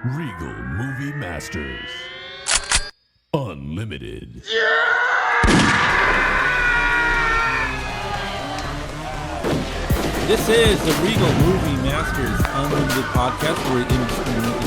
Regal Movie Masters. Unlimited. This is the Regal Movie Masters Unlimited podcast where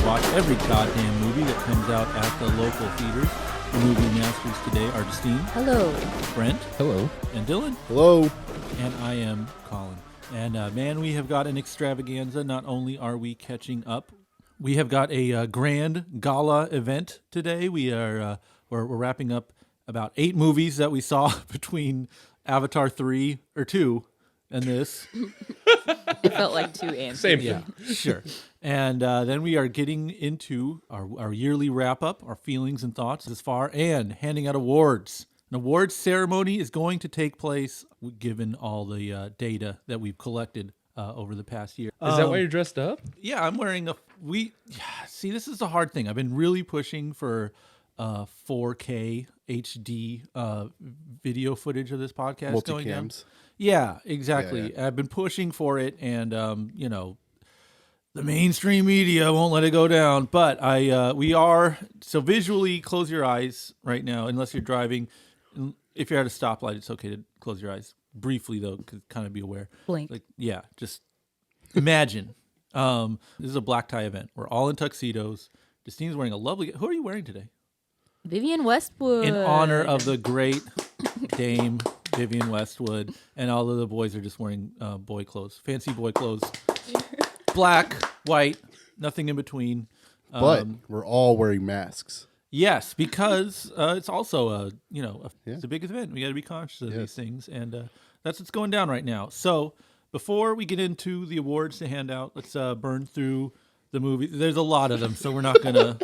we watch every goddamn movie that comes out at the local theaters. The movie masters today are Justine. Hello. Brent. Hello. And Dylan. Hello. And I am Colin. And man, we have got an extravaganza. Not only are we catching up, we have got a grand gala event today. We're wrapping up about 8 movies that we saw between Avatar 3 or 2 and this. It felt like 2 and Same Yeah, sure. And then we are getting into our yearly wrap-up, our feelings and thoughts this far, and handing out awards. An awards ceremony is going to take place given all the data that we've collected over the past year. Is that why you're dressed up? Yeah, I'm wearing see, this is the hard thing. I've been really pushing for 4K HD video footage of this podcast going down. Multicams. Yeah, exactly. Yeah. I've been pushing for it, and the mainstream media won't let it go down. But we are so visually. Close your eyes right now, unless you're driving. If you're at a stoplight, it's okay to close your eyes briefly, though, because kind of be aware. Blink. Just imagine. This is a black tie event. We're all in tuxedos. Justine's wearing a lovely. Who are you wearing today? Vivian Westwood. In honor of the great Dame Vivian Westwood, and all of the boys are just wearing boy clothes, fancy boy clothes, black, white, nothing in between. But we're all wearing masks. Yes, because it's also it's a big event. We got to be conscious of these things, and that's what's going down right now. So before we get into the awards to hand out, let's burn through the movie. There's a lot of them, so we're not gonna.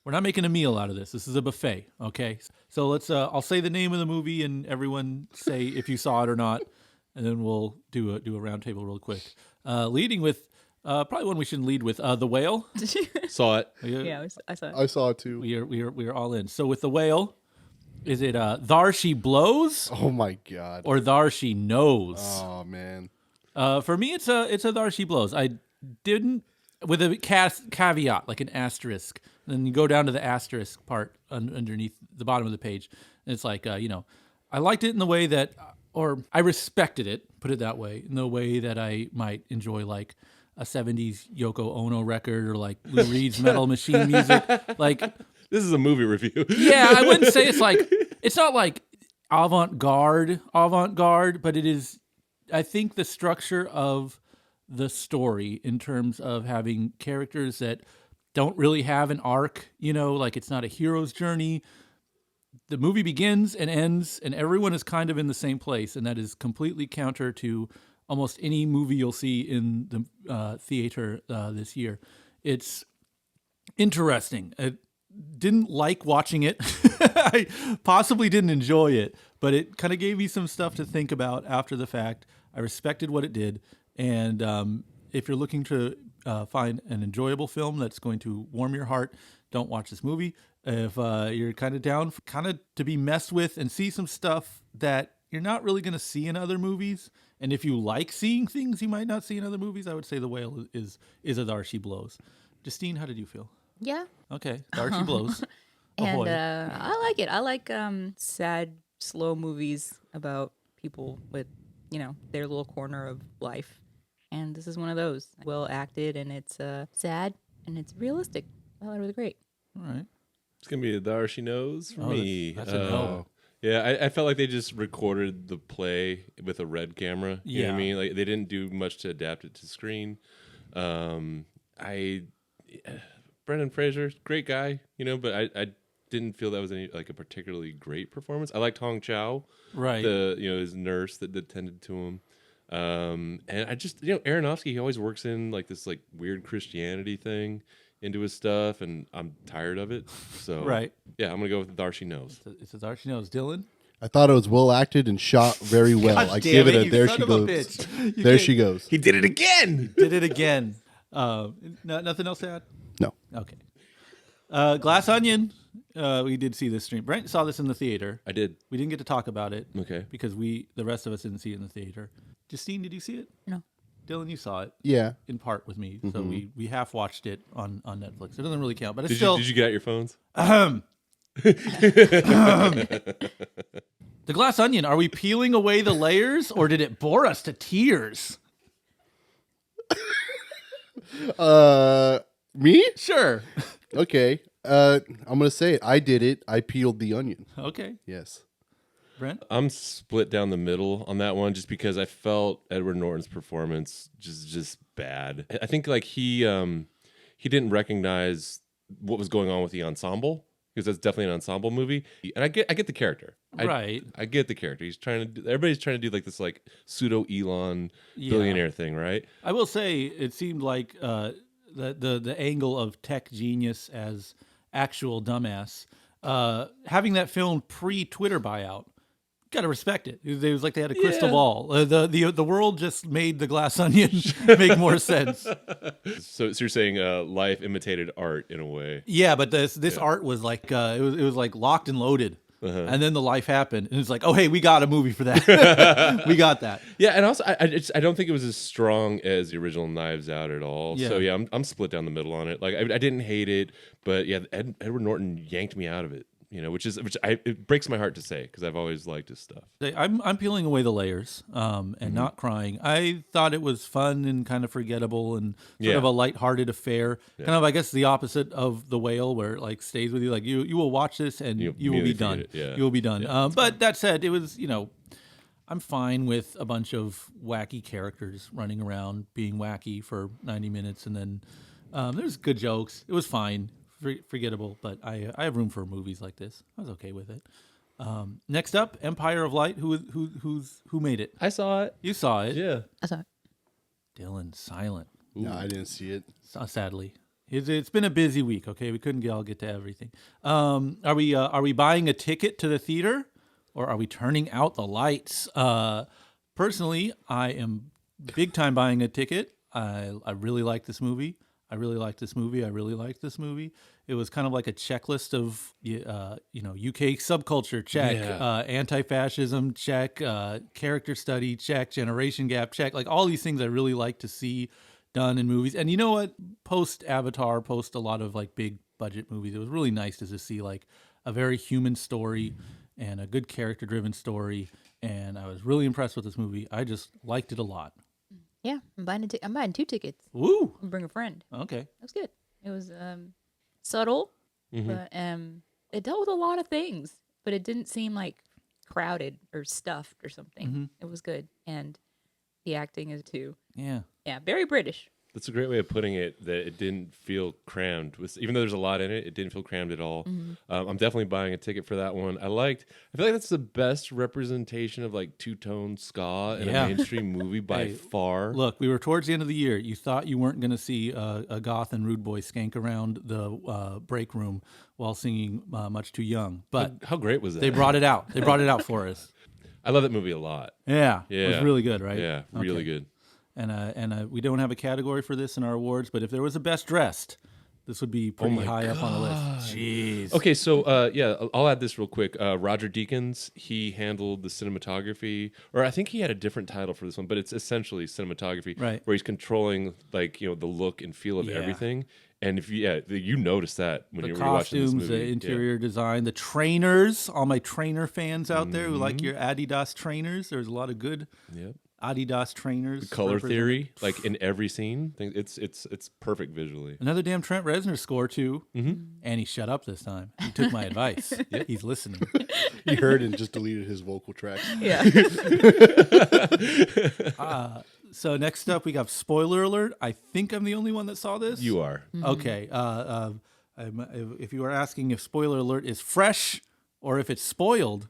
We're not making a meal out of this. This is a buffet, okay? So let's. I'll say the name of the movie, and everyone say if you saw it or not, and then we'll do a round table real quick. Leading with probably one we shouldn't lead with. The Whale. Saw it. Yeah, I saw it. I saw it too. We are all in. So with The Whale, is it Thar She Blows Oh my god. or Thar She Knows? Oh man. For me, it's a Thar She Blows. I didn't with a caveat, like an asterisk. And then you go down to the asterisk part underneath the bottom of the page, and it's like, I liked it in the way that, or I respected it, put it that way, in the way that I might enjoy like a 70s Yoko Ono record or like Lou Reed's Metal Machine music. Like, This is a movie review. yeah, I wouldn't say it's not like avant-garde, but it is, I think the structure of the story in terms of having characters that don't really have an arc, like it's not a hero's journey. The movie begins and ends, and everyone is kind of in the same place, and that is completely counter to almost any movie you'll see in the theater this year. It's interesting. I didn't like watching it. I possibly didn't enjoy it, but it kind of gave me some stuff to think about after the fact. I respected what it did, and if you're looking to find an enjoyable film that's going to warm your heart, don't watch this movie. If you're kind of down to be messed with and see some stuff that you're not really going to see in other movies, and if you like seeing things you might not see in other movies, I would say The Whale is a Thar She Blows. Justine, how did you feel? Yeah. Okay, Thar She Blows. And Ahoy. I like it. I like sad, slow movies about people with, their little corner of life. And this is one of those. Well acted, and it's sad, and it's realistic. I thought it was great. All right. It's gonna be a Thar She Knows for me. That's a no. Yeah, I felt like they just recorded the play with a red camera. You know what I Yeah. mean? Like they didn't do much to adapt it to screen. Brendan Fraser, great guy, but I didn't feel that was a particularly great performance. I liked Hong Chow, Right. his nurse that attended to him. And I just, Aronofsky, he always works in this weird Christianity thing into his stuff, and I'm tired of it. So Right. yeah, I'm gonna go with Thar She Knows. It's a Thar She Knows. Dylan? I thought it was well acted and shot very well. I give it a there she goes. There she goes. He did it again. Did it again. Nothing else to add? No. Okay. Glass Onion. We did see this stream. Brent saw this in the theater. I did. We didn't get to talk about it. Okay. Because the rest of us didn't see it in the theater. Justine, did you see it? No. Dylan, you saw it Yeah. in part with me, so we half watched it on Netflix. It doesn't really count, but it's Did still. you get out your phones? The Glass Onion. Are we peeling away the layers, or did it bore us to tears? Me? Sure. Okay. I'm gonna say it. I did it. I peeled the onion. Okay, Yes. Brent. I'm split down the middle on that one, just because I felt Edward Norton's performance just bad. I think like he didn't recognize what was going on with the ensemble, because that's definitely an ensemble movie. And I get the character. Right. I get the character. Everybody's trying to do like this like pseudo Elon billionaire thing, right? I will say it seemed like the angle of tech genius as actual dumbass. Having that film pre-Twitter buyout, gotta respect it. It was like they had a crystal ball. The world just made the Glass Onion make more sense. So you're saying life imitated art in a way. Yeah, but this art was like it was like locked and loaded. And then the life happened, and it's like, oh hey, we got a movie for that. We got that. Yeah, and also I don't think it was as strong as the original Knives Out at all. Yeah. So yeah, I'm split down the middle on it. Like I didn't hate it, but yeah, Edward Norton yanked me out of it. You know, it breaks my heart to say, because I've always liked his stuff. I'm peeling away the layers and not crying. I thought it was fun and kind of forgettable and sort of a lighthearted affair. Kind of, I guess, the opposite of The Whale, where it like stays with you. Like you will watch this and you will be done. You will be done. But that said, it was, I'm fine with a bunch of wacky characters running around being wacky for 90 minutes, and then there's good jokes. It was fine. Forgettable, but I have room for movies like this. I was okay with it. Next up, Empire of Light. Who made it? I saw it. You saw it. Yeah. I saw it. Dylan, silent. No, I didn't see it. Sadly, it's been a busy week. Okay, we couldn't all get to everything. Are we buying a ticket to the theater, or are we turning out the lights? Personally, I am big time buying a ticket. I really like this movie. I really like this movie. It was kind of like a checklist of, UK subculture, check, anti-fascism, check, character study, check, generation gap, check. Like all these things I really like to see done in movies. And you know what? Post Avatar, post a lot of like big budget movies, it was really nice to just see like a very human story and a good character driven story. And I was really impressed with this movie. I just liked it a lot. Yeah, I'm buying 2 tickets. Woo! Bring a friend. Okay. It was good. It was subtle, but it dealt with a lot of things, but it didn't seem like crowded or stuffed or something. It was good, and the acting is too. Yeah. Yeah, very British. That's a great way of putting it, that it didn't feel crammed. Even though there's a lot in it, it didn't feel crammed at all. I'm definitely buying a ticket for that one. I feel like that's the best representation of like two-tone ska in a mainstream movie by far. Look, we were towards the end of the year. You thought you weren't going to see a goth and rude boy skank around the break room while singing Much Too Young. But How great was that? they brought it out. They brought it out for us. I love that movie a lot. Yeah. It was really good, right? Yeah, really good. And we don't have a category for this in our awards, but if there was a best dressed, this would be pretty high up on the list. Jeez. Okay, so I'll add this real quick. Roger Deakins, he handled the cinematography, or I think he had a different title for this one, but it's essentially cinematography, Right. where he's controlling like the look and feel of everything. And if you notice that when The you're watching this costumes, movie, the interior design, the trainers, all my trainer fans out there who like your Adidas trainers. There's a lot of good Adidas trainers. color represented. theory, like in every scene, it's perfect visually. Another damn Trent Reznor score too. And he shut up this time. He took my advice. He's listening. He heard and just deleted his vocal tracks. Yeah. So next up we got spoiler alert. I think I'm the only one that saw this. You are. Okay. If you are asking if spoiler alert is fresh or if it's spoiled,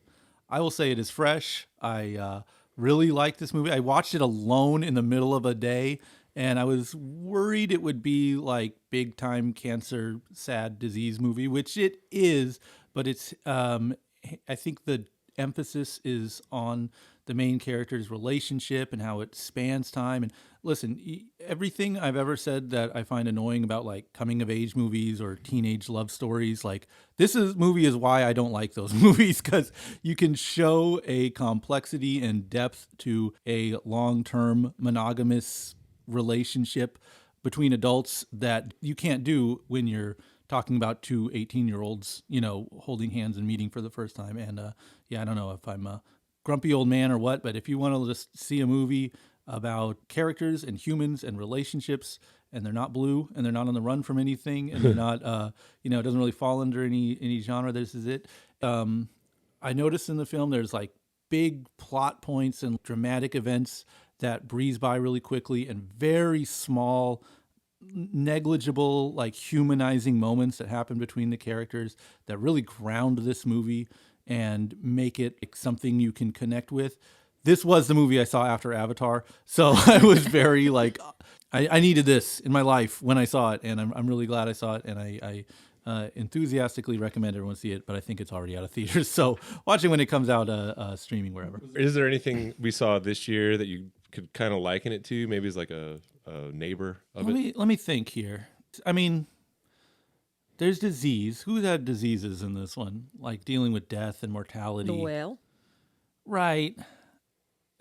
I will say it is fresh. I really like this movie. I watched it alone in the middle of a day, and I was worried it would be like big time cancer, sad disease movie, which it is. But it's I think the emphasis is on the main character's relationship and how it spans time. And listen, everything I've ever said that I find annoying about like coming of age movies or teenage love stories, like movie is why I don't like those movies, because you can show a complexity and depth to a long-term monogamous relationship between adults that you can't do when you're talking about two 18-year-olds, holding hands and meeting for the first time. And I don't know if I'm a grumpy old man or what, but if you want to just see a movie about characters and humans and relationships, and they're not blue and they're not on the run from anything, and they're not, it doesn't really fall under any genre, this is it. I noticed in the film there's like big plot points and dramatic events that breeze by really quickly, and very small, negligible, like humanizing moments that happen between the characters that really ground this movie and make it something you can connect with. This was the movie I saw after Avatar, so I was very like, I needed this in my life when I saw it, and I'm really glad I saw it, and I enthusiastically recommend everyone see it, but I think it's already out of theaters, so watch it when it comes out streaming wherever. Is there anything we saw this year that you could kind of liken it to? Maybe it's like a neighbor of it? Let me think here. I mean, there's disease. Who had diseases in this one? Like dealing with death and mortality. The Whale. Right.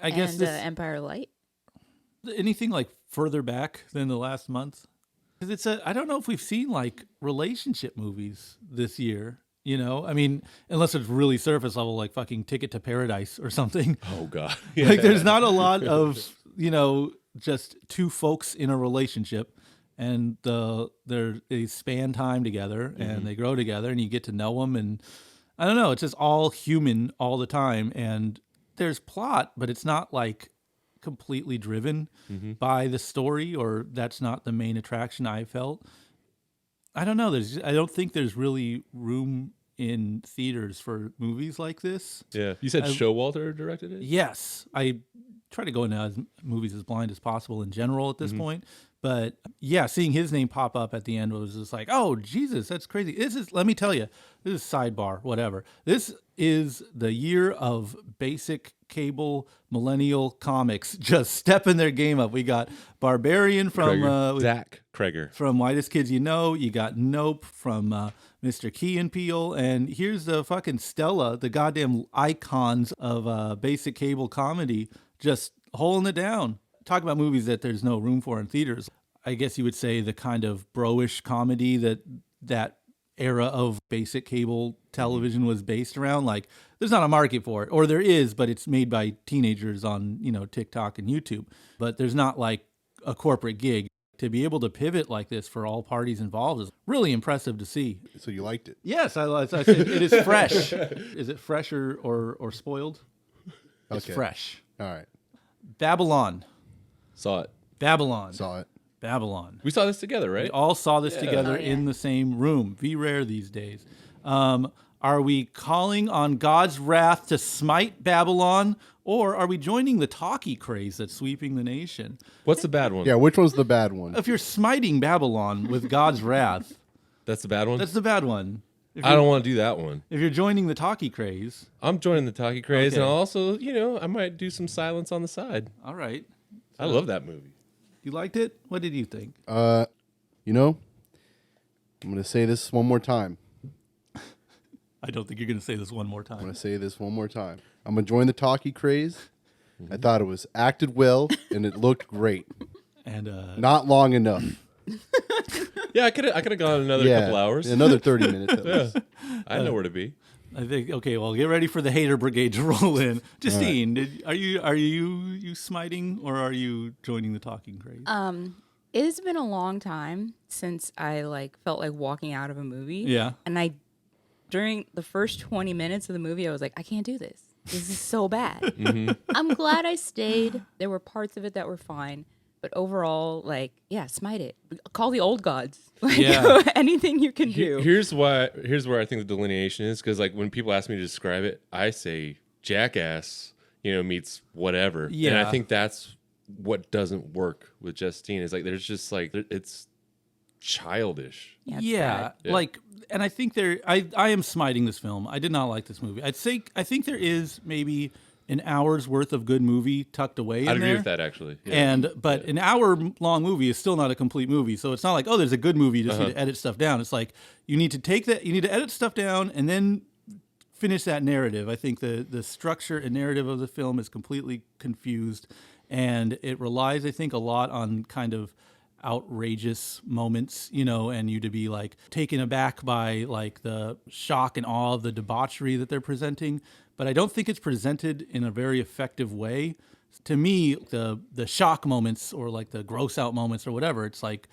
I guess and this, Empire Light. anything like further back than the last month? Because I don't know if we've seen like relationship movies this year. I mean, unless it's really surface level, like fucking Ticket to Paradise or something. Oh God. Like there's not a lot of, just two folks in a relationship, and they span time together and they grow together and you get to know them, and I don't know, it's just all human all the time, and there's plot, but it's not like completely driven by the story, or that's not the main attraction I felt. I don't know. I don't think there's really room in theaters for movies like this. Yeah. You said Showalter directed it? Yes. I try to go into movies as blind as possible in general at this point. But yeah, seeing his name pop up at the end was just like, oh, Jesus, that's crazy. Let me tell you, this is sidebar, whatever. This is the year of basic cable millennial comics just stepping their game up. We got Barbarian from Zach Kreger from Whitest Kids You Know. You got Nope from Mr. Key and Peele. And here's the fucking Stella, the goddamn icons of basic cable comedy, just holding it down. Talk about movies that there's no room for in theaters. I guess you would say the kind of bro-ish comedy that era of basic cable television was based around. Like, there's not a market for it, or there is, but it's made by teenagers on, TikTok and YouTube. But there's not like a corporate gig. To be able to pivot like this for all parties involved is really impressive to see. So you liked it? Yes, I said it is fresh. Is it fresh or spoiled? It's Okay. fresh. All right. Babylon. Saw it. Babylon. Saw it. Babylon. We saw this together, We right? all saw this together Oh, yeah. in the same room. Be rare these days. Are we calling on God's wrath to smite Babylon, or are we joining the talkie craze that's sweeping the nation? What's the bad one? Yeah, which one's the bad one? If you're smiting Babylon with God's wrath, That's the bad one? that's the bad one. If I you're- don't want to do that one. If you're joining the talkie craze, I'm joining the talkie craze, Okay. and also, I might do some silence on the side. all right. I love that movie. You liked it? What did you think? I'm going to say this one more time. I don't think you're going to say this one more I'm time. going to say this one more time. I'm going to join the talkie craze. I thought it was acted well, and it looked great. And Not long enough. Yeah, I could have gone another couple hours. Another 30 minutes at least. I know where to be. I think, okay, well, get ready for the hater brigade to roll in. Justine, are you smiting, or are you joining the talking craze? It has been a long time since I felt like walking out of a movie. Yeah. And during the first 20 minutes of the movie, I was like, I can't do this. This is so bad. I'm glad I stayed. There were parts of it that were fine. But overall, smite it. Call the old gods. Yeah. Anything you can do. Here's where I think the delineation is, because when people ask me to describe it, I say jackass, meets whatever. And Yeah. I think that's what doesn't work with Justine. Is there's just it's childish. Yeah, it's Yeah, bad. and I think I am smiting this film. I did not like this movie. I think there is maybe an hour's worth of good movie tucked away in I'd agree there. with that, actually. Yeah. But an hour-long movie is still not a complete movie. So it's not like, oh, there's a good movie, you just need to edit stuff down. It's like you need to edit stuff down and then finish that narrative. I think the structure and narrative of the film is completely confused. and it relies, I think, a lot on kind of outrageous moments, and you to be like taken aback by like the shock and awe of the debauchery that they're presenting. But I don't think it's presented in a very effective way. To me, the shock moments or like the gross out moments or whatever, it's like,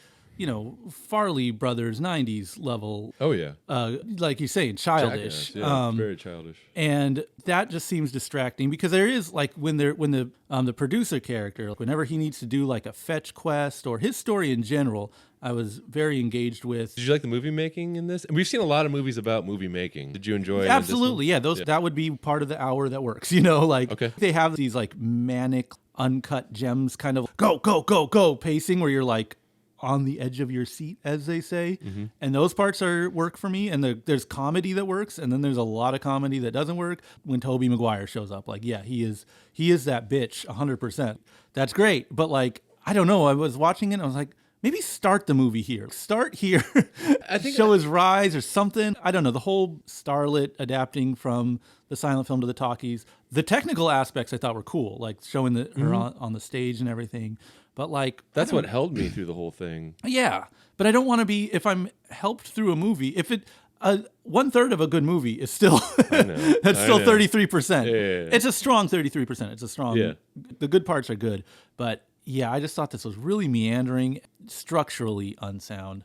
Farley Brothers 90s level. Oh yeah, Like you say, childish. Jackass, yeah, it's very childish. And that just seems distracting because there is like when the producer character, whenever he needs to do like a fetch quest or his story in general, I was very engaged with. Did you like the movie making in this? And we've seen a lot of movies about movie making. Did you enjoy it? Absolutely, yeah. That would be part of the hour that works. Like Okay. They have these like manic, uncut gems, kind of go go go go pacing where you're like on the edge of your seat, as they say. Mm-hmm. And those parts work for me. And there's comedy that works, and then there's a lot of comedy that doesn't work when Tobey Maguire shows up. Like, yeah, he is that bitch 100%. That's great. But like, I don't know. I was watching it and I was like, maybe start the movie here. Start here. I think show his rise or something. I don't know. The whole starlet adapting from the silent film to the talkies. The technical aspects I thought were cool, like showing her on the stage and everything. But like that's what held me through the whole thing. Yeah, but I don't want to be, if I'm helped through a movie, if it 1/3 of a good movie is still that's still 33%. Yeah. It's a strong 33%. It's a strong. Yeah. The good parts are good, but yeah, I just thought this was really meandering, structurally unsound.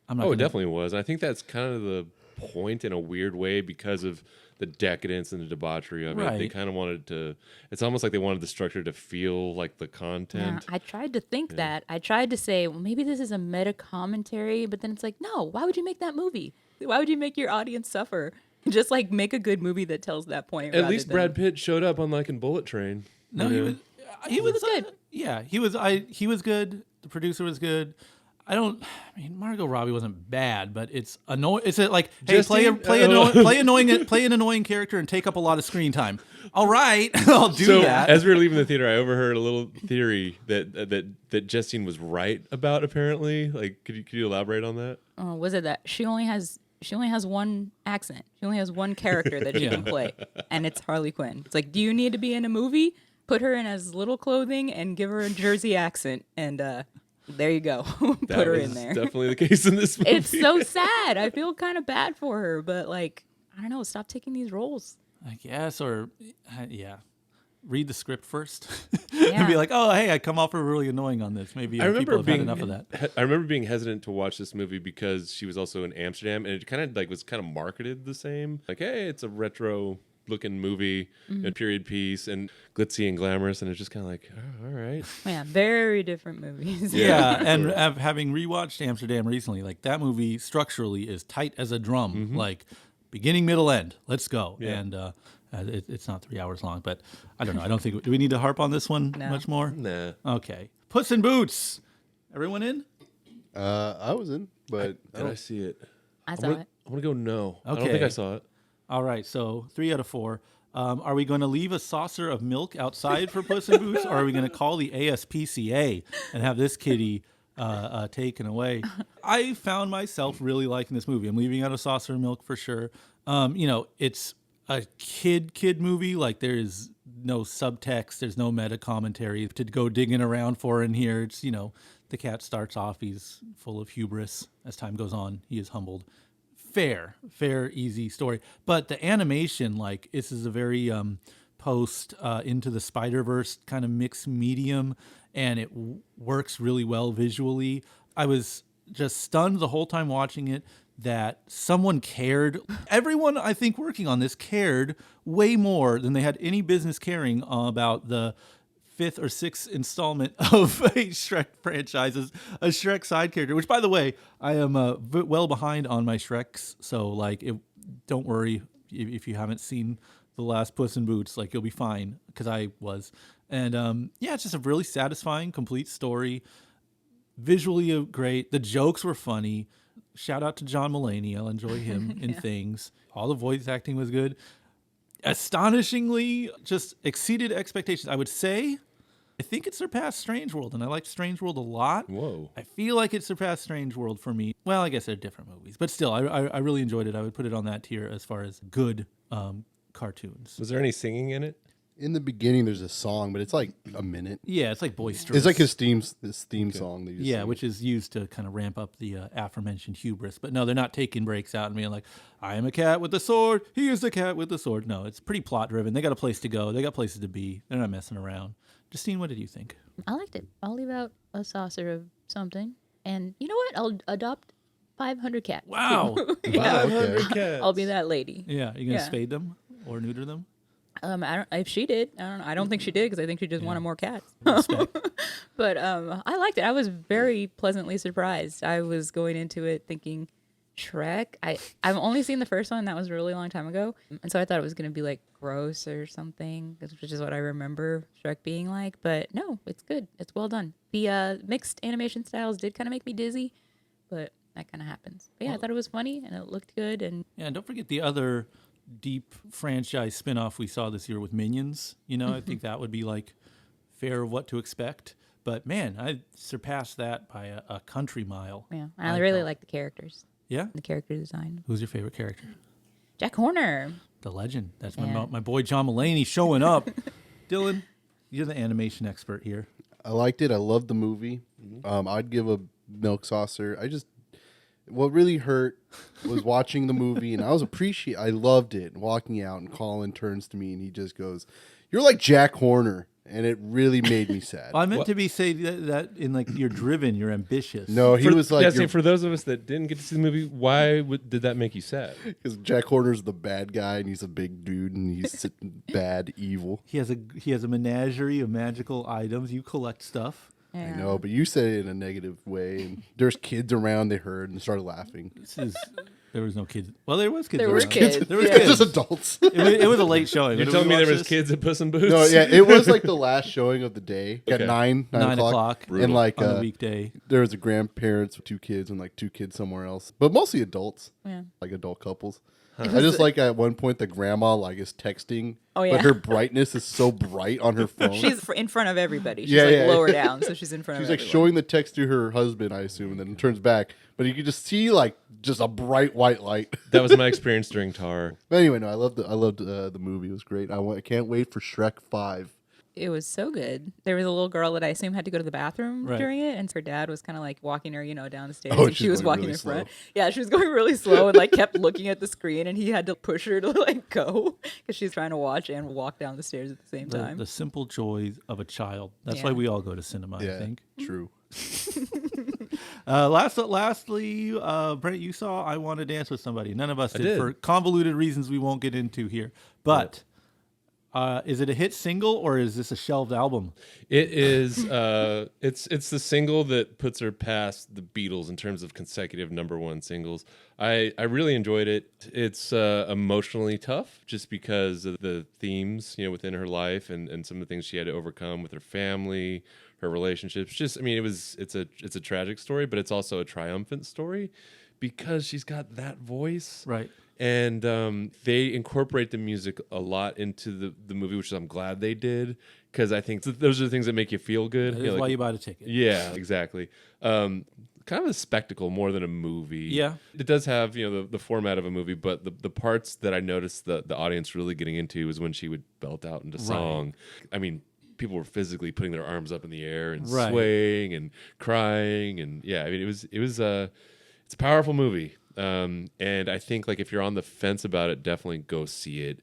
It definitely was. I think that's kind of the point in a weird way because of the decadence and the debauchery of it. Right. They kind of wanted to. It's almost like they wanted the structure to feel like the content. Yeah, I tried to think that. I tried to say, well, maybe this is a meta commentary, but then it's like, no, why would you make that movie? Why would you make your audience suffer? Just like make a good movie that tells that point. At least Brad Pitt showed up on like in Bullet Train. No, he was good. Yeah, he was good. The producer was good. Margot Robbie wasn't bad, but it's annoying. It's like, hey, play an annoying character and take up a lot of screen time. All right, I'll do that. As we were leaving the theater, I overheard a little theory that Justine was right about. Apparently, like, could you elaborate on that? Oh, was it that she only has one accent? She only has one character that she can play, and it's Harley Quinn. It's like, do you need to be in a movie? Put her in as little clothing and give her a Jersey accent, and there you go. Put her in there. Definitely the case in this movie. It's so sad. I feel kind of bad for her, but like, I don't know. Stop taking these roles. I guess, or yeah, read the script first and Yeah. be like, oh, hey, I come off really annoying on this. Maybe people have had enough of that. I remember being hesitant to watch this movie because she was also in Amsterdam, and it kind of like was kind of marketed the same. Like, hey, it's a retro looking movie, a period piece, and glitzy and glamorous, and it's just kind of like, oh, all right. Yeah, very different movies. Yeah, and having rewatched Amsterdam recently, like that movie structurally is tight as a drum, like beginning, middle, end. Let's go. Yeah. And it's not 3 hours long, but I don't know. I don't think do we need to harp on this one much more? Nah. Okay, Puss in Boots. Everyone in? I was in, but Did I see it? I saw it. I want to go no. I don't Okay. think I saw it. All right, so 3 out of 4. Are we going to leave a saucer of milk outside for Puss in Boots, or are we going to call the ASPCA and have this kitty taken away? I found myself really liking this movie. I'm leaving out a saucer of milk for sure. It's a kid movie. Like, there is no subtext. There's no meta commentary to go digging around for in here. It's, the cat starts off. He's full of hubris. As time goes on, he is humbled. Fair, easy story. But the animation, like, this is a very post Into the Spider-Verse kind of mixed medium, and it works really well visually. I was just stunned the whole time watching it that someone cared. Everyone, I think, working on this cared way more than they had any business caring about the 5th or 6th installment of a Shrek franchise, a Shrek side character, which, by the way, I am well behind on my Shreks. So, like, don't worry if you haven't seen the last Puss in Boots, like, you'll be fine, because I was. And, it's just a really satisfying, complete story. Visually great. The jokes were funny. Shout out to John Mulaney. I'll enjoy him in things. All the voice acting was good. Astonishingly just exceeded expectations. I would say, I think it surpassed Strange World, and I liked Strange World a lot. Whoa. I feel like it surpassed Strange World for me. Well, I guess they're different movies, but still, I really enjoyed it. I would put it on that tier as far as good cartoons. Was there any singing in it? In the beginning, there's a song, but it's like a minute. Yeah, it's like boisterous. It's like his theme song. That you Yeah, sing. which is used to kind of ramp up the aforementioned hubris. But no, they're not taking breaks out and being like, I am a cat with a sword. He is the cat with the sword. No, it's pretty plot driven. They got a place to go. They got places to be. They're not messing around. Justine, what did you think? I liked it. I'll leave out a saucer of something. And you know what? I'll adopt 500 cats. Wow. Yeah. 500 cats. I'll be that lady. Yeah, are you gonna Yeah. spade them or neuter them? I don't. If she did, I don't know. I don't think she did because I think she just wanted more cats. Respect. But I liked it. I was very pleasantly surprised. I was going into it thinking Shrek. I've only seen the first one. That was a really long time ago, and so I thought it was going to be like gross or something, which is what I remember Shrek being like. But no, it's good. It's well done. The mixed animation styles did kind of make me dizzy, but that kind of happens. But yeah, I thought it was funny and it looked good. And Yeah, and don't forget the other deep franchise spinoff we saw this year with Minions. You know, I think that would be like fair of what to expect. But man, I surpassed that by a country mile. yeah, I really like the characters, Yeah? the character design. Who's your favorite character? Jack Horner. The legend. That's Yeah. my boy John Mulaney showing up. Dylan, you're the animation expert here. I liked it. I loved the movie. I'd give a milk saucer. What really hurt was watching the movie, and I loved it. Walking out, and Colin turns to me, and he just goes, "You're like Jack Horner," and it really made me sad. Well, I meant to be saying that in like you're driven, you're ambitious. No, he was like, Yeah, for those of us that didn't get to see the movie, why did that make you sad? because Jack Horner's the bad guy, and he's a big dude, and he's bad, evil. He has a menagerie of magical items. You collect stuff. Yeah. I know, but you said it in a negative way. And there's kids around. They heard and started laughing. There was no kids. Well, there was kids. There were around. kids. There was Yeah. kids. Just adults. It was a late showing. You're When telling we me there watched was this, kids at Puss in Boots? No, yeah, it was like the last showing of the day at Okay. 9 9 o'clock. and like on a weekday. there was a grandparents with 2 kids and like 2 kids somewhere else, but mostly adults, Yeah. like adult couples. I just like at one point the grandma like is texting, Oh, yeah. but her brightness is so bright on her phone. She's in front of everybody. She's Yeah, like yeah. lower down, so she's in front She's of like everyone. showing the text to her husband, I assume, and then it turns back. But you can just see like just a bright white light. That was my experience during Tar. But anyway, no, I loved the movie. It was great. I can't wait for Shrek 5. It was so good. There was a little girl that I assume had to go to the bathroom Right. during it, and her dad was kind of like walking her, down the stairs, Oh, and she she's was going walking really in front. slow. Yeah, she was going really slow and like kept looking at the screen, and he had to push her to like go because she's trying to watch and walk down the stairs at the same time. The simple joys of a child. That's Yeah. why we all go to cinema, I Yeah, think. true. Lastly, Brent, you saw I Want to Dance with Somebody. None of us did, did. for convoluted reasons we won't get into here. But is it a hit single or is this a shelved album? It is. It's the single that puts her past the Beatles in terms of consecutive #1 singles. I really enjoyed it. It's emotionally tough just because of the themes within her life and some of the things she had to overcome with her family, her relationships. It's a tragic story, but it's also a triumphant story because she's got that voice. Right. And they incorporate the music a lot into the movie, which I'm glad they did, because I think those are the things that make you feel good. That is why you buy the ticket. Yeah, exactly. Kind of a spectacle more than a movie. Yeah. It does have the format of a movie, but the parts that I noticed the audience really getting into was when she would belt out into song. I mean, people were physically putting their arms up in the air and Right. swaying and crying, and yeah, I mean it's a powerful movie. And I think like if you're on the fence about it, definitely go see it.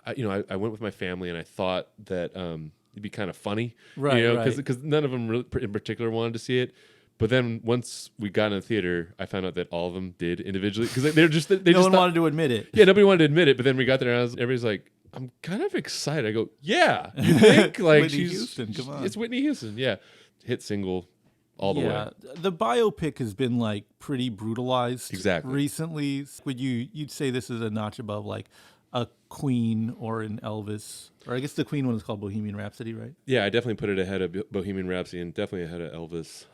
I went with my family and I thought that it'd be kind of funny, Right, right. because none of them really, in particular wanted to see it. But then once we got in the theater, I found out that all of them did individually because they No just one thought- wanted to admit it. Yeah, nobody wanted to admit it. But then we got there and everybody's like, I'm kind of excited. I go, yeah, you think like Whitney she's Houston, come on. It's Whitney Houston, yeah, hit single all the way. The biopic has been like pretty brutalized Exactly. recently. Would you'd say this is a notch above like a Queen or an Elvis, or I guess the Queen one is called Bohemian Rhapsody, right? Yeah, I definitely put it ahead of Bohemian Rhapsody and definitely ahead of Elvis.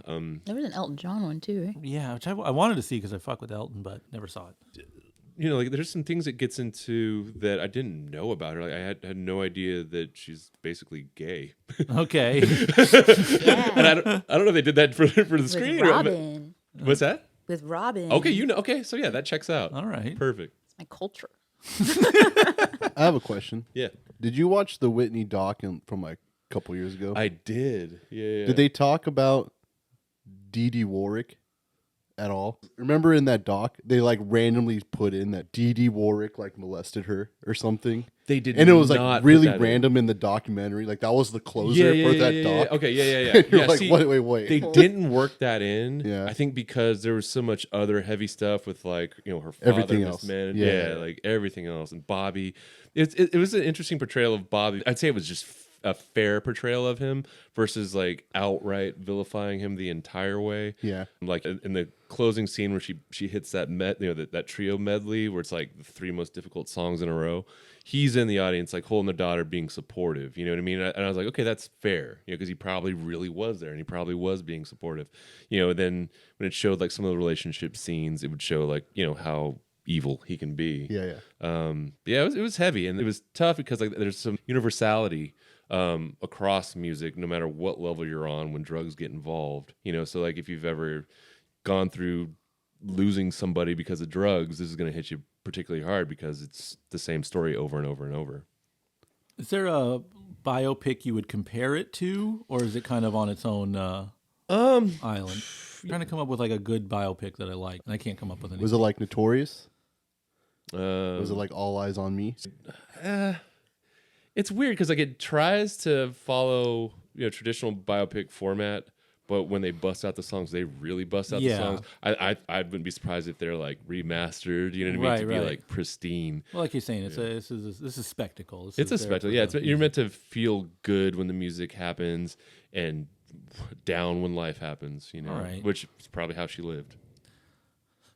There was an Elton John one too, right? Yeah, which I wanted to see because I fuck with Elton, but never saw it. Like there's some things it gets into that I didn't know about her. Like I had no idea that she's basically gay. Okay. And I don't know if they did that for the screen. With Robin. What's that? With Robin. Okay, okay, so yeah, that checks out. All right. Perfect. It's my culture. I have a question. Yeah. Did you watch the Whitney doc from like a couple years ago? I did. Yeah. Did they talk about Dee Dee Warwick at all? Remember in that doc, they like randomly put in that Dee Dee Warwick like molested her or something. They did, and it was not like put really that random in the documentary. Like that was the closer for that doc. Okay, yeah. You're Yeah, like, see, wait. They didn't work that in. Yeah. I think because there was so much other heavy stuff with like her father Everything else. mismanaged. Yeah. Like everything else, and Bobby. It was an interesting portrayal of Bobby. I'd say it was just a fair portrayal of him versus like outright vilifying him the entire way. Yeah. Like in the closing scene where she hits that that trio medley where it's like the 3 most difficult songs in a row. He's in the audience like holding the daughter, being supportive. You know what I mean? And I was like, okay, that's fair. Because he probably really was there and he probably was being supportive. Then when it showed like some of the relationship scenes, it would show like how evil he can be. Yeah. It was heavy and it was tough because like there's some universality across music, no matter what level you're on when drugs get involved. So like if you've ever gone through losing somebody because of drugs, this is going to hit you particularly hard because it's the same story over and over and over. Is there a biopic you would compare it to, or is it kind of on its own island? I'm trying to come up with like a good biopic that I like, and I can't come up with anything. Was it like Notorious? Was it like All Eyes on Me? It's weird because like it tries to follow traditional biopic format, but when they bust out the songs, they really bust out the songs. I wouldn't be surprised if they're like remastered. You know what I mean? To be like pristine. Well, like you're saying, this is spectacle. It's a spectacle. Yeah, you're meant to feel good when the music happens and down when life happens. Right. Which is probably how she lived.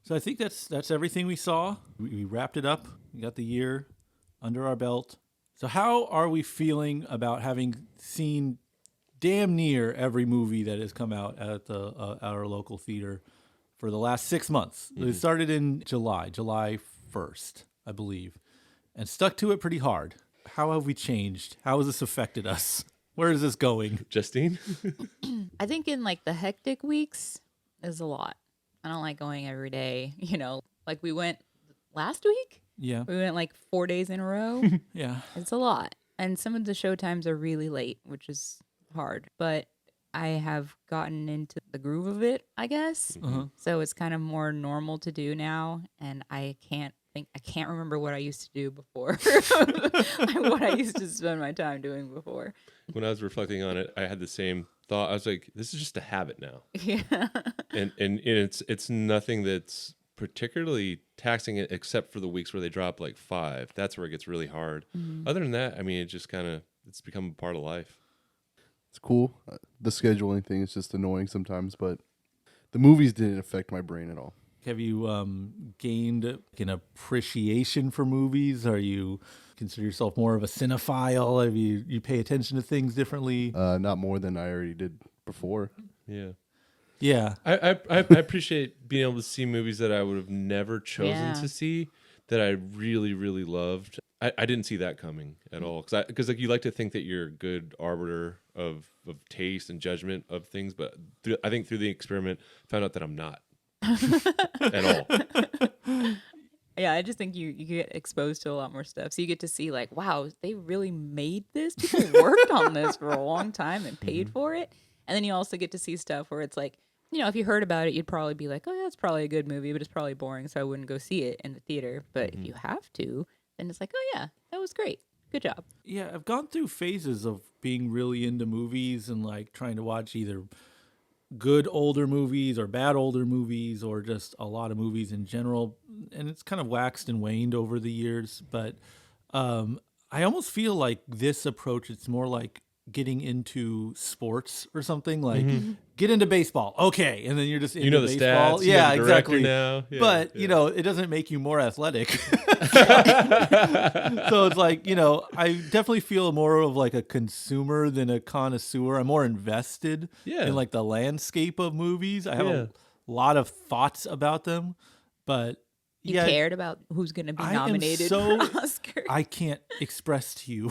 So I think that's everything we saw. We wrapped it up. We got the year under our belt. So how are we feeling about having seen damn near every movie that has come out at our local theater for the last 6 months? Mm-hmm. It started in July 1st, I believe, and stuck to it pretty hard. How have we changed? How has this affected us? Where is this going? Justine? I think in like the hectic weeks is a lot. I don't like going every day, like we went last week. Yeah. We went like 4 days in a row. Yeah. It's a lot. And some of the show times are really late, which is hard. But I have gotten into the groove of it, I guess. Uh-huh. So it's kind of more normal to do now. And I can't remember what I used to do before. What I used to spend my time doing before. When I was reflecting on it, I had the same thought. I was like, this is just a habit now. Yeah. And it's nothing that's particularly taxing it except for the weeks where they drop like 5. That's where it gets really hard. Mm-hmm. Other than that, I mean, it just it's become a part of life. It's cool. The scheduling thing is just annoying sometimes, but the movies didn't affect my brain at all. Have you gained an appreciation for movies? Are you consider yourself more of a cinephile? Have you pay attention to things differently? Not more than I already did before. Yeah. Yeah. I appreciate being able to see movies that I would have never chosen to see that I really, really loved. I didn't see that coming at all. Because like you like to think that you're a good arbiter of taste and judgment of things, but I think through the experiment, found out that I'm not. At all. Yeah, I just think you get exposed to a lot more stuff. So you get to see like, wow, they really made this? People worked on this for a long time and paid for it. And then you also get to see stuff where it's like, if you heard about it, you'd probably be like, oh, yeah, it's probably a good movie, but it's probably boring, so I wouldn't go see it in the theater. But if you have to, then it's like, oh, yeah, that was great. Good job. Yeah, I've gone through phases of being really into movies and like trying to watch either good older movies or bad older movies or just a lot of movies in general. And it's kind of waxed and waned over the years. But I almost feel like this approach, it's more like getting into sports or something, like get into baseball. Okay. And then you're just into the baseball. stats. Yeah, you know the exactly. Now. Yeah, but, it doesn't make you more athletic. So it's like, I definitely feel more of like a consumer than a connoisseur. I'm more invested in like the landscape of movies. I have a lot of thoughts about them, but you cared about who's going to be nominated for Oscars. I can't express to you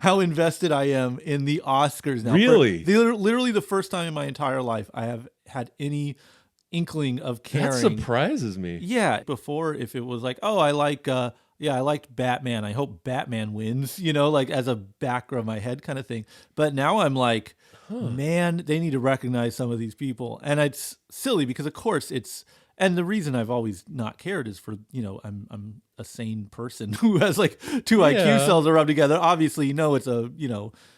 how invested I am in the Oscars now. Really? Literally the first time in my entire life I have had any inkling of caring. That surprises me. Yeah. Before, if it was like, oh, I like Yeah, I liked Batman. I hope Batman wins, you know, like as a backer of my head kind of thing. But now I'm like, man, they need to recognize some of these people. And it's silly because of course and the reason I've always not cared is for, you know, I'm a sane person who has like 2 IQ cells to rub together. Obviously, you know,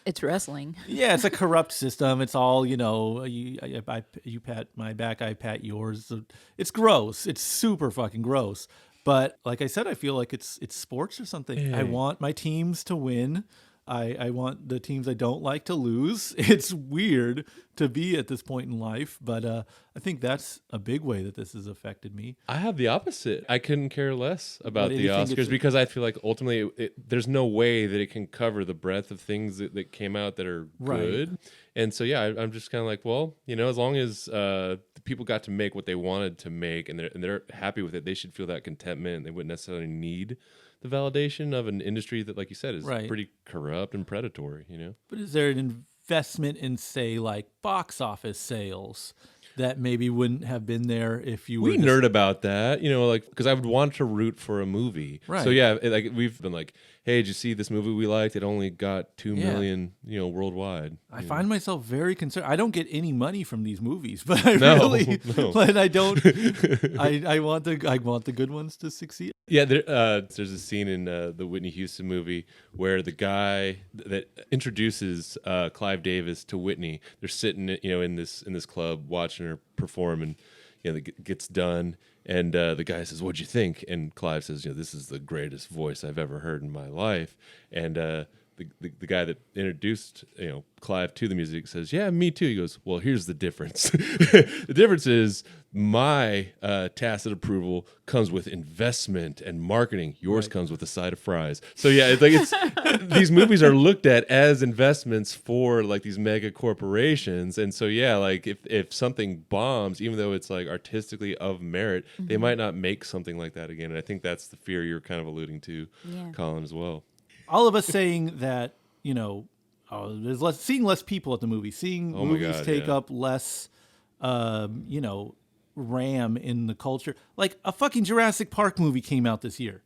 It's wrestling. yeah, it's a corrupt system. It's all, you know, you pat my back, I pat yours. So it's gross. It's super fucking gross. But like I said, I feel like it's sports or something. I want my teams to win. I want the teams I don't like to lose. It's weird to be at this point in life, but I think that's a big way that this has affected me. I have the opposite. I couldn't care less about the anything Oscars because I feel like ultimately there's no way that it can cover the breadth of things that came out that are good. And so, yeah, I'm just kind of like, well, you know, as long as the people got to make what they wanted to make and they're happy with it, they should feel that contentment. They wouldn't necessarily need the validation of an industry that, like you said, is pretty corrupt and predatory, you know? But is there an investment in, say, like box office sales that maybe wouldn't have been there if you were We nerd about that, you know, like, because I would want to root for a movie. Right. So, yeah, like we've been like, hey, did you see this movie we liked? It only got 2 million, you know, worldwide. I find myself very concerned. I don't get any money from these movies, but I really, but I don't. I want the good ones to succeed. Yeah, there's a scene in the Whitney Houston movie where the guy that introduces Clive Davis to Whitney, they're sitting, you know, in this club watching her perform, and you know, it gets done, and the guy says, "What'd you think?" And Clive says, "You know, this is the greatest voice I've ever heard in my life." And the guy that introduced, you know, Clive to the music says, "Yeah, me too." He goes, "Well, here's the difference. The difference is my tacit approval comes with investment and marketing. Yours comes with a side of fries." So yeah, it's like these movies are looked at as investments for like these mega corporations, and so yeah, like if something bombs, even though it's like artistically of merit, they might not make something like that again. And I think that's the fear you're kind of alluding to, Colin, as well. All of us saying that, you know, there's seeing less people at the movie, seeing movies take up less, you know, RAM in the culture. Like a fucking Jurassic Park movie came out this year.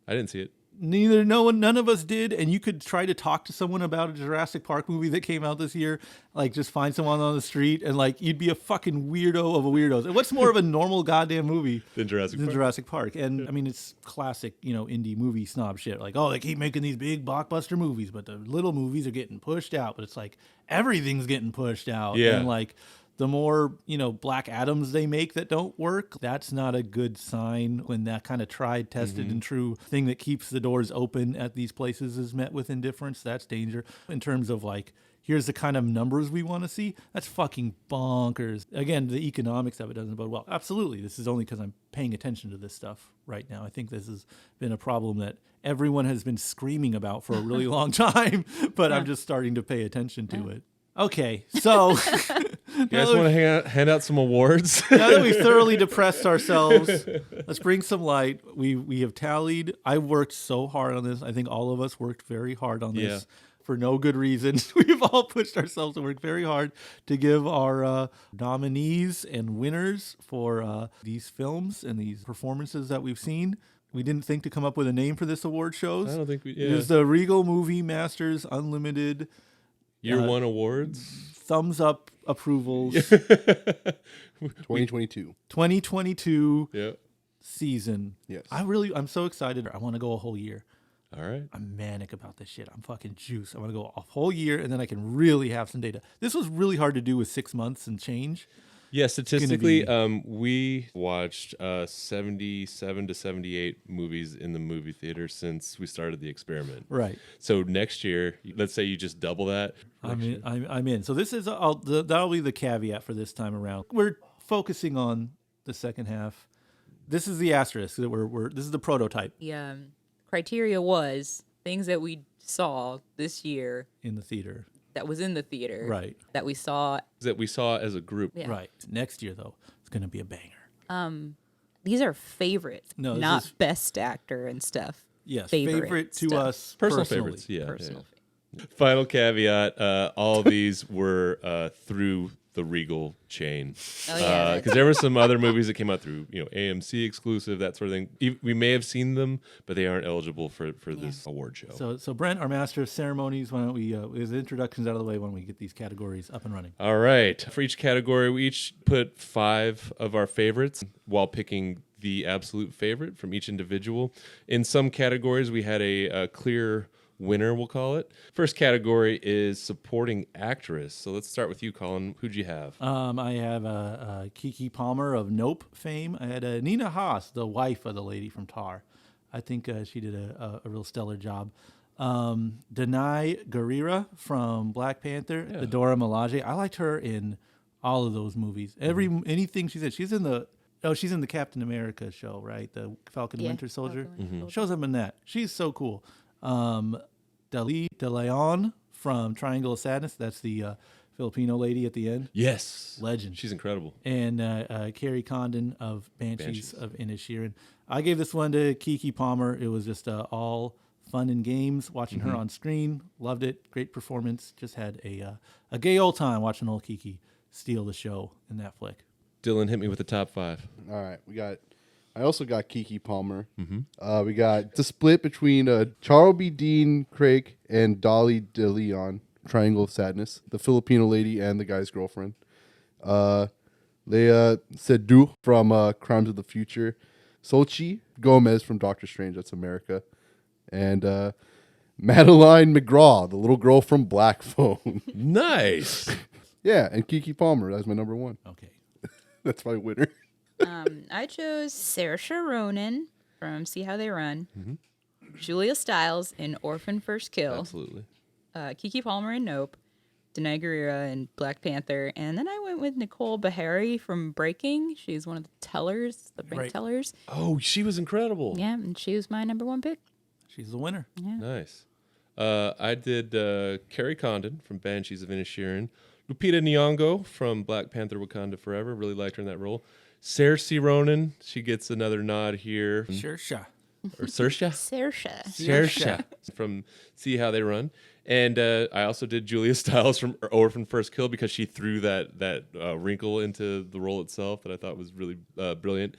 I didn't see it. None of us did. And you could try to talk to someone about a Jurassic Park movie that came out this year. Like just find someone on the street and like you'd be a fucking weirdo of a weirdos. And what's more of a normal goddamn movie than Jurassic Park? And I mean, it's classic, you know, indie movie snob shit. Like, oh, they keep making these big blockbuster movies, but the little movies are getting pushed out. But it's like everything's getting pushed out. Yeah. And like the more, you know, Black Adams they make that don't work, that's not a good sign when that kind of tried, tested, and true thing that keeps the doors open at these places is met with indifference. That's danger. In terms of like, here's the kind of numbers we want to see, that's fucking bonkers. Again, the economics of it doesn't bode well. Absolutely. This is only because I'm paying attention to this stuff right now. I think this has been a problem that everyone has been screaming about for a really long time, but I'm just starting to pay attention to it. Okay, so you guys want to hand out some awards? Now that we've thoroughly depressed ourselves, let's bring some light. We have tallied. I worked so hard on this. I think all of us worked very hard on this for no good reason. We've all pushed ourselves and worked very hard to give our nominees and winners for these films and these performances that we've seen. We didn't think to come up with a name for this award shows. I don't think we. Yeah. It was the Regal Movie Masters Unlimited Year One Awards. Thumbs up approvals. 2022 season. Yes. I'm so excited. I want to go a whole year. All right. I'm manic about this shit. I'm fucking juiced. I want to go a whole year and then I can really have some data. This was really hard to do with 6 months and change. Yeah, statistically, we watched 77 to 78 movies in the movie theater since we started the experiment. Right. So next year, let's say you just double that. I'm in. So this is that'll be the caveat for this time around. We're focusing on the second half. This is the asterisk that this is the prototype. The criteria was things that we saw this year in the theater. That was in the theater. Right. That we saw as a group. Yeah. Right. Next year, though, it's going to be a banger. These are favorites, not best actor and stuff. Yes, favorite to stuff. Us Personal personally. Favorites, yeah. Personal Final caveat, all of these were through the Regal chain. Oh, yeah. Because there were some other movies that came out through AMC exclusive, that sort of thing. We may have seen them, but they aren't eligible for this award show. So Brent, our master of ceremonies, why don't we, with the introductions out of the way, why don't we get these categories up and running? All right. For each category, we each put 5 of our favorites while picking the absolute favorite from each individual. In some categories, we had a clear winner, we'll call it. First category is supporting actress. So let's start with you, Colin. Who'd you have? I have Keke Palmer of Nope fame. I had Nina Haas, the wife of the lady from Tar. I think she did a real stellar job. Denai Guerrera from Black Panther, the Dora Milaje. I liked her in all of those movies. Anything she said. She's in the Captain America show, right? The Falcon Winter Soldier. Shows up in that. She's so cool. Dali De Leon from Triangle of Sadness. That's the Filipino lady at the end. Yes. Legend. She's incredible. And Carrie Condon of Banshees of Inisherin. I gave this one to Keke Palmer. It was just all fun and games watching her on screen. Loved it. Great performance. Just had a gay old time watching old Keke steal the show in that flick. Dylan, hit me with the top 5. All right, I also got Keke Palmer. We got the split between Charles B. Dean Craig and Dolly De Leon, Triangle of Sadness, the Filipino lady and the guy's girlfriend. Leia Seydoux from Crimes of the Future. Sochi Gomez from Doctor Strange, that's America. And Madeline McGraw, the little girl from Black Phone. Nice. Yeah, and Keke Palmer, that's my number 1. Okay. That's my winner. I chose Saoirse Ronan from See How They Run, Julia Stiles in Orphan First Kill, Absolutely. Keke Palmer in Nope, Denai Guerrera in Black Panther, and then I went with Nicole Beharie from Breaking. She's one of the tellers, the bank tellers. Oh, she was incredible. Yeah, and she was my number 1 pick. She's the winner. Yeah. Nice. I did Carrie Condon from Banshees of Inisherin. Lupita Nyong'o from Black Panther Wakanda Forever. Really liked her in that role. Saoirse Ronan. She gets another nod here. Saoirse. Or Saoirse? Saoirse. From See How They Run. And I also did Julia Stiles from Orphan First Kill because she threw that wrinkle into the role itself that I thought was really brilliant.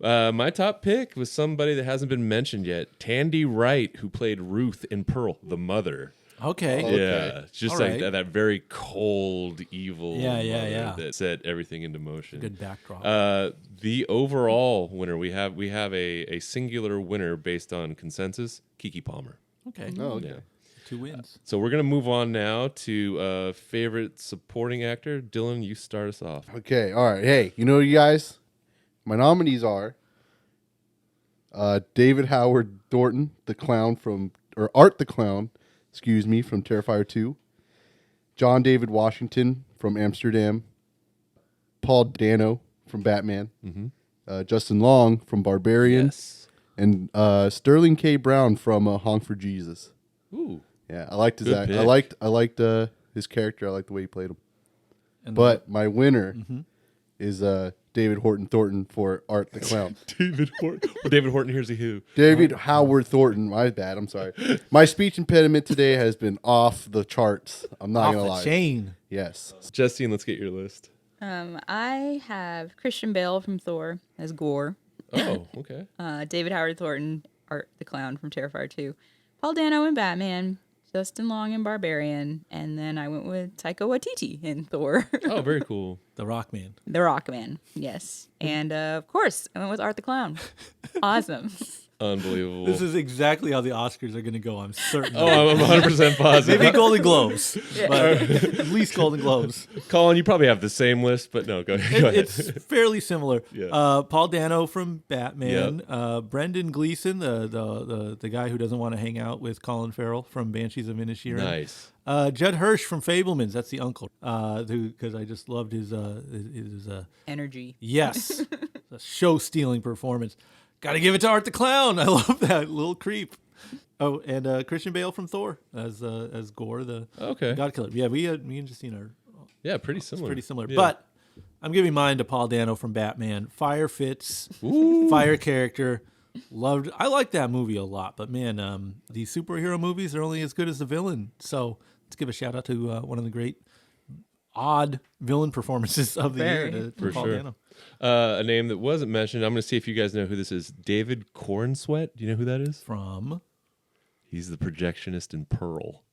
My top pick was somebody that hasn't been mentioned yet. Tandy Wright, who played Ruth in Pearl, the mother. Okay. Yeah, just All like right. that very cold, evil Yeah, mother that set everything into motion. Good backdrop. The overall winner, we have a singular winner based on consensus, Keke Palmer. Okay. Oh, okay. Yeah. 2 wins. So we're going to move on now to favorite supporting actor. Dylan, you start us off. Okay, all right. Hey, you guys, my nominees are David Howard Thornton, the clown Art the Clown, from Terrifier 2. John David Washington from Amsterdam. Paul Dano from Batman. Justin Long from Barbarian. Yes. And Sterling K. Brown from Honk for Jesus. Ooh. Yeah, I liked his Good act. pick. I liked his character. I liked the way he played him. And But my winner is David Horton Thornton for Art the Clown. David Horton. Well, David Horton, here's a who. David Howard Thornton. My bad. I'm sorry. My speech impediment today has been off the charts. I'm not off gonna the lie. chain. Yes. Justine, let's get your list. I have Christian Bale from Thor as Gore, Oh, okay. David Howard Thornton, Art the Clown from Terrifier 2, Paul Dano in Batman, Justin Long in Barbarian, and then I went with Taika Waititi in Thor. Oh, very cool. The Rock Man. The Rockman, yes. And of course, I went with Art the Clown. Awesome. Unbelievable. This is exactly how the Oscars are going to go. I'm certain. Oh, I'm 100% positive. Maybe Golden Globes, but at least Golden Globes. Colin, you probably have the same list, but no, go ahead. It's fairly similar. Yeah. Paul Dano from Batman. Brendan Gleeson, the guy who doesn't want to hang out with Colin Farrell from Banshees of Inisherin. Nice. Judd Hirsch from Fablemans. That's the uncle. Because I just loved his Energy. yes, a show-stealing performance. Got to give it to Art the Clown. I love that little creep. Oh, and Christian Bale from Thor as Gore, the God Killer. Yeah, me and Justine are Yeah, pretty similar. pretty similar. Yeah. But I'm giving mine to Paul Dano from Batman. Fire fits, fire character. I like that movie a lot. But man, these superhero movies are only as good as the villain. So let's give a shout out to one of the great odd villain performances of the year Very. for Paul sure. Dano. A name that wasn't mentioned. I'm going to see if you guys know who this is. David Cornsweet. Do you know who that is? From He's the projectionist in Pearl.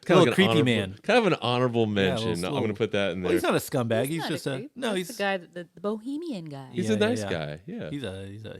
a little an creepy honorable- man. Kind of an honorable a little mention. I'm slow. going to put that in there. Well, he's not a scumbag. He's not just a a creep. no. That's He's the guy, the bohemian guy. He's Yeah, a nice yeah. guy. Yeah.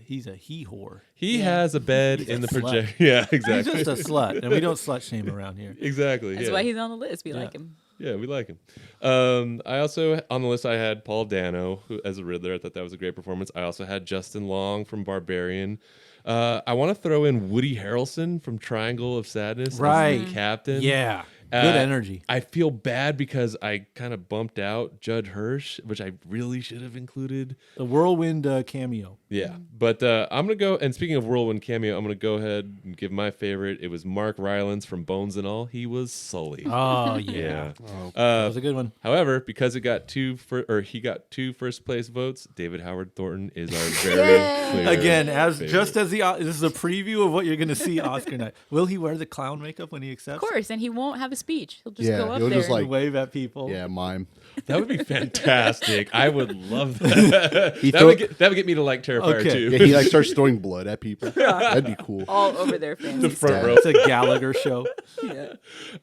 He's a he whore. He has a bed in the slut. project. Yeah, He's exactly. just a slut, and we don't slut shame around here. Exactly. That's yeah. why he's on the list. We like him. Yeah, we like him. I also, on the list, I had Paul Dano as a Riddler. I thought that was a great performance. I also had Justin Long from Barbarian. I want to throw in Woody Harrelson from Triangle of Sadness as Right. the captain. Yeah, good energy. I feel bad because I kind of bumped out Judd Hirsch, which I really should have included. The whirlwind cameo. Yeah, but I'm going to go, and speaking of Whirlwind cameo, I'm going to go ahead and give my favorite. It was Mark Rylance from Bones and All. He was Sully. Oh yeah, that was a good one. However, because he got two first place votes, David Howard Thornton is our very clear Again, as favorite. just as this is a preview of what you're going to see Oscar night. Will he wear the clown makeup when he accepts? Of course, and he won't have a speech. He'll just Yeah, go up he'll there. just, And like- wave at people. Yeah, mime. That would be fantastic. I would love that. He that, throw- would get me to like Terrifier Okay. too. Yeah, he like starts throwing blood at people. That'd be cool. all over their fancy Front stuff. row. It's a Gallagher show. Yeah.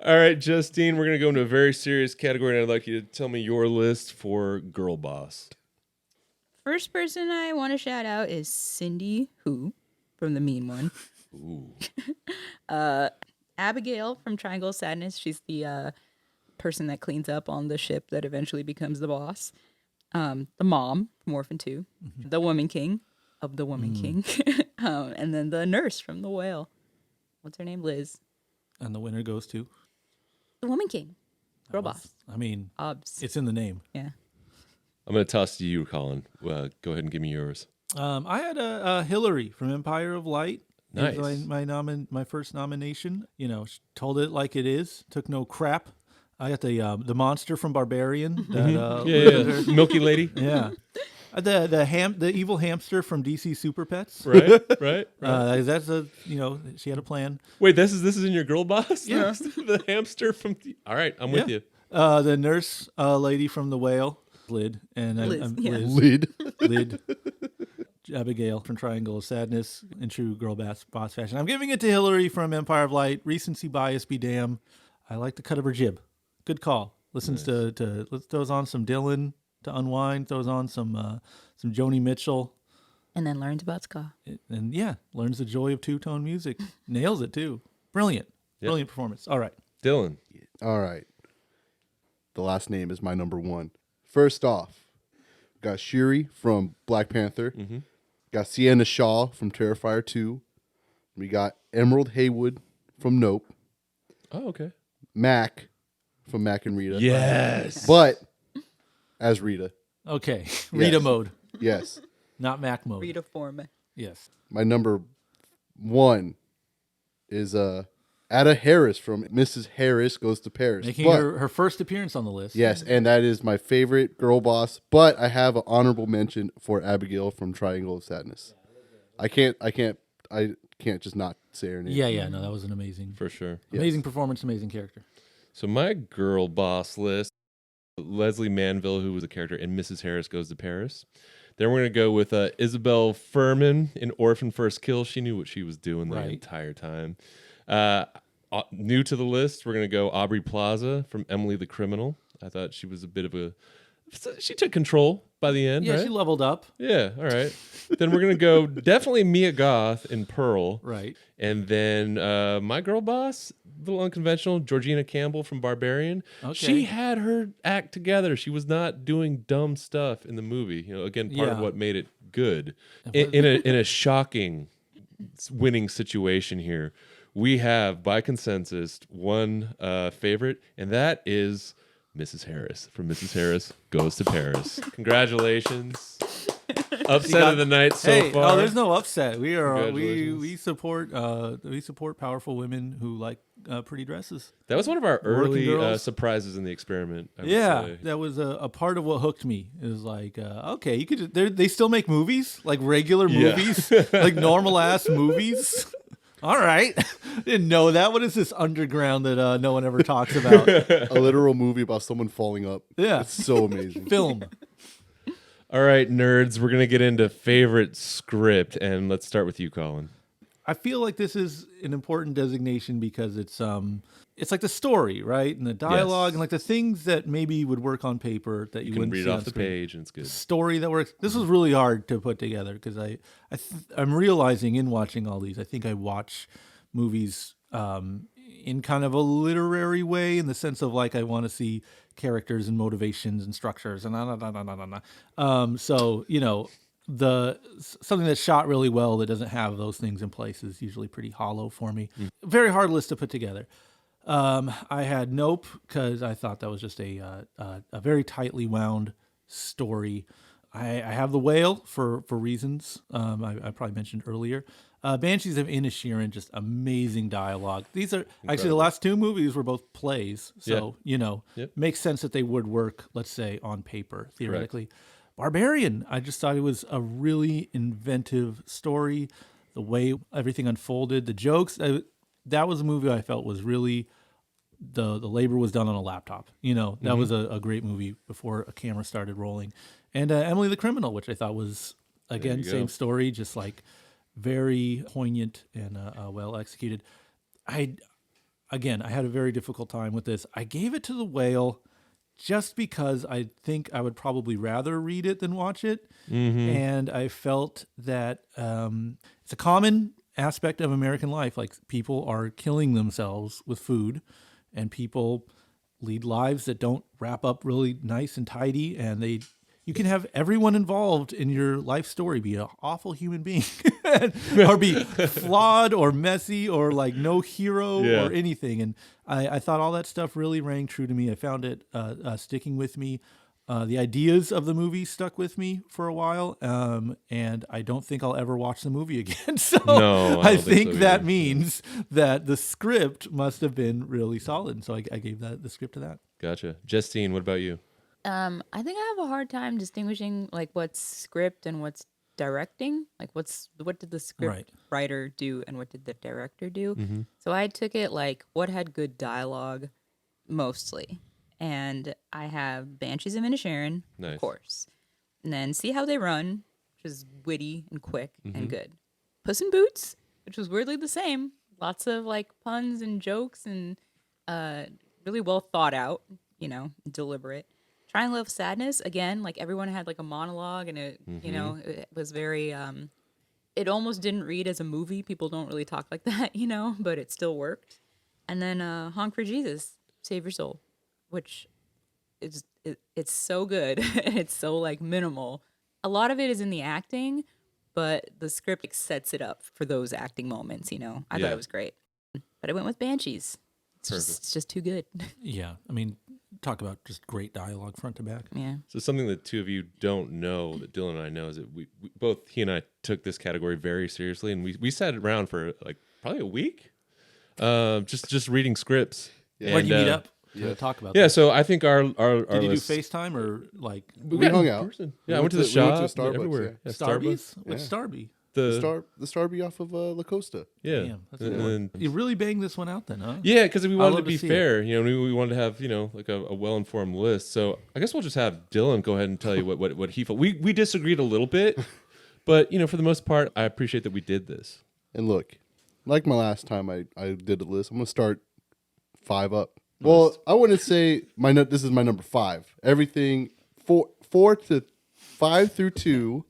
All right, Justine, we're gonna go into a very serious category, and I'd like you to tell me your list for Girl Boss. First person I want to shout out is Cindy Who from The Mean One. Ooh. Abigail from Triangle of Sadness. She's the person that cleans up on the ship that eventually becomes the boss. The mom from Orphan 2. The Woman King of The Woman King. And then the nurse from The Whale. What's her name? Liz. And the winner goes to. The Woman King. Girl boss. I mean, Obs. it's in the name. Yeah. I'm gonna toss to you, Colin. Go ahead and give me yours. I had a Hillary from Empire of Light. It was Nice. my first nomination. You know, she told it like it is. Took no crap. I got the monster from Barbarian. That, Yeah. Milky Lady. yeah. The evil hamster from DC Super Pets. Right. That's she had a plan. Wait, this is in your Girl Boss? Yeah. The hamster from. All right, I'm with Yeah. you. The nurse lady from The Whale, Lid, and Liz, yeah. Lid. Abigail from Triangle of Sadness in true girl boss fashion. I'm giving it to Hillary from Empire of Light. Recency bias be damned. I like the cut of her jib. Good call. Listens to throws on some Dylan to unwind. Throws on some Joni Mitchell. And then learns about ska. And yeah, learns the joy of two-tone music. Nails it too. Brilliant. Brilliant performance. All right. Dylan. All right. The last name is my number one. First off, got Shuri from Black Panther. Got Sienna Shaw from Terrifier 2. We got Emerald Haywood from Nope. Oh, okay. Mac from Mac and Rita. Yes. But as Rita. Okay. Rita mode, Yes. not Mac mode. Rita Forma. Yes. My number one is Ada Harris from Mrs. Harris Goes to Paris. Making But- her first appearance on the list. Yes, and that is my favorite girl boss. But I have an honorable mention for Abigail from Triangle of Sadness. I can't just not say her name. Yeah. No, that was an amazing, For sure. amazing performance, amazing character. So my Girl Boss list: Leslie Manville, who was a character in Mrs. Harris Goes to Paris. Then we're gonna go with Isabel Furman in Orphan First Kill. She knew what she was doing the Right. entire time. New to the list, we're gonna go Aubrey Plaza from Emily the Criminal. I thought she was a bit of she took control by the end. Yeah, right? she leveled up. Yeah, all right. Then we're gonna go definitely Mia Goth in Pearl. Right. And then my girl boss, a little unconventional, Georgina Campbell from Barbarian. Okay. She had her act together. She was not doing dumb stuff in the movie. Again, part of Yeah. what made it good. In a shocking winning situation here, we have by consensus one favorite, and that is Mrs. Harris from Mrs. Harris Goes to Paris. Congratulations. Upset of the night so far. Oh, there's no upset. We are Congratulations. we support powerful women who like pretty dresses. That was one of our early girls. surprises in the experiment. I would Yeah, say. that was a part of what hooked me. It was like, okay, you could. They still make movies, like regular Yeah. movies, like normal ass movies. All right, Didn't know that. What is this underground that no one ever talks about? A literal movie about someone falling up. Yeah. It's so amazing. Film. All right, nerds, we're going to get into favorite script, and let's start with you, Colin. I feel like this is an important designation because it's like the story, right? And the dialogue and like the things that maybe would work on paper that you can wouldn't read see it on off the screen. page, and it's good. Story that works. This was really hard to put together because I'm realizing in watching all these, I think I watch movies in kind of a literary way, in the sense of like I want to see characters and motivations and structures and so something that's shot really well that doesn't have those things in place is usually pretty hollow for me. Very hard list to put together. I had Nope because I thought that was just a very tightly wound story. I have The Whale for reasons I probably mentioned earlier. Banshees of Inisherin, just amazing dialogue. These are actually the last two movies were both plays, so makes sense that they would work, let's say, on paper theoretically. Correct. Barbarian, I just thought it was a really inventive story. The way everything unfolded, the jokes, that was a movie I felt was really the labor was done on a laptop. That was a great movie before a camera started rolling. And Emily the Criminal, which I thought was, again, same story, just like very poignant and well executed. I had a very difficult time with this. I gave it to The Whale just because I think I would probably rather read it than watch it. And I felt that it's a common aspect of American life. Like, people are killing themselves with food, and people lead lives that don't wrap up really nice and tidy, and you can have everyone involved in your life story be an awful human being or be flawed or messy or like no hero or anything. And I thought all that stuff really rang true to me. I found it sticking with me. The ideas of the movie stuck with me for a while. And I don't think I'll ever watch the movie again. So no, I think so that means that the script must have been really solid. And so I gave the script to that. Gotcha. Justine, what about you? I think I have a hard time distinguishing like what's script and what's directing. Like what did the script writer do and what did the director do? So I took it like what had good dialogue mostly. And I have Banshees of Inisherin, of course. And then See How They Run, which is witty and quick and good. Puss in Boots, which was weirdly the same. Lots of like puns and jokes and really well thought out, deliberate. Triangle of Sadness, again, like everyone had like a monologue and it, it was very, it almost didn't read as a movie. People don't really talk like that, but it still worked. And then Honk for Jesus, Save Your Soul, which it's so good. It's so like minimal. A lot of it is in the acting, but the script like, sets it up for those acting moments, I thought it was great. But I went with Banshees. It's just too good. Yeah, I mean, talk about just great dialogue front to back. Yeah. So something that two of you don't know that Dylan and I know is that we both, he and I took this category very seriously, and we sat around for like probably a week, just reading scripts. Yeah. Where'd you meet up to talk about? Yeah, so I think our did you list, do FaceTime or like we hung out? Yeah, I went to the shop. We went to Starbucks. Everywhere. Yeah. Starbucks? Which Starby? The Starby off of La Costa. Yeah. Damn, that's cool. You really banged this one out then, huh? Yeah, because we wanted to love be to see fair. We wanted to have, like a well-informed list. So I guess we'll just have Dylan go ahead and tell you what he felt. We disagreed a little bit, but, for the most part, I appreciate that we did this. And look, like my last time I did the list, I'm going to start 5 up. Nice. Well, I wouldn't say this is my number 5. Everything 4 to 5 through 2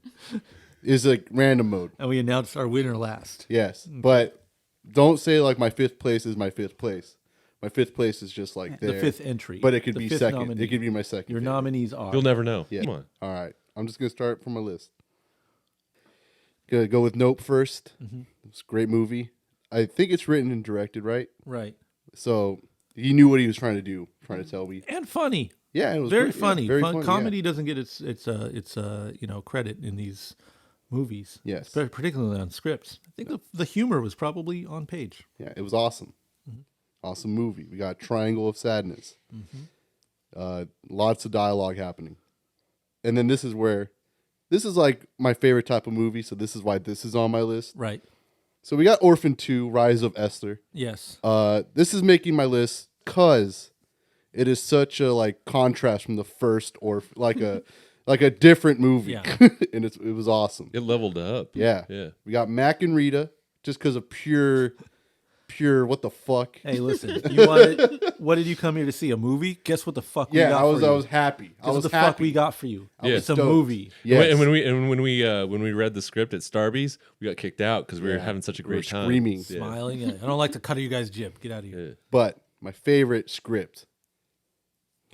is like random mode. And we announced our winner last. Yes, but don't say like my 5th place is my 5th place. My 5th place is just like there. The 5th entry. But it could be second. Nominee. It could be my second. Your nominees are. You'll never know. Yeah. Come on. All right. I'm just going to start from my list. Gonna go with Nope first. It's a great movie. I think it's written and directed, right? Right. So he knew what he was trying to do, trying to tell me. And funny. Yeah, it was very great. funny. Yeah, very funny. Comedy doesn't get its credit in these movies. Yes. Particularly on scripts. I think the humor was probably on page. Yeah, it was awesome. Awesome movie. We got Triangle of Sadness. Lots of dialogue happening. And then this is like my favorite type of movie, so this is why this is on my list. Right. So we got Orphan 2, Rise of Esther. Yes. This is making my list because it is such a like contrast from the first like a different movie. Yeah. And it was awesome. It leveled up. Yeah. Yeah. We got Mac and Rita just because of pure what the fuck. Hey, listen. What did you come here to see? A movie? Guess what the fuck we Yeah, got I was for you? happy. Guess I was what the happy. fuck we got for you? Yeah. It's a Stoked. movie. Yes. And when we read the script at Starbucks, we got kicked out because we were having such a We were great time. screaming. Yeah. Smiling. Yeah. I don't like to cut you guys jib. Get out of here. But my favorite script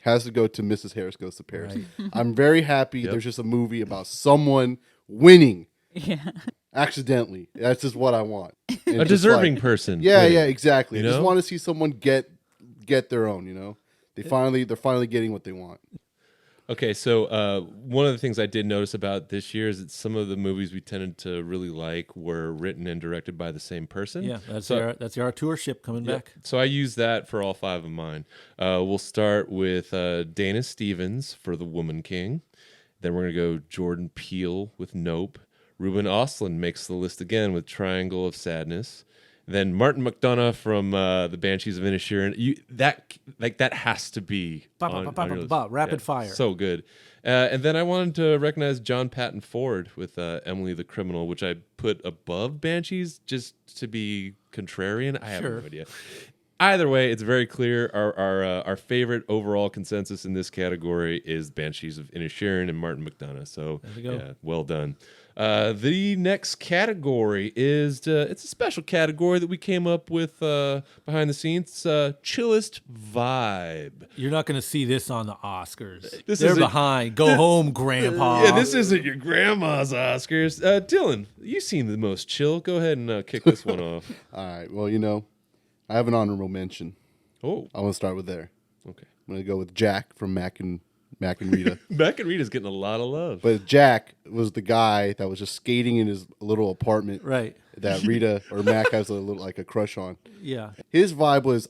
has to go to Mrs. Harris Goes to Paris. Right. I'm very happy there's just a movie about someone winning Yeah. accidentally. That's just what I want. And A just deserving like- person. Yeah, winning. yeah, exactly. You I just know? want to see someone get their own, you know? They're finally getting what they want. Okay, so one of the things I did notice about this year is that some of the movies we tended to really like were written and directed by the same person. Yeah, that's So- that's our tour ship coming back. So I use that for all 5 of mine. We'll start with Dana Stevens for The Woman King. Then we're going to go Jordan Peele with Nope. Ruben Östlund makes the list again with Triangle of Sadness. Then Martin McDonagh from The Banshees of Inisherin. That has to be on your list. Rapid fire. So good. And then I wanted to recognize John Patton Ford with Emily the Criminal, which I put above Banshees just to be contrarian. I have no idea. Either way, it's very clear. Our favorite overall consensus in this category is Banshees of Inisherin and Martin McDonagh. So we go. yeah, well done. The next category is it's a special category that we came up with behind the scenes. Chillest vibe. You're not going to see this on the Oscars. This They're isn't- behind. Go home, Grandpa. Yeah, this isn't your grandma's Oscars. Dylan, you seem the most chill. Go ahead and kick this one off. All right. Well, you know, I have an honorable mention. Oh, I want to start with there. okay. I'm going to go with Jack from Mac and Rita. Mac and Rita's getting a lot of love. But Jack was the guy that was just skating in his little apartment Right. that Rita or Mac has a little like a crush on. Yeah. His vibe was,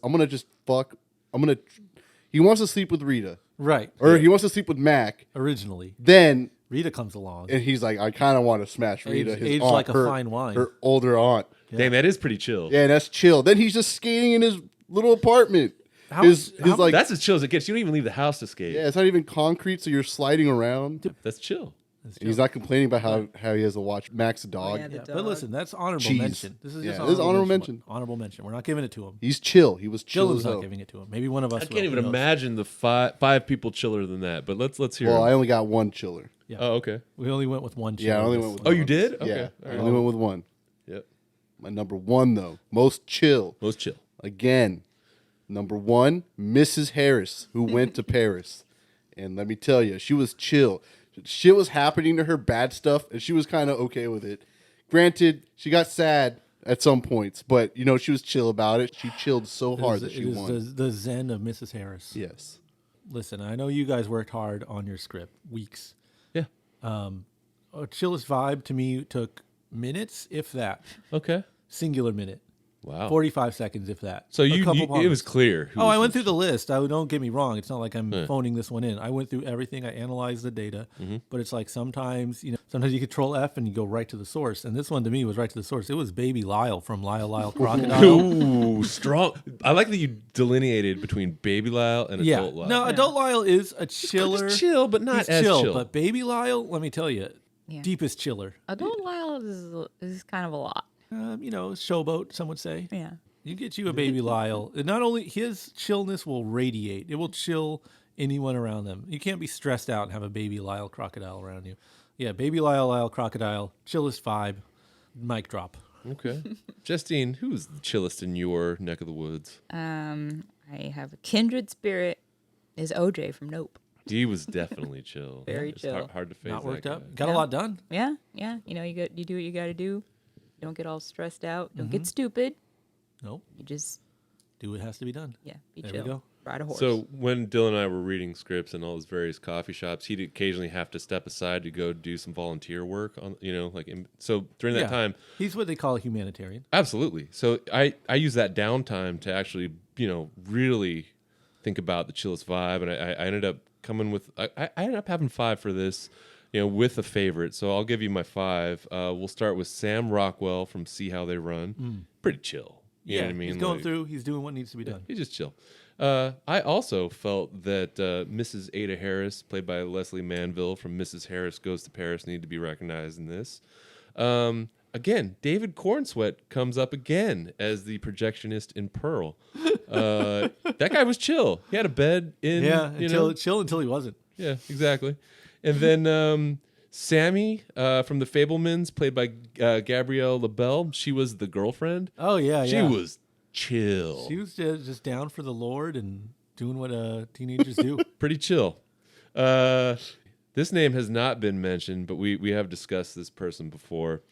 he wants to sleep with Rita. Right. Or he wants to sleep with Mac. Originally, Then, Rita comes along. and he's like, I kind of want to smash Rita. His aged aunt, like a fine wine. Her older aunt. Dang, that is pretty chill. Yeah, that's chill. Then he's just skating in his little apartment. How- His how- like, That's as chill as it gets. You don't even leave the house to skate. yeah, it's not even concrete, so you're sliding around. That's chill. And he's not complaining about how he has to watch Max the dog. yeah, the Yeah, but dog. listen, that's honorable Cheese. mention. This is Yeah, just this is honorable mention. Honorable mention. We're not giving it to him. He's chill. He was chill Dylan's as not hell. giving it to him. Maybe one of us. I can't will. even Who knows? imagine the five people chiller than that. But let's hear. Well, them. I only got one chiller. Yeah. Oh, okay. We only went with one. Yeah, I chill only this went with one. Oh, you did? Okay. Yeah, All I right. only went with one. Yep. My number one, though, most chill. Most chill. Again, number one, Mrs. Harris, who went to Paris. And let me tell you, she was chill. Shit was happening to her, bad stuff, and she was kind of okay with it. Granted, she got sad at some points, but, you know, she was chill about it. She chilled so hard that It she is won. the zen of Mrs. Harris. Yes. Listen, I know you guys worked hard on your script, weeks. Yeah. Chillest vibe to me took minutes, if that. Okay. Singular minute. Wow. 45 seconds, if that. So A you couple it moments. was clear. who Oh, was I went the- through the list. Don't get me wrong. It's not like I'm Yeah. phoning this one in. I went through everything. I analyzed the data, Mm-hmm. but it's like sometimes you control F and you go right to the source. And this one to me was right to the source. It was Baby Lyle from Lyle Crocodile. Ooh, strong. I like that you delineated between Baby Lyle and Yeah. Adult Lyle. No, Adult Lyle is a chiller. It's chill, but not He's as chill. But Baby Lyle, let me tell you, Yeah. deepest chiller. Adult Lyle is kind of a lot. Showboat, some would say. Yeah. You get you a Baby Lyle. And not only his chillness will radiate, it will chill anyone around them. You can't be stressed out and have a Baby Lyle crocodile around you. Yeah, Baby Lyle crocodile, chillest vibe, mic drop. Okay. Justine, who's the chillest in your neck of the woods? I have a kindred spirit is OJ from Nope. He was definitely chill. Very It's chill. Hard to face. Not worked that up. guy. Got a lot done. Yeah, yeah. You do what you got to do. You don't get all stressed out. Don't get stupid. Nope. You just Do what has to be done. be There we chill. go. Ride a horse. So when Dylan and I were reading scripts in all his various coffee shops, he'd occasionally have to step aside to go do some volunteer work on, so during that time, He's what they call a humanitarian. absolutely. So I use that downtime to actually, really think about the chillest vibe. And I ended up coming with, I ended up having 5 for this. with a favorite. So I'll give you my 5. We'll start with Sam Rockwell from See How They Run. Pretty chill. You know what I mean? He's going through. He's doing what needs to be done. He's just chill. I also felt that Mrs. Ada Harris, played by Leslie Manville from Mrs. Harris Goes to Paris, needed to be recognized in this. Again, David Cornsweet comes up again as the projectionist in Pearl. That guy was chill. He had a bed in. Yeah, chill until he wasn't. Yeah, exactly. And then Sammy from The Fablemans, played by Gabrielle LaBelle. She was the girlfriend. Oh yeah, She was chill. She was just down for the Lord and doing what teenagers do. Pretty chill. This name has not been mentioned, but we have discussed this person before.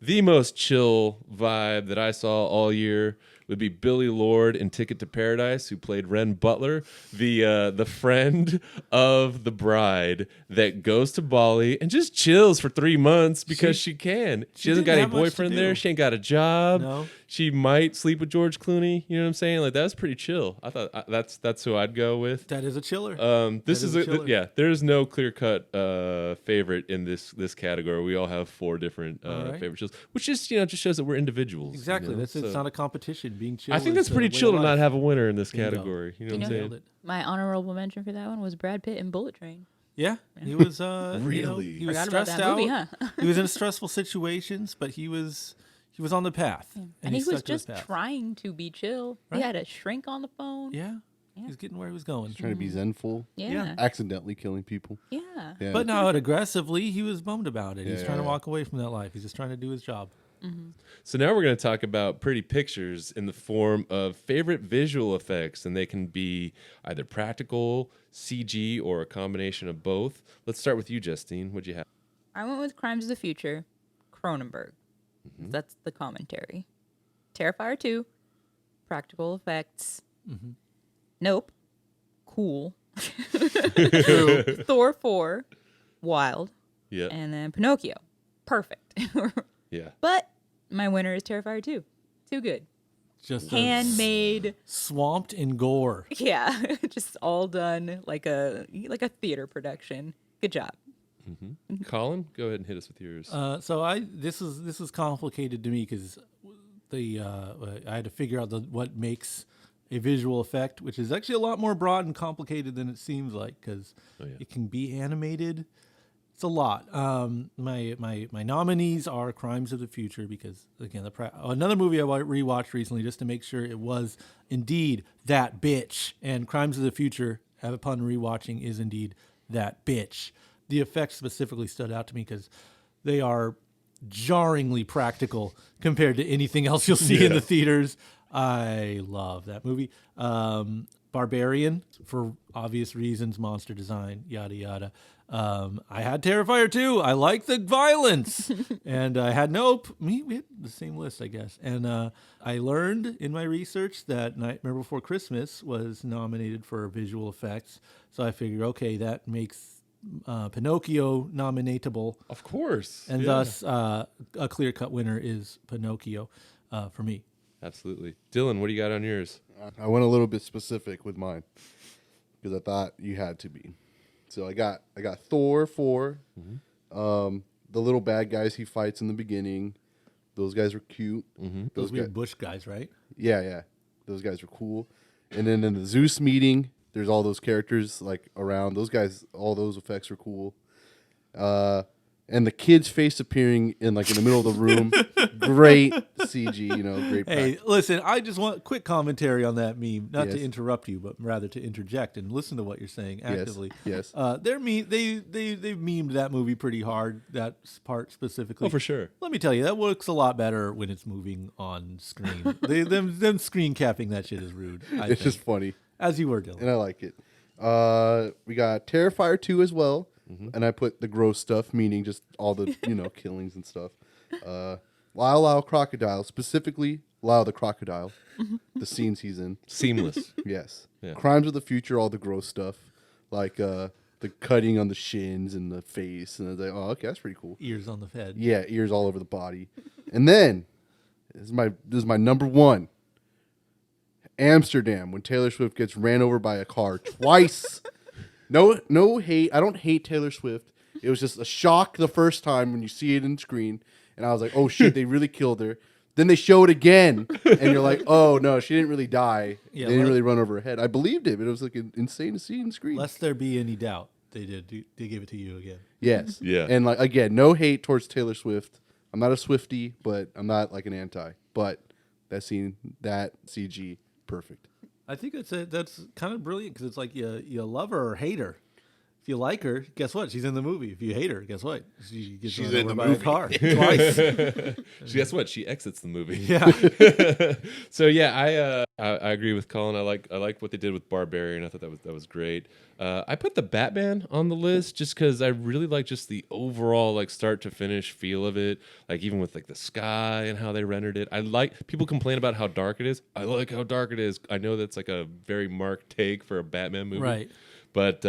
The most chill vibe that I saw all year would be Billy Lord in Ticket to Paradise, who played Ren Butler, the friend of the bride that goes to Bali and just chills for 3 months because she can. She hasn't got didn't any have much to boyfriend do. there. She ain't got a job. No. She might sleep with George Clooney. You know what I'm saying? Like, that was pretty chill. I thought that's who I'd go with. That is a chiller. This That is is a chiller. There's no clear cut favorite in this category. We all have 4 different right. favorite chills, which just just shows that we're individuals. Exactly. It's It's not a competition. Being chill. I think that's is pretty a way chill of to not life. have a winner in this Bingo. category. You know what I'm Nailed saying? it. My honorable mention for that one was Brad Pitt in Bullet Train. Yeah, he was. Really? He was Forgot about stressed that out. movie, huh? He was in stressful situations, but he was on the path, And he was stuck to his just path. trying to be chill. Right. He had a shrink on the phone. Yeah, he's getting where he was going. Trying to be zenful, Yeah. accidentally killing people. Yeah. Yeah. But not aggressively. He was bummed about it. He's Yeah, trying to yeah. walk away from that life. He's just trying to do his job. So now we're going to talk about pretty pictures in the form of favorite visual effects, and they can be either practical, CG, or a combination of both. Let's start with you, Justine. What'd you have? I went with Crimes of the Future, Cronenberg. That's the commentary. Terrifier 2, practical effects. Nope, cool. Thor 4, wild. Yeah, And then Pinocchio, perfect. yeah. But my winner is Terrifier 2. Too good. Just Handmade. swamped in gore. Yeah, just all done like a theater production. Good job. Colin, go ahead and hit us with yours. So this is complicated to me because I had to figure out what makes a visual effect, which is actually a lot more broad and complicated than it seems like because it can be animated. It's a lot. My nominees are Crimes of the Future because again another movie I rewatched recently just to make sure it was indeed that bitch, and Crimes of the Future, upon rewatching, is indeed that bitch. The effects specifically stood out to me because they are jarringly practical compared to anything else you'll see in the theaters. I love that movie. Barbarian, for obvious reasons, monster design, yada yada. I had Terrifier 2. I like the violence, and I had we had the same list, I guess. And I learned in my research that Nightmare Before Christmas was nominated for visual effects. So I figured, okay, that makes Pinocchio nominatable, Of course. and yeah. thus a clear-cut winner is Pinocchio for me. Absolutely. Dylan, what do you got on yours? I went a little bit specific with mine because I thought you had to be. So I got Thor 4. The little bad guys he fights in the beginning. Those guys were cute. Those weird bush guys, right? Yeah. Those guys were cool. And then in the Zeus meeting, there's all those characters like around. Those guys, all those effects were cool. And the kid's face appearing in the middle of the room, great CG, great. Hey, listen, I just want quick commentary on that meme, not to Yes. interrupt you, but rather to interject and listen to what you're saying actively. Yes. They've memed that movie pretty hard, that part specifically. Oh, for sure. Let me tell you, that looks a lot better when it's moving on screen. them screen capping that shit is rude. It's just funny, As you were, Dylan. and I like it. We got Terrifier 2 as well, and I put the gross stuff, meaning just all the killings and stuff. Lyle Crocodile, specifically Lyle the Crocodile, the scenes he's in. Seamless. Yes. Yeah. Crimes of the Future, all the gross stuff, like the cutting on the shins and the face, and I was like, oh, okay, that's pretty cool. Ears on the head. Yeah, ears all over the body. And then this is my number one. Amsterdam, when Taylor Swift gets ran over by a car twice. No hate. I don't hate Taylor Swift. It was just a shock the first time when you see it in screen, and I was like, "Oh shit, they really killed her." Then they show it again, and you're like, "Oh no, she didn't really die. Yeah, they didn't really run over her head." I believed it, but it was like insane to see in screen. Lest there be any doubt, they gave it to you again. Yes, Yeah. and like again, no hate towards Taylor Swift. I'm not a Swiftie, but I'm not like an anti. But that scene, that CG, perfect. I think that's kind of brilliant because it's like you love her or hate her. If you like her, guess what? She's in the movie. If you hate her, guess what? She gets She's run in over the by movie. a car twice. Guess what? She exits the movie. Yeah. So yeah, I agree with Colin. I like what they did with Barbarian. I thought that was great. I put the Batman on the list just because I really like just the overall like start to finish feel of it. Like even with like the sky and how they rendered it. I like people complain about how dark it is. I like how dark it is. I know that's like a very marked take for a Batman movie. Right. But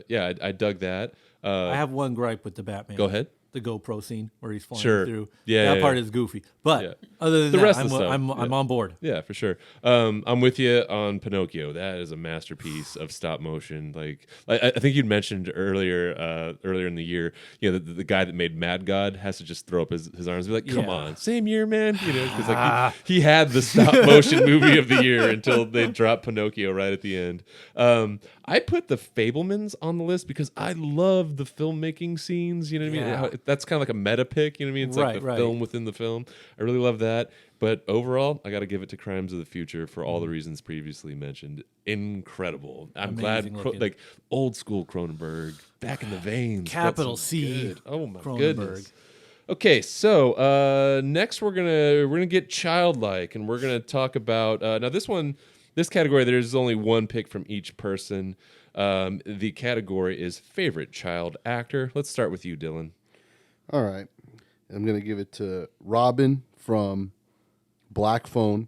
yeah, I dug that. I have one gripe with the Batman. Go ahead. The GoPro scene where he's flying Sure. through. Yeah, that yeah, part yeah. is goofy. But Yeah. other than The that, rest of the stuff, I'm yeah. on board. Yeah, for sure. I'm with you on Pinocchio. That is a masterpiece of stop motion. Like I think you'd mentioned earlier in the year, you know, the guy that made Mad God has to just throw up his arms and be like, "Come Yeah. on, same year, man." You know, because like he had the stop motion movie of the year until they dropped Pinocchio right at the end. I put the Fablemans on the list because I love the filmmaking scenes. You know what I mean? Yeah. That's kind of like a meta pick. You know what I mean? It's like the Right. film within the film. I really love that. But overall, I got to give it to Crimes of the Future for all the reasons previously mentioned. Incredible. I'm Amazing glad, looking. like old school Cronenberg, back in the veins. Capital That's C good. Oh my Cronenberg. goodness. Okay, so next we're gonna get childlike, and we're gonna talk about now this category. There's only one pick from each person. The category is favorite child actor. Let's start with you, Dylan. All right, I'm gonna give it to Robin from Black Phone.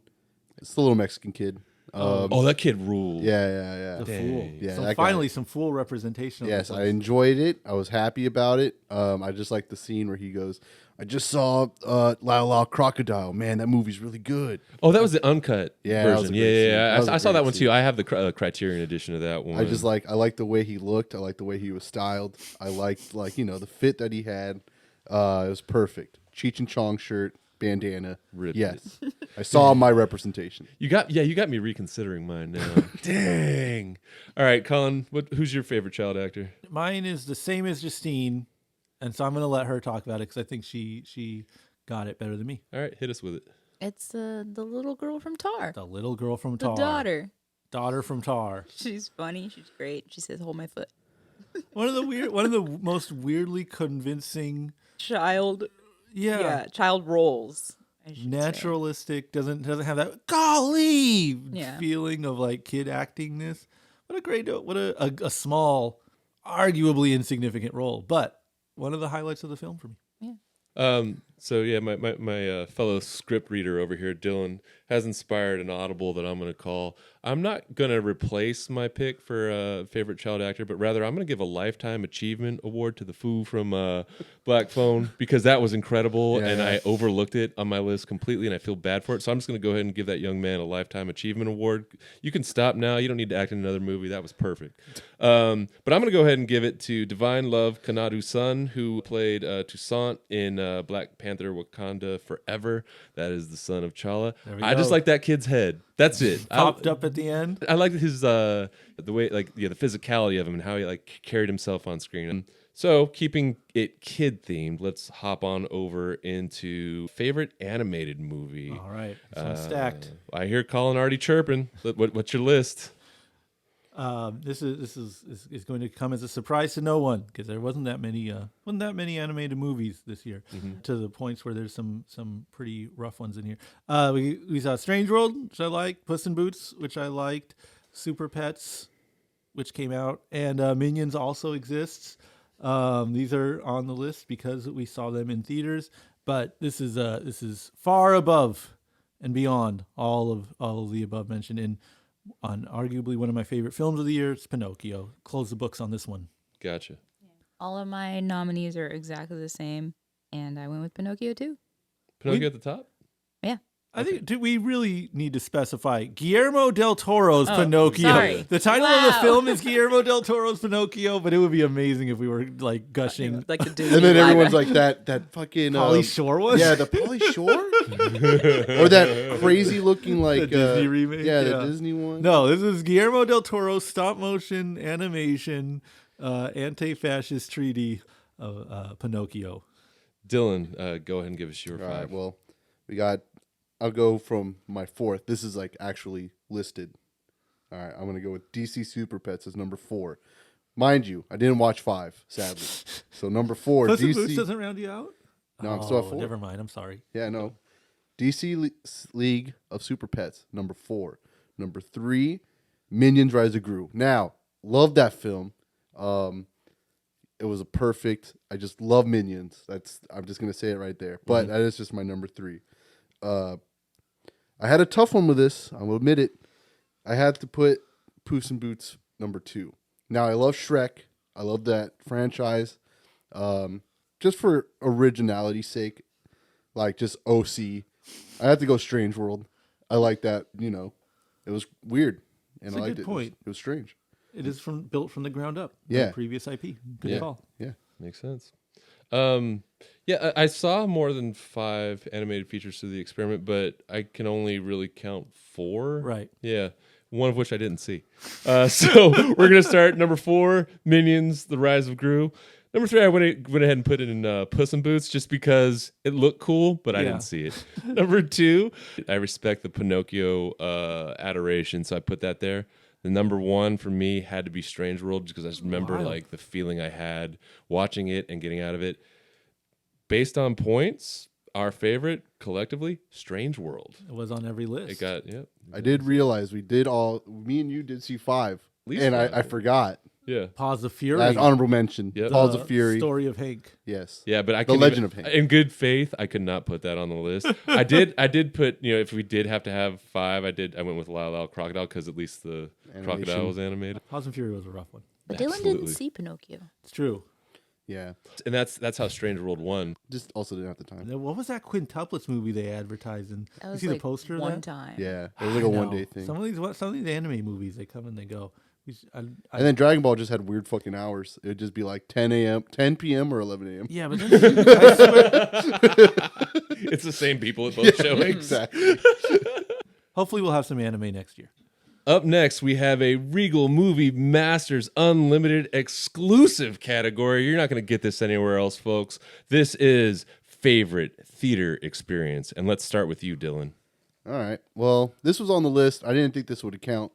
It's the little Mexican kid. Oh, that kid ruled. Yeah. The fool. Yeah, So that guy. finally, some fool representation. on Yes, this I list. enjoyed it. I was happy about it. I just like the scene where he goes, "I just saw La La Crocodile. Man, that movie's really good." Oh, that was the uncut Yeah, that was version. a great scene. That was a I saw great that one too. scene. I have the Criterion edition of that one. I like the way he looked. I like the way he was styled. I liked the fit that he had. It was perfect. Cheech and Chong shirt, bandana. Ripped Yes, I saw my representation. You got me reconsidering mine now. Dang. All right, Colin, who's your favorite child actor? Mine is the same as Justine, and so I'm going to let her talk about it because I think she got it better than me. All right, hit us with it. It's the little girl from Tar. The little girl from The Tar. daughter. From Tar. She's funny. She's great. She says, "Hold my foot." One of the most weirdly convincing, Child. Yeah. Child roles. I should say. naturalistic, doesn't have that golly Yeah. feeling of like kid actingness. What a small, arguably insignificant role, but one of the highlights of the film for me. So yeah, my fellow script reader over here, Dylan, has inspired an audible that I'm going to call. I'm not going to replace my pick for favorite child actor, but rather I'm going to give a lifetime achievement award to the foo from Black Phone because that was incredible, and I overlooked it on my list completely, and I feel bad for it. So I'm just going to go ahead and give that young man a lifetime achievement award. You can stop now. You don't need to act in another movie. That was perfect. But I'm going to go ahead and give it to Divine Love Kanadu Sun, who played Toussaint in Black Panther Wakanda Forever. That is the son of T'Challa. I just go. like that kid's head. That's it. Popped up at the end. I like his the way the physicality of him and how he like carried himself on screen. So keeping it kid themed, let's hop on over into favorite animated movie. All right, this one's stacked. I hear Colin already chirping. What's your list? This is going to come as a surprise to no one because there wasn't that many animated movies this year to the points where there's some pretty rough ones in here. We saw Strange World, which I liked, Puss in Boots, which I liked, Super Pets, which came out, and Minions also exists. These are on the list because we saw them in theaters, but this is far above and beyond all of the above mentioned. And on arguably one of my favorite films of the year, it's Pinocchio. Close the books on this one. Gotcha. All of my nominees are exactly the same, and I went with Pinocchio too. Pinocchio at the top? Yeah. I think do we really need to specify Guillermo del Toro's Oh, Pinocchio? sorry. The title of the Wow. film is Guillermo del Toro's Pinocchio, but it would be amazing if we were like gushing. Like the Disney And then live everyone's action. like that fucking Pauly Shore was? Yeah, the Pauly Shore, or that crazy looking like Disney remake, Yeah, the yeah. Disney one. No, this is Guillermo del Toro's stop motion animation anti-fascist treaty of Pinocchio. Dylan, go ahead and give us your All 5. right. Well, we got. I'll go from my 4th. This is like actually listed. All right, I'm gonna go with DC Super Pets as number 4. Mind you, I didn't watch 5, sadly. So number 4, Puss in DC. Boots doesn't round you out? No, I'm still at 4. Never mind. I'm sorry. Yeah, no. League of Super Pets, number 4. Number 3, Minions Rise of Gru. Now, love that film. It was a perfect. I just love Minions. I'm just gonna say it right there. But that is just my number 3. I had a tough one with this. I will admit it. I had to put Puss in Boots number 2. Now I love Shrek. I love that franchise. Just for originality's sake, like just OC. I had to go Strange World. I like that. It was weird, and That's I a liked good it. point. It was strange. It is built from the ground up. Yeah. The previous IP. Good Yeah. call. Yeah. Makes sense. I saw more than 5 animated features through the experiment, but I can only really count 4. Right. Yeah. One of which I didn't see. So we're going to start number 4, Minions, The Rise of Gru. Number 3, I went ahead and put it in Puss in Boots just because it looked cool, but I Yeah. didn't see it. Number 2, I respect the Pinocchio adoration, so I put that there. The number 1 for me had to be Strange World because I just remember Wild. like the feeling I had watching it and getting out of it. Based on points, our favorite collectively, Strange World. It was on every list. It got I did realize me and you did see 5, least and 5. I forgot. Yeah. Paws of Fury. As honorable mention, Yep. Paws The of Fury. Story of Hank. Yes. Yeah, but I The couldn't Legend even- of Hank. in good faith, I could not put that on the list. I did put, if we did have to have 5, I went with Lyle Lyle Crocodile because at least the crocodile Animation. was animated. Paws of Fury was a rough one. But Dylan Absolutely. didn't see Pinocchio. It's true. Yeah. And that's how Strange World won. Just also didn't have the time. And then what was that quintuplets movie they advertised? And That you was see like the poster of one that? time. Yeah. It was like a I know. one-day thing. Some of these anime movies, they come and they go. And then Dragon Ball just had weird fucking hours. It would just be like 10 p.m. or 11 a.m. yeah, but then, I swear, It's the same people at both showings. Exactly. hopefully we'll have some anime next year. Up next, we have a Regal Movie Masters Unlimited exclusive category. You're not going to get this anywhere else, folks. This is favorite theater experience. And let's start with you, Dylan. All right. Well, this was on the list. I didn't think this would count.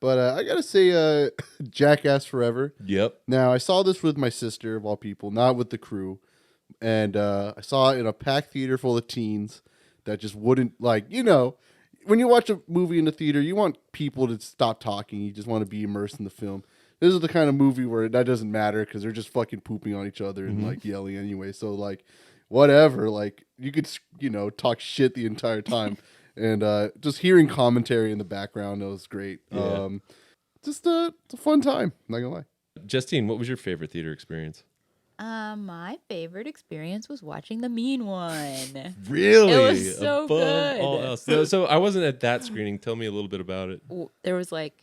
But I got to say Jackass Forever. Yep. Now, I saw this with my sister, of all people, not with the crew. And I saw it in a packed theater full of teens that just wouldn't, when you watch a movie in the theater, you want people to stop talking. You just want to be immersed in the film. This is the kind of movie where that doesn't matter because they're just fucking pooping on each other and, yelling anyway. So, whatever. You could, talk shit the entire time. And just hearing commentary in the background, that was great. Yeah. It's a fun time. Not gonna lie. Justine, what was your favorite theater experience? My favorite experience was watching The Mean One. Really? It was so good. All else. So I wasn't at that screening. Tell me a little bit about it. There was 8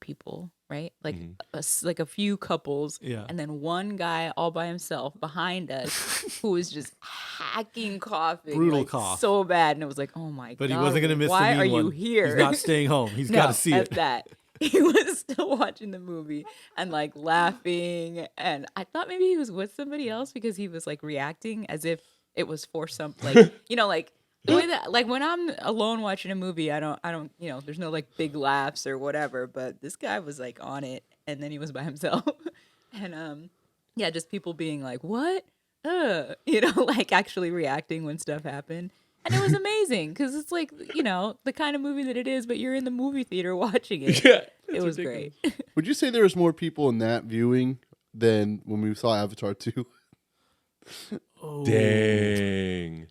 people, right? A few couples, Yeah. and then one guy all by himself behind us who was just hacking coughing, Brutal cough. so bad, and it was like, oh my god! But he wasn't going to miss Why the are mean one. you here? He's not staying home. He's No, got to see F it. that. He was still watching the movie and laughing, and I thought maybe he was with somebody else because he was reacting as if it was for some the way that when I'm alone watching a movie, I don't there's no like big laughs or whatever, but this guy was like on it, and then he was by himself, and yeah, just people being like, what, like actually reacting when stuff happened. And it was amazing because it's the kind of movie that it is, but you're in the movie theater watching it. Yeah, It was great. Would you say there was more people in that viewing than when we saw Avatar 2? Oh. Dang.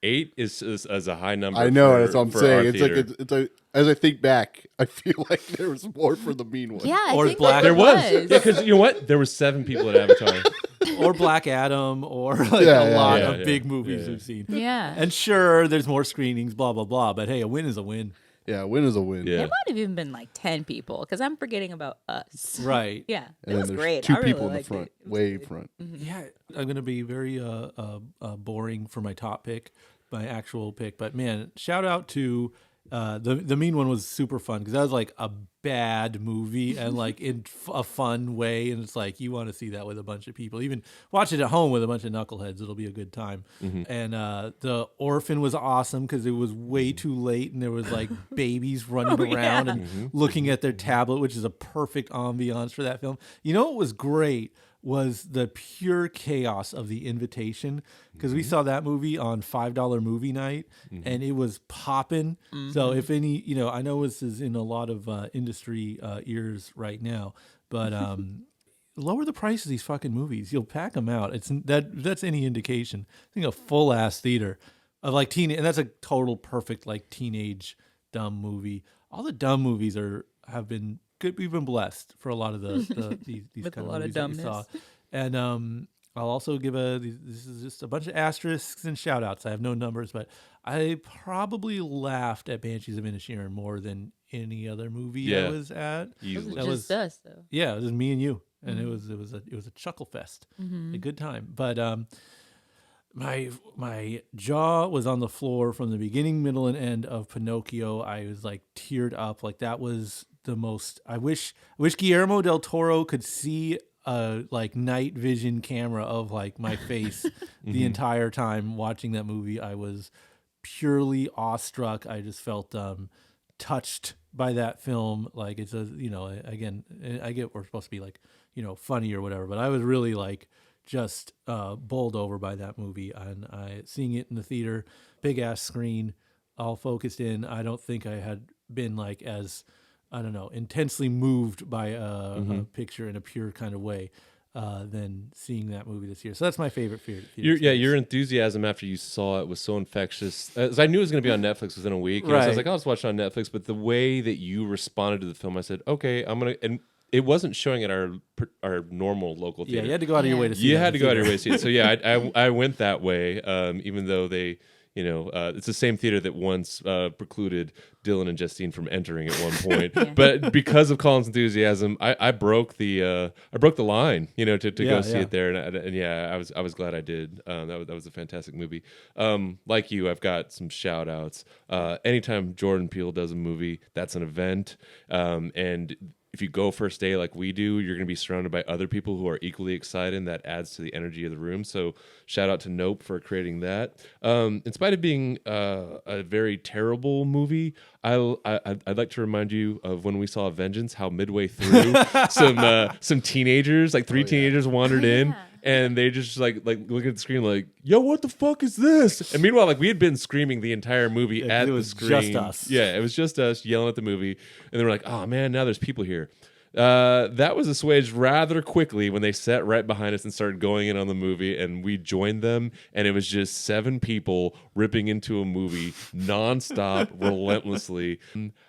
8 is a high number. I know, for- that's what I'm for saying. our It's theater. it's a as I think back, I feel like there was more for the mean one. Yeah, I Or think Black- there There was. Yeah, because you know what? There was 7 people at Avatar. or Black Adam, or like Yeah, a yeah, lot yeah, of yeah. big movies Yeah. we've seen. Yeah. And sure, there's more screenings, blah blah blah. But hey, a win is a win, Yeah, win is a win. Yeah. It might have even been like 10 people because I'm forgetting about Us. right? Yeah, And it then was there's great. two I really people in the liked front, it. It was way good. front. Yeah, I'm gonna be very boring for my top pick, my actual pick. But man, shout out to the Mean One was super fun because that was like a bad movie and like in a fun way, and it's like you want to see that with a bunch of people. Even watch it at home with a bunch of knuckleheads; it'll be a good time. And the Orphan was awesome because it was way too late, and there was like babies running around and looking at their tablet, which is a perfect ambiance for that film. You know what was great was the pure chaos of The Invitation, because we saw that movie on $5 movie night and it was popping. So if any, I know this is in a lot of industry ears right now, but lower the price of these fucking movies. You'll pack them out. That's any indication. I think a full ass theater of like and that's a total perfect like teenage dumb movie. All the dumb movies have been good. We've been blessed for a lot of these With kind a lot of movies that we saw. dumbness. And I'll also give this is just a bunch of asterisks and shout outs. I have no numbers, but I probably laughed at Banshees of Inisherin more than any other movie I Yeah. was at. It was Easily. That just us, though. Yeah, it was me and you, and it was a chuckle fest, a good time. But my jaw was on the floor from the beginning, middle, and end of Pinocchio. I was like teared up. Like that was the most. I wish Guillermo del Toro could see a like night vision camera of like my face the entire time watching that movie. I was purely awestruck. I just felt touched by that film. Like it's again, I get we're supposed to be like funny or whatever, but I was really like just bowled over by that movie, and seeing it in the theater, big ass screen, all focused in. I don't think I had been like as intensely moved by a picture in a pure kind of way than seeing that movie this year. So that's my favorite theater. Your enthusiasm after you saw it was so infectious. As I knew it was going to be on Netflix within a week. So I was Right. like, I'll just watch it on Netflix. But the way that you responded to the film, I said, okay, I'm going to. And it wasn't showing at our normal local Yeah, theater. you had to go out of your way to see it. You in had the to go out of your theater. way to see it. So yeah, I went that way, even though they, it's the same theater that once precluded Dylan and Justine from entering at one point. But because of Colin's enthusiasm, I broke the line, to go see it there, and I was glad I did. That was a fantastic movie. Like you, I've got some shout outs. Anytime Jordan Peele does a movie, that's an event, and if you go first day like we do, you're going to be surrounded by other people who are equally excited, and that adds to the energy of the room. So shout out to Nope for creating that. In spite of being a very terrible movie, I'd like to remind you of when we saw Vengeance, how midway through some teenagers, like three teenagers wandered in. And they just like look at the screen like, yo, what the fuck is this? And meanwhile, like we had been screaming the entire movie at it was the screen. just us. Yeah, it was just us yelling at the movie. And they were like, oh man, now there's people here. That was assuaged rather quickly when they sat right behind us and started going in on the movie, and we joined them, and it was just 7 people ripping into a movie nonstop, relentlessly.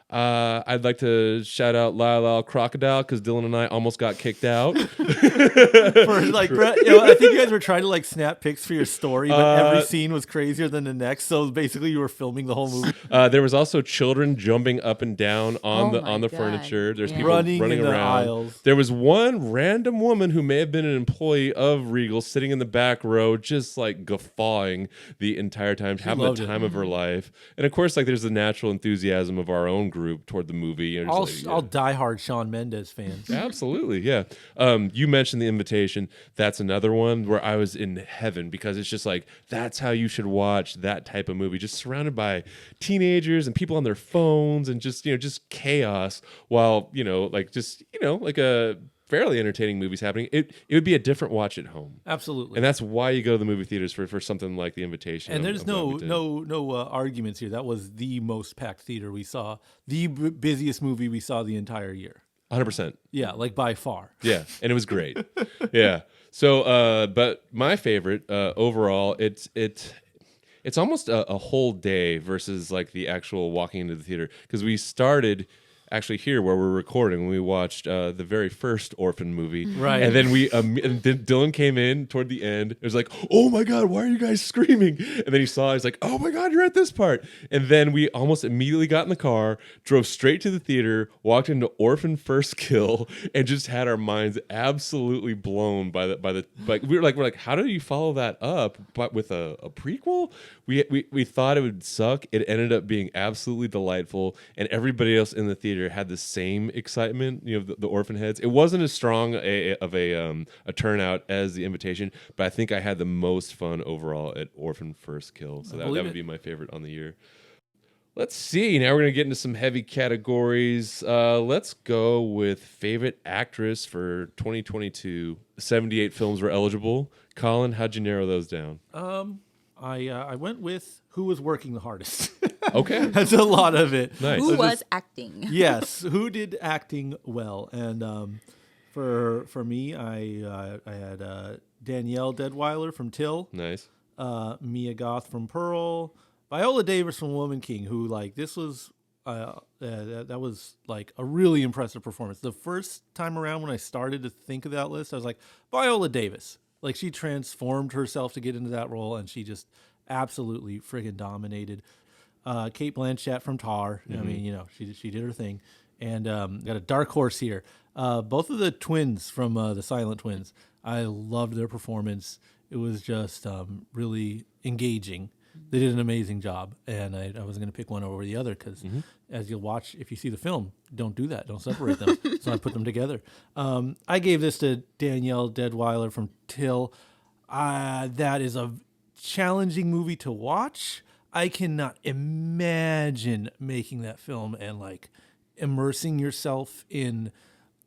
I'd like to shout out Lyle Crocodile because Dylan and I almost got kicked out. For like, I think you guys were trying to like snap pics for your story, but every scene was crazier than the next. So basically, you were filming the whole movie. There was also children jumping up and down on Oh the my God. furniture. There's Yeah. people Running running in the around. aisles. There was one random woman who may have been an employee of Regal sitting in the back row, just like guffawing the entire time, having loved the it. time of her life. And of course, like there's the natural enthusiasm of our own group toward the movie. And All diehard Shawn Mendes fans. Absolutely, yeah. You mentioned The Invitation. That's another one where I was in heaven because it's just like that's how you should watch that type of movie, just surrounded by teenagers and people on their phones and just chaos while like a fairly entertaining movie's happening. It would be a different watch at home. Absolutely. And that's why you go to the movie theaters for something like The Invitation. And there's I'm glad we did. no arguments here. That was the most packed theater we saw, the busiest movie we saw the entire year. 100%. Yeah, like by far. Yeah, and it was great. Yeah. So, but my favorite overall, it's almost a whole day versus like the actual walking into the theater because we started actually here where we're recording. We watched the very first Orphan movie, Right. And then and then Dylan came in toward the end. It was like, "Oh my god, why are you guys screaming?" And then he saw, he's like, "Oh my god, you're at this part." And then we almost immediately got in the car, drove straight to the theater, walked into Orphan First Kill, and just had our minds absolutely blown by the like we're like, how do you follow that up but with a prequel? We thought it would suck. It ended up being absolutely delightful, and everybody else in the theater had the same excitement. You know, the Orphan heads. It wasn't as strong of a turnout as The Invitation, but I think I had the most fun overall at Orphan First Kill. So that would be my favorite on the year. Let's see. Now we're going to get into some heavy categories. Let's go with favorite actress for 2022. 78 films were eligible. Colin, how'd you narrow those down? I went with who was working the hardest. Okay. That's a lot of it. Nice. Who was acting? Yes, who did acting well? And for me, I had Danielle Deadweiler from Till, Nice. Mia Goth from Pearl, Viola Davis from Woman King. Who this was that was like a really impressive performance. The first time around when I started to think of that list, I was like, Viola Davis. Like, she transformed herself to get into that role, and she just absolutely friggin' dominated. Cate Blanchett from Tar. I mean, she did her thing. And got a dark horse here. Both of the twins from the Silent Twins. I loved their performance. It was just really engaging. They did an amazing job, and I wasn't going to pick one over the other because, as you'll watch, if you see the film, don't do that. Don't separate them. So I put them together. I gave this to Danielle Deadweiler from Till. That is a challenging movie to watch. I cannot imagine making that film and immersing yourself in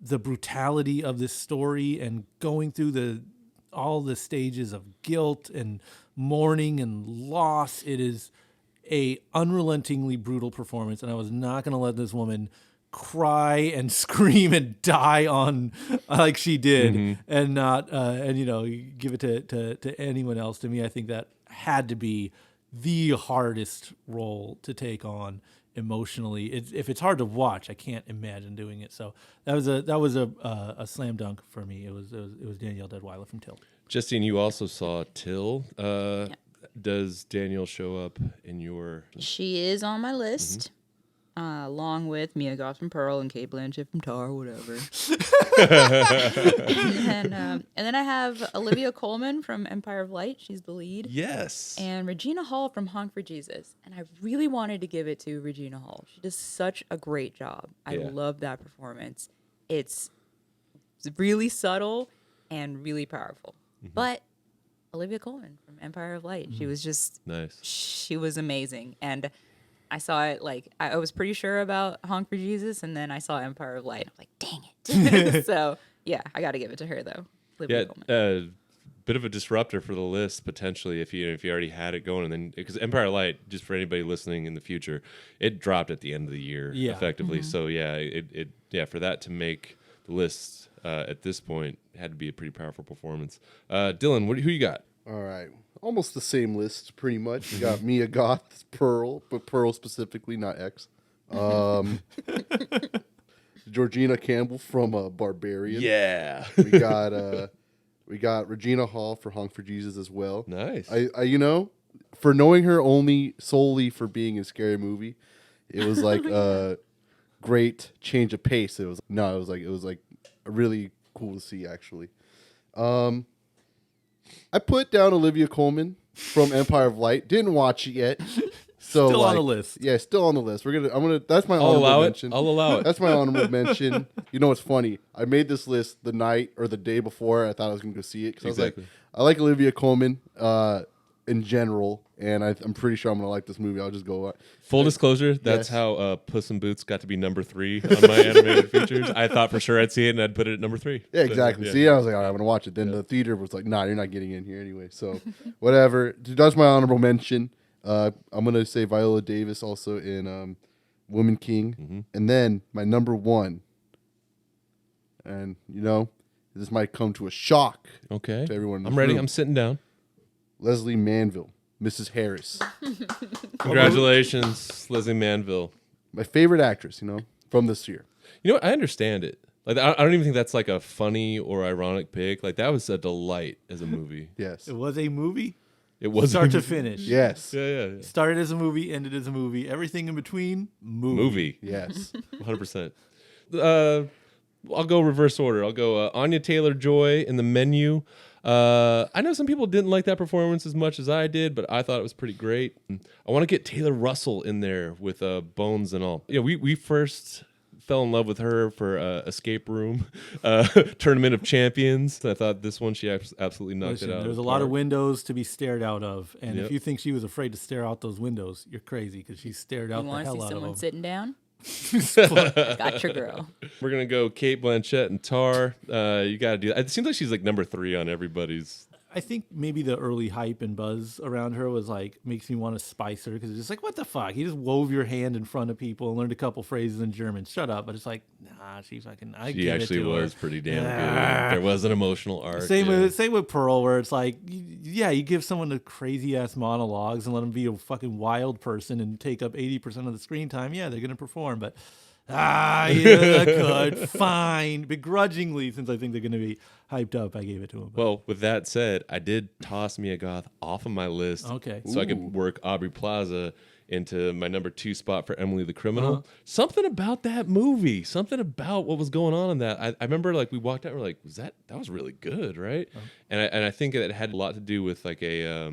the brutality of this story and going through all the stages of guilt and mourning and loss. It is a unrelentingly brutal performance, and I was not going to let this woman cry and scream and die on like she did, and not give it to anyone else. To me, I think that had to be the hardest role to take on emotionally. If it's hard to watch, I can't imagine doing it. So that was a slam dunk for me. It was Danielle Deadweiler from Till. Justine, you also saw Till. Does Danielle show up in your? She is on my list, along with Mia Goth from Pearl and Cate Blanchett from Tar, whatever. and then I have Olivia Colman from Empire of Light. She's the lead. Yes. And Regina Hall from Honk for Jesus. And I really wanted to give it to Regina Hall. She does such a great job. I love that performance. It's really subtle and really powerful. But Olivia Colman from Empire of Light, she was just nice. She was amazing. And I saw it I was pretty sure about Honk for Jesus, and then I saw Empire of Light. I'm like, dang it. So yeah, I got to give it to her though. Olivia Colman. Bit of a disruptor for the list potentially if you already had it going, and then because Empire of Light, just for anybody listening in the future, it dropped at the end of the year effectively. So it for that to make the list at this point had to be a pretty powerful performance. Dylan, who you got? All right. Almost the same list, pretty much. You got Mia Goth, Pearl, but Pearl specifically, not X. Georgina Campbell from Barbarian. Yeah. We got Regina Hall for Honk for Jesus as well. Nice. I for knowing her solely for being in a scary movie, it was like a great change of pace. It was really cool to see actually. I put down Olivia Colman from Empire of Light. Didn't watch it yet. So Still on the list. Yeah, still on the list. That's my honorable mention. I'll allow it. That's my honorable mention. You know what's funny? I made this list the night or the day before I thought I was going to go see it. Because Exactly. I like Olivia Colman in general, and I'm pretty sure I'm going to like this movie. I'll just go. Full disclosure, that's how Puss in Boots got to be number 3 on my animated features. I thought for sure I'd see it and I'd put it at number 3. Yeah, exactly. So, See, I was like, all right, I'm going to watch it. Then the theater was like, nah, you're not getting in here anyway. So whatever. That's my honorable mention. I'm going to say Viola Davis also in Woman King. And then my number 1, and this might come to a shock Okay. to everyone in I'm this ready. room. I'm sitting down. Leslie Manville, Mrs. Harris. Congratulations, Leslie Manville. My favorite actress, from this year. You know what? I understand it. Like I don't even think that's like a funny or ironic pick. Like that was a delight as a movie. Yes. It was a movie, It was start to finish. Yes. Yeah. Started as a movie, ended as a movie. Everything in between, Movie. Yes. 100%. I'll go reverse order. I'll go Anya Taylor-Joy in The Menu. I know some people didn't like that performance as much as I did, but I thought it was pretty great. I want to get Taylor Russell in there with Bones and all. Yeah, we first fell in love with her for Escape Room, Tournament of Champions. I thought this one she absolutely knocked it out. There's a lot of windows to be stared out of, and Yep. if you think she was afraid to stare out those windows, you're crazy because she stared out You the want to hell see out of someone them. sitting down? Got your girl. We're gonna go Kate Blanchett and Tar. You got to do that. It seems like she's like number 3 on everybody's. I think maybe the early hype and buzz around her was like makes me want to spice her because it's just like, what the fuck? You just wove your hand in front of people and learned a couple phrases in German. Shut up! But it's like, nah, she fucking. She actually was pretty damn Ah. good. There was an emotional arc. Same yeah. with Pearl, where it's like, yeah, you give someone the crazy ass monologues and let them be a fucking wild person and take up 80% of the screen time. Yeah, they're gonna perform, but yeah, good, fine, begrudgingly, since I think they're gonna be hyped up, I gave it to them. Well, with that said, I did toss Mia Goth off of my list. Okay. So I could work Aubrey Plaza into my number 2 spot for Emily the Criminal. Something about that movie, something about what was going on in that. I remember like we walked out and we're like, that was really good, right? And I think it had a lot to do with like a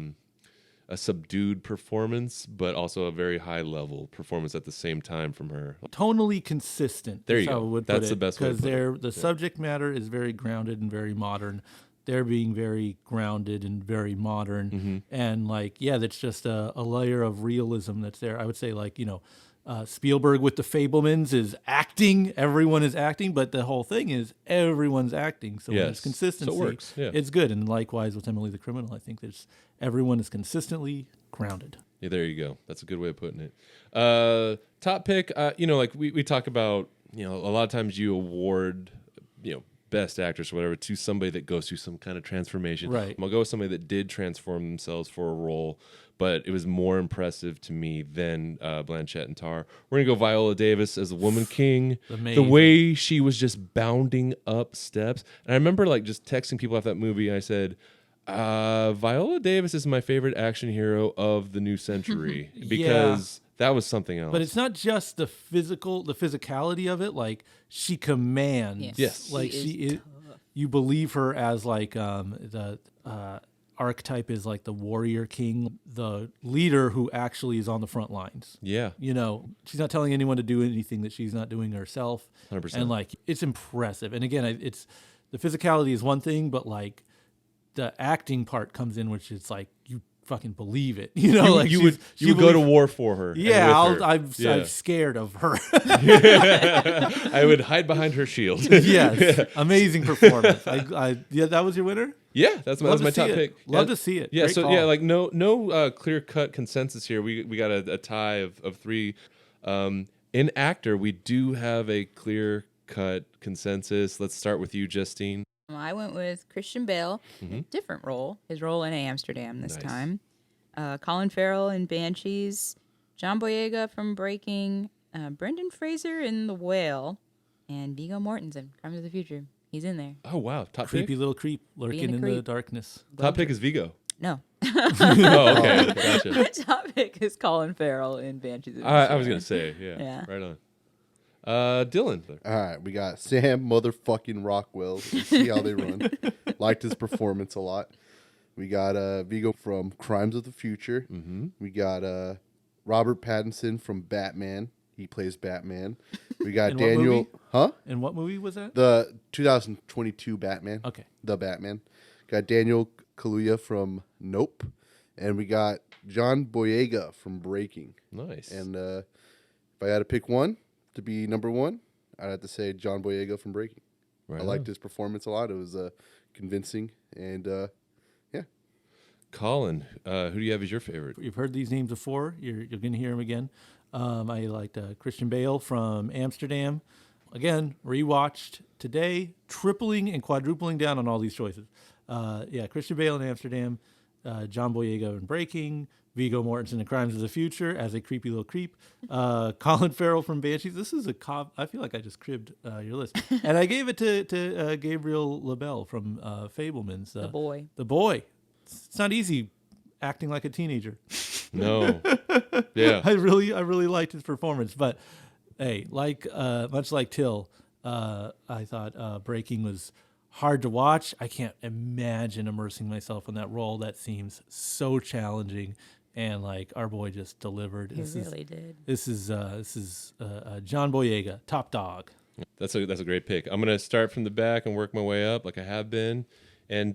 subdued performance, but also a very high level performance at the same time from her. Tonally consistent. There is you how go. I would That's put the it, best way to because put it. the subject matter is very grounded and very modern. They're being very grounded and very modern, and like, yeah, that's just a layer of realism that's there. I would say, like, Spielberg with The Fabelmans is acting. Everyone is acting, but the whole thing is everyone's acting. So when Yes. there's consistency, So it works, yeah. it's good. And likewise with Emily the Criminal, I think everyone is consistently grounded. Yeah, there you go. That's a good way of putting it. Top pick, like we talk about, a lot of times you award, best actress or whatever to somebody that goes through some kind of transformation. Right. I'm gonna go with somebody that did transform themselves for a role, but it was more impressive to me than Blanchett and Tar. We're gonna go Viola Davis as the Woman King. The Amazing. way she was just bounding up steps, and I remember like just texting people after that movie. I said, Viola Davis is my favorite action hero of the new century because that was something else. But it's not just the physicality of it. Like, she commands. Yes. Like, She she is is. You believe her as like the archetype is like the warrior king, the leader who actually is on the front lines. Yeah. She's not telling anyone to do anything that she's not doing herself. 100%. And like, it's impressive. And again, it's the physicality is one thing, but like the acting part comes in, which is like you fucking believe it. Like you would go to war for her. and Yeah, with her. I'm scared of her. I would hide behind her shield. Yes, amazing performance. That was your winner. Yeah, that was my to see top it. pick. Love Yeah. to see it. Yeah, Great so call. yeah, like no clear cut consensus here. We got a tie of 3. In actor, we do have a clear cut consensus. Let's start with you, Justine. I went with Christian Bale, different role. His role in Amsterdam this Nice. time. Colin Farrell in Banshees, John Boyega from Breaking, Brendan Fraser in The Whale, and Viggo Mortensen, Crimes of the Future. He's in there. Oh wow, top Creepy pick. little creep lurking Being a in the creep. darkness. Top pick is Vigo. No. Oh, okay, gotcha. My top pick is Colin Farrell in Banshees of I was gonna Inisherin. say, yeah, Yeah. right on. Dylan. All right, we got Sam motherfucking Rockwell. Let's see how they run. Liked his performance a lot. We got Viggo from Crimes of the Future. Mm-hmm. We got Robert Pattinson from Batman. He plays Batman. We got In what Daniel. movie? Huh? And what movie was that? The 2022 Batman. Okay. The Batman. Got Daniel Kaluuya from Nope. And we got John Boyega from Breaking. Nice. And if I had to pick one to be number 1, I'd have to say John Boyega from Breaking. Right I liked on. his performance a lot. It was convincing. And yeah. Colin, who do you have as your favorite? You've heard these names before. You're going to hear them again. I liked Christian Bale from Amsterdam. Again, rewatched today, tripling and quadrupling down on all these choices. Christian Bale in Amsterdam. John Boyega in Breaking, Viggo Mortensen in Crimes of the Future as a creepy little creep, Colin Farrell from Banshees. This is a cop. I feel like I just cribbed your list, and I gave it to Gabriel LaBelle from Fabelmans. The boy. The boy. It's not easy acting like a teenager. No. Yeah. I really liked his performance, but hey, much like Till, I thought Breaking was hard to watch. I can't imagine immersing myself in that role. That seems so challenging, and like our boy just delivered. He really did. This is John Boyega, top dog. That's a great pick. I'm gonna start from the back and work my way up, like I have been. And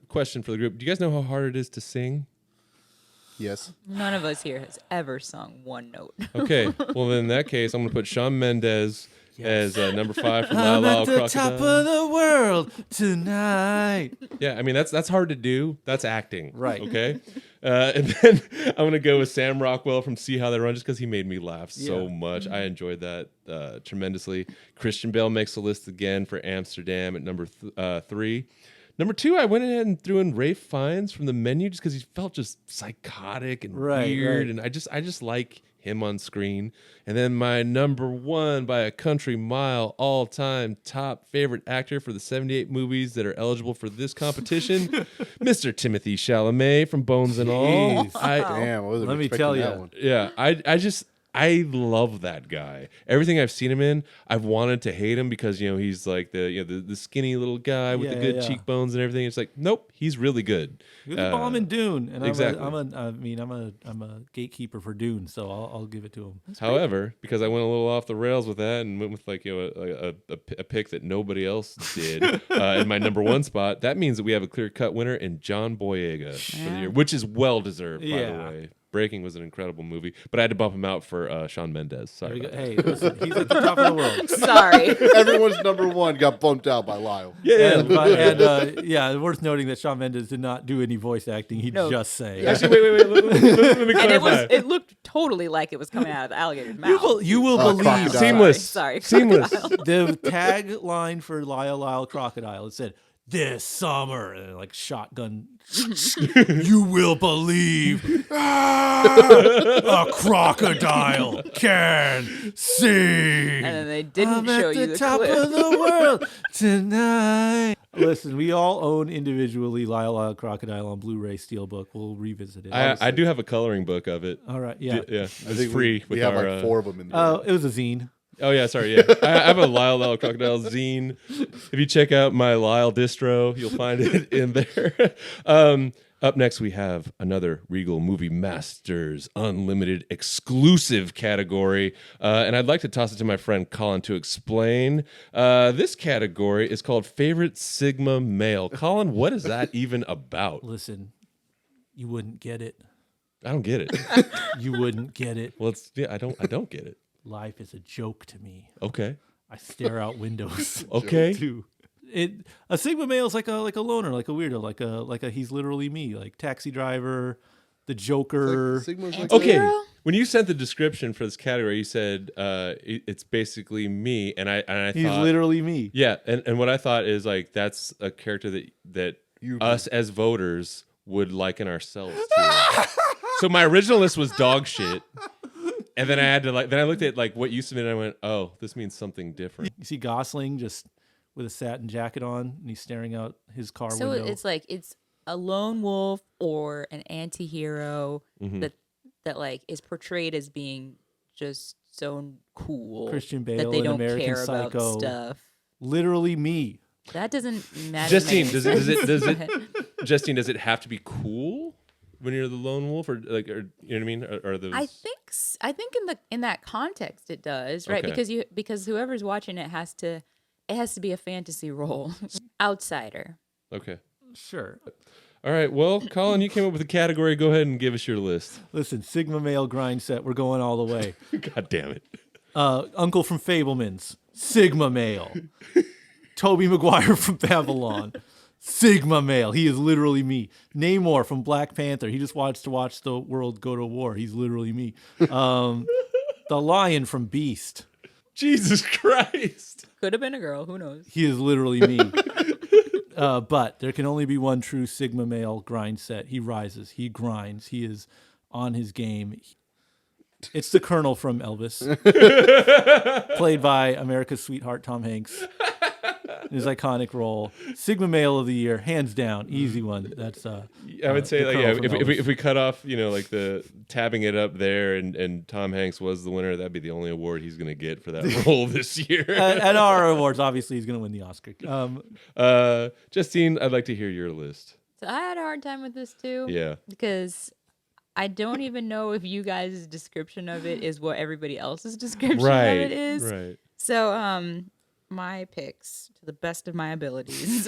question for the group: do you guys know how hard it is to sing? Yes. None of us here has ever sung one note. Okay, well then in that case, I'm gonna put Shawn Mendes as number 5 for Lyle I'm Lyle at the Crocodile. top of the world tonight. Yeah, I mean that's hard to do. That's acting, Right. Okay, and then I'm gonna go with Sam Rockwell from See How They Run, just because he made me laugh so Yeah. much. I enjoyed that tremendously. Christian Bale makes the list again for Amsterdam at number 3. Number 2, I went ahead and threw in Ralph Fiennes from The Menu, just because he felt just psychotic and weird, and I just like him on screen. And then my number 1 by a country mile, all-time top favorite actor for the 78 movies that are eligible for this competition, Mr. Timothy Chalamet from Bones and All. Jeez. Damn, I wasn't Let me expecting tell that ya. one. Yeah, I love that guy. Everything I've seen him in, I've wanted to hate him because he's like the skinny little guy with the good cheekbones and everything. It's like, nope, he's really good. He was a bomb in Dune, and exactly. I'm a gatekeeper for Dune, so I'll give it to him. However, because I went a little off the rails with that and went with like a pick that nobody else did in my number 1 spot, that means that we have a clear cut winner in John Boyega for the year, which is well deserved, by the way. Breaking was an incredible movie, but I had to bump him out for Shawn Mendes. Sorry. About that. Hey, listen, he's at the top of the world. Sorry. Everyone's number 1 got bumped out by Lyle. Yeah. And worth noting that Shawn Mendes did not do any voice acting. He just sang. Actually, wait. Let me And clarify. it looked totally like it was coming out of the alligator's mouth. You will believe crocodile. Seamless. Sorry. Seamless. the tagline for Lyle Crocodile. It said, "This summer," and like shotgun. You will believe a crocodile can sing. And then they didn't show you the top clip. of the world tonight. Listen, we all own individually Lyle Crocodile on Blu-ray Steelbook. We'll revisit it. I do have a coloring book of it. All right, yeah. Yeah, I it's think free. we with have our, like 4 of them in there. Oh, it was a zine. Oh yeah, sorry. Yeah, I have a Lyle Crocodile zine. If you check out my Lyle distro, you'll find it in there. Up next, we have another Regal Movie Masters Unlimited exclusive category, and I'd like to toss it to my friend Colin to explain. This category is called Favorite Sigma Male. Colin, what is that even about? Listen, you wouldn't get it. I don't get it. You wouldn't get it. Well, I don't get it. Life is a joke to me. Okay. I stare out windows. Okay. Too. A Sigma male is like a loner, like a weirdo, like a he's literally me, like Taxi Driver, the Joker. Sigma's like Okay. Hero? When you sent the description for this category, you said it's basically me, and I He's thought literally me. yeah, and what I thought is like that's a character that You- us as voters would liken ourselves to. So my original list was dog shit. And then I had to then I looked at like what you submitted and I went, oh, this means something different. You see Gosling just with a satin jacket on, and he's staring out his car So window. it's like it's a lone wolf or an anti-hero that like is portrayed as being just so cool. Christian that Bale they in don't American care Psycho. about stuff. Literally me. That doesn't matter. Justine, does it Justine, does it have to be cool when you're the lone wolf, or like, or you know what I mean? Or those? I think in that context it does, right? Okay. Because whoever's watching it has to be a fantasy role. Outsider. Okay. Sure. All right. Well, Colin, you came up with a category. Go ahead and give us your list. Listen, Sigma male grind set. We're going all the way. God damn it. Uncle from Fablemans, Sigma male. Toby Maguire from Babylon, Sigma male. He is literally me. Namor from Black Panther. He just wants to watch the world go to war. He's literally me. The Lion from Beast. Jesus Christ. Could have been a girl. Who knows? He is literally me. But there can only be one true Sigma male grind set. He rises. He grinds. He is on his game. It's the Colonel from Elvis, played by America's sweetheart Tom Hanks. His iconic role, Sigma Male of the Year, hands down, easy one. That's I would say the like Colonel from if we Elvis. cut off like the tabbing it up there and Tom Hanks was the winner, that'd be the only award he's gonna get for that role this year. At our awards, obviously, he's going to win the Oscar. Justine, I'd like to hear your list. So I had a hard time with this too. Yeah. Because I don't even know if you guys' description of it is what everybody else's description Right. of it is. Right. So, my picks, to the best of my abilities,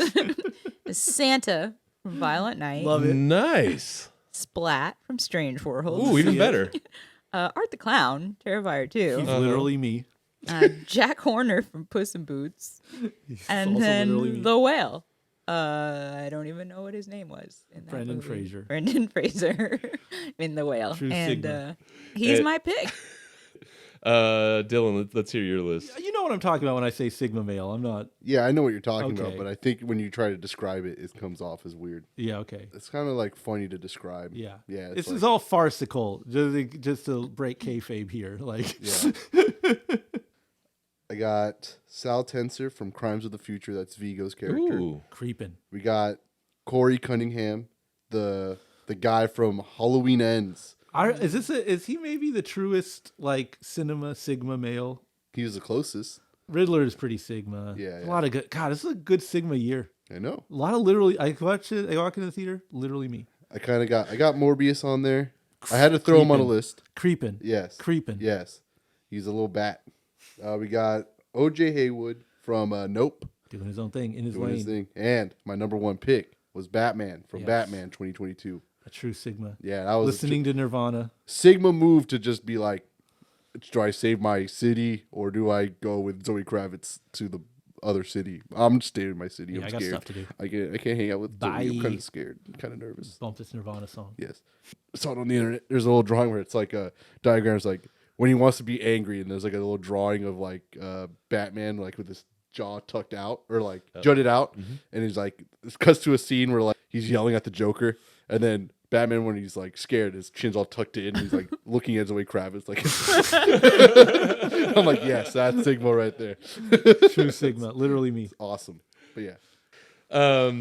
is Santa from Violent Night, Love it. Nice. Splat from Strange World, Ooh, even better. Art the Clown, Terrifier 2, He's literally me. Jack Horner from Puss in Boots, and also literally me. then The Whale. I don't even know what his name was in that Brendan movie. Fraser. Brendan Fraser in The Whale. True and Sigma. He's my pick. Dylan, let's hear your list. You know what I'm talking about when I say Sigma Male. I'm not. Yeah, I know what you're talking Okay. about, but I think when you try to describe it, it comes off as weird. Yeah, okay. It's kind of like funny to describe. Yeah. Yeah. This like- is all farcical, just to break kayfabe here. Like, Yeah. I got Sal Tenser from Crimes of the Future. That's Vigo's character. Ooh. creeping. We got Corey Cunningham, the guy from Halloween Ends. Is he maybe the truest like cinema Sigma male? He was the closest. Riddler is pretty Sigma. Yeah, A lot of good. God, this is a good Sigma year. I know. A lot of literally. I watch it. I walk into the theater. Literally me. I got Morbius on there. I had to throw him on a Creeping. list. Creeping. Yes. Creeping. Yes. He's a little bat. We got O.J. Haywood from Nope. Doing his own thing in his Doing lane. his thing. And my number one pick was Batman from Yes. Batman 2022. A true Sigma. Yeah, that was Listening to Nirvana. Sigma move to just be like, do I save my city or do I go with Zoe Kravitz to the other city? I'm just staying in my city. Yeah, I'm I got scared. stuff to do. I can't hang out with Zoe. I'm Bye. kind of scared. I'm kind of nervous. Bump this Nirvana song. Yes. I saw it on the internet. There's a little drawing where it's like a diagram. It's like when he wants to be angry, and there's like a little drawing of like Batman, like with his jaw tucked out or like jutted out, and he's like, it cuts to a scene where like he's yelling at the Joker, and then Batman, when he's like scared, his chin's all tucked in, and he's like looking at Zoe Kravitz, like. I'm like, yes, that's Sigma right there. True Sigma. Literally me. Awesome, but yeah.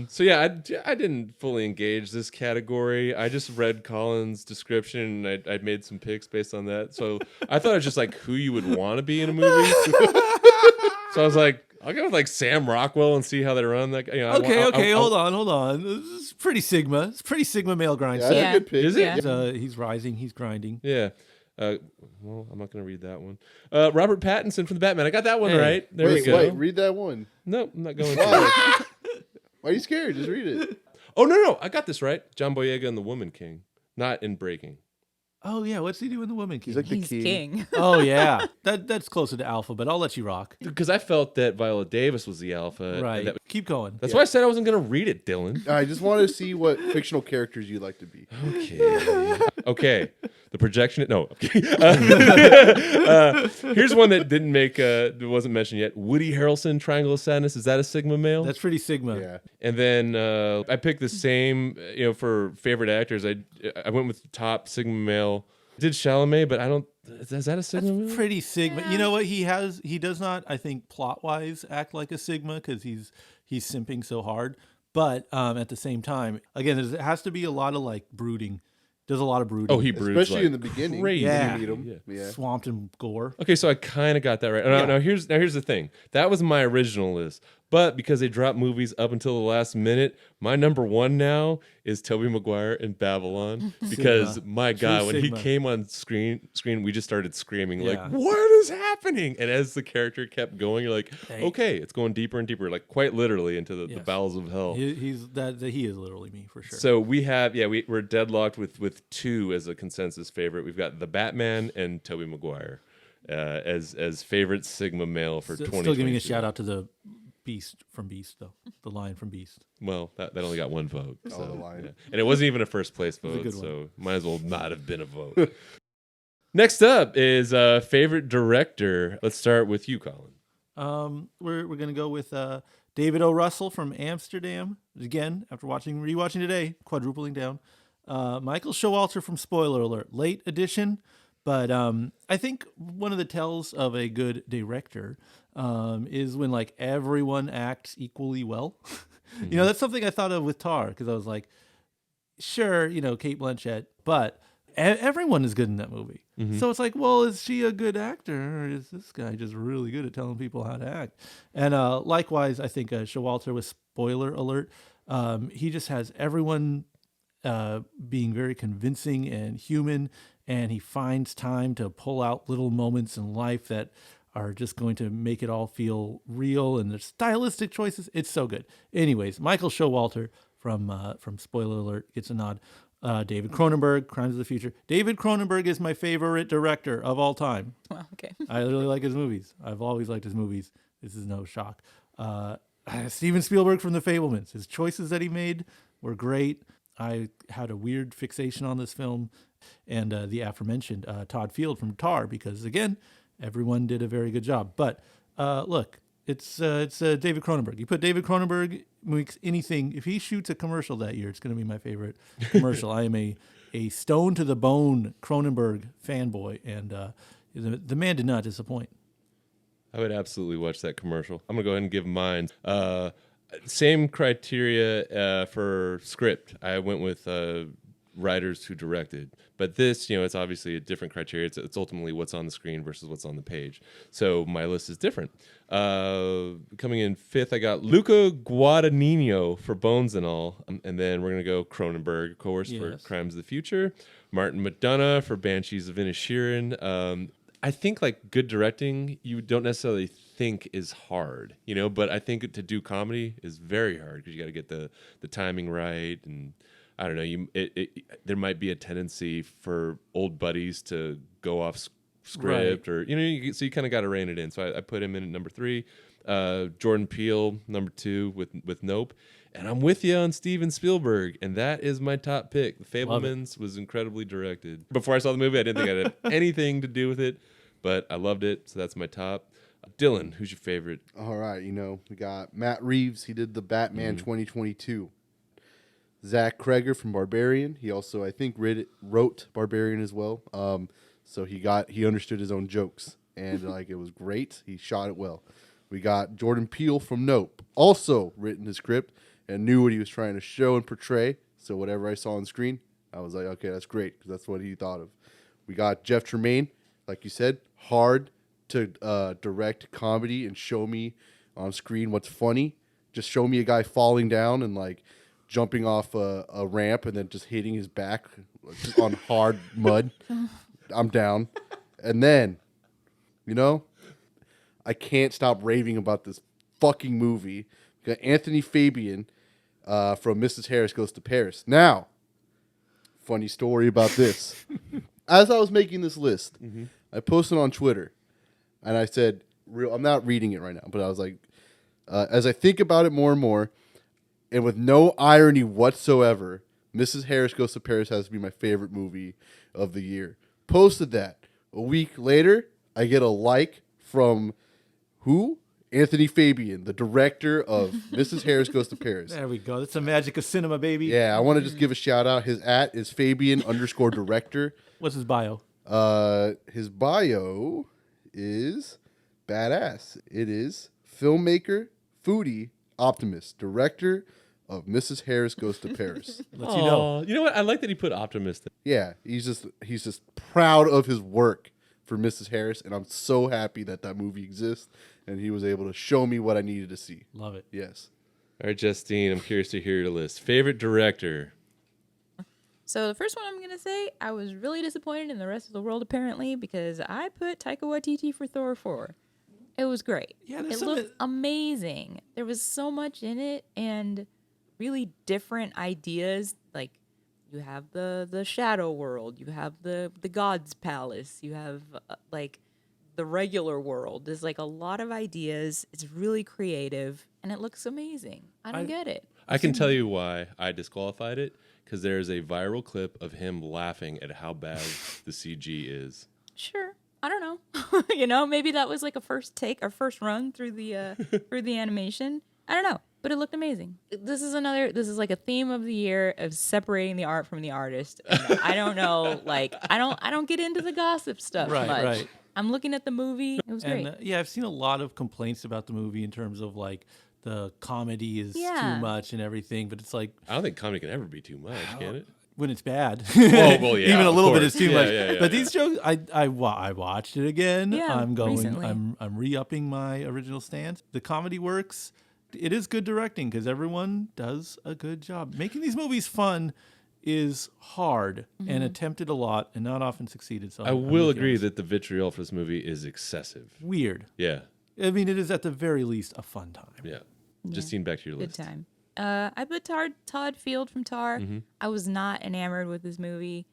So yeah, I didn't fully engage this category. I just read Colin's description and I made some picks based on that. So I thought it was just like who you would want to be in a movie. So I was like, I'll go with like Sam Rockwell and see how they run that. Okay, hold on. This is pretty Sigma. It's pretty Sigma male grind. Yeah, set. that's Yeah. a good pick. Is it? Yeah. He's rising. He's grinding. Yeah. Well, I'm not going to read that one. Robert Pattinson from the Batman. I got that one Hey. right. There we Wait, go. read that one. No, I'm not going to. Why? Why are you scared? Just read it. Oh, no. I got this right. John Boyega and the Woman King. Not in Breaking. Oh yeah, what's he doing the Woman King? He's like the He's king. Oh yeah, that's closer to alpha, but I'll let you rock. Because I felt that Viola Davis was the alpha. Right, That- keep going. that's why I said I wasn't going to read it, Dylan. I just want to see what fictional characters you'd like to be. Okay. The projection. No. Okay. Here's one that didn't make. Wasn't mentioned yet. Woody Harrelson, Triangle of Sadness. Is that a Sigma male? That's pretty Sigma. Yeah. And then I picked the same. For favorite actors, I went with the top Sigma male. Did Chalamet, but I don't. Is that a Sigma male? Pretty Sigma. You know what? He does not, I think, plot wise act like a Sigma because he's simping so hard. But at the same time, again, there has to be a lot of like brooding. There's a lot of brooding. Oh, he broods Especially like in the beginning. crazy. Yeah. When you meet him. Yeah. Swamped in gore. Okay, so I kind of got that right. Now here's the thing. That was my original list, but because they dropped movies up until the last minute, my number one now is Tobey Maguire in Babylon. Because Sigma. my God, True when Sigma. he came on screen, we just started screaming Yeah. like, "What is happening?" And as the character kept going, you're like, Hey. "Okay, it's going deeper and deeper, like quite literally into the Yes. bowels of hell." He is literally me for sure. So we have, we're deadlocked with two as a consensus favorite. We've got the Batman and Tobey Maguire as favorite Sigma male for 2020. Still giving a shout out to the Beast from Beast though, the Lion from Beast. Well, that only got one vote. So, the Lion. yeah. And it wasn't even a first place was a vote, good one. so might as well not have been a vote. Next up is favorite director. Let's start with you, Colin. We're gonna go with David O. Russell from Amsterdam. Again, after rewatching today, quadrupling down. Michael Showalter from Spoiler Alert. Late edition, but I think one of the tells of a good director is when like everyone acts equally well. You know, that's something I thought of with Tar, because I was like, sure, you know, Kate Blanchett, but everyone is good in that movie. So it's like, well, is she a good actor, or is this guy just really good at telling people how to act? And likewise, I think Showalter with Spoiler Alert, he just has everyone being very convincing and human, and he finds time to pull out little moments in life that are just going to make it all feel real, and the stylistic choices. It's so good. Anyways, Michael Showalter from Spoiler Alert gets a nod. David Cronenberg, Crimes of the Future. David Cronenberg is my favorite director of all time. Well, okay. I really like his movies. I've always liked his movies. This is no shock. Steven Spielberg from The Fablemans. His choices that he made were great. I had a weird fixation on this film. And the aforementioned Todd Field from Tar, because, again, everyone did a very good job. But look, it's David Cronenberg. You put David Cronenberg makes anything. If he shoots a commercial that year, it's going to be my favorite commercial. I am a stone to the bone Cronenberg fanboy, and the man did not disappoint. I would absolutely watch that commercial. I'm gonna go ahead and give mine. Same criteria for script. I went with writers who directed, but this, it's obviously a different criteria. It's ultimately what's on the screen versus what's on the page. So my list is different. Coming in fifth, I got Luca Guadagnino for Bones and All, and then we're gonna go Cronenberg, of course, for Crimes of the Future. Martin McDonagh for Banshees of Inisherin. I think like good directing, you don't necessarily think is hard, but I think to do comedy is very hard because you got to get the timing right, and I don't know, there might be a tendency for old buddies to go off script, right. Or so you kind of got to rein it in. So I put him in at number 3. Jordan Peele number 2 with Nope, and I'm with you on Steven Spielberg, and that is my top pick. The Fablemans was incredibly directed. Before I saw the movie, I didn't think I had anything to do with it, but I loved it, so that's my top. Dylan, who's your favorite? All right, we got Matt Reeves. He did the Batman 2022. Zach Kreger from Barbarian. He also, I think, wrote Barbarian as well. So he understood his own jokes, and it was great. He shot it well. We got Jordan Peele from Nope, also written his script and knew what he was trying to show and portray. So whatever I saw on screen, I was like, okay, that's great, because that's what he thought of. We got Jeff Tremaine, like you said, hard to direct comedy and show me on screen what's funny. Just show me a guy falling down and jumping off a ramp and then just hitting his back on hard mud. I'm down. And then, I can't stop raving about this fucking movie. We got Anthony Fabian from Mrs. Harris Goes to Paris. Now, funny story about this. As I was making this list, I posted on Twitter, and I said, I'm not reading it right now, but I was like, as I think about it more and more, and with no irony whatsoever, Mrs. Harris Goes to Paris has to be my favorite movie of the year. Posted that. A week later, I get a like from who? Anthony Fabian, the director of Mrs. Harris Goes to Paris. There we go. That's the magic of cinema, baby. Yeah, I want to just give a shout out. His @ is Fabian_director. What's his bio? His bio is badass. It is filmmaker, foodie, optimist, director of Mrs. Harris Goes to Paris. Lets you know. You know what? I like that he put optimist in. Yeah, he's just proud of his work for Mrs. Harris, and I'm so happy that movie exists, and he was able to show me what I needed to see. Love it. Yes. All right, Justine, I'm curious to hear your list. Favorite director? So the first one I'm going to say, I was really disappointed in the rest of the world, apparently, because I put Taika Waititi for Thor 4. It was great. Yeah, it looked amazing. There was so much in it, and really different ideas. Like, you have the shadow world, you have the god's palace, you have the regular world. There's a lot of ideas. It's really creative, and it looks amazing. I don't get it. I can tell you why I disqualified it, because there's a viral clip of him laughing at how bad the CG is. Sure. I don't know. Maybe that was a first take or first run through the animation. I don't know, but it looked amazing. This is like a theme of the year of separating the art from the artist. And I don't know, like I don't get into the gossip stuff Right, much. right. I'm looking at the movie. It was great. And yeah, I've seen a lot of complaints about the movie in terms of like the comedy is Yeah. too much and everything, but it's like I don't think comedy can ever be too much, can it? when it's bad. Well, yeah, even a of little bit course. is too Yeah, much. yeah, But these jokes, I watched it again. Yeah, I'm going. recently. I'm re-upping my original stance. The comedy works. It is good directing because everyone does a good job. Making these movies fun is hard and attempted a lot and not often succeeded. So I I'm will with you on agree this. that the vitriol for this movie is excessive. Weird. Yeah, I mean, it is at the very least a fun time. yeah. Justine, back to your Good list. time. I put Todd Field from Tar. I was not enamored with this movie,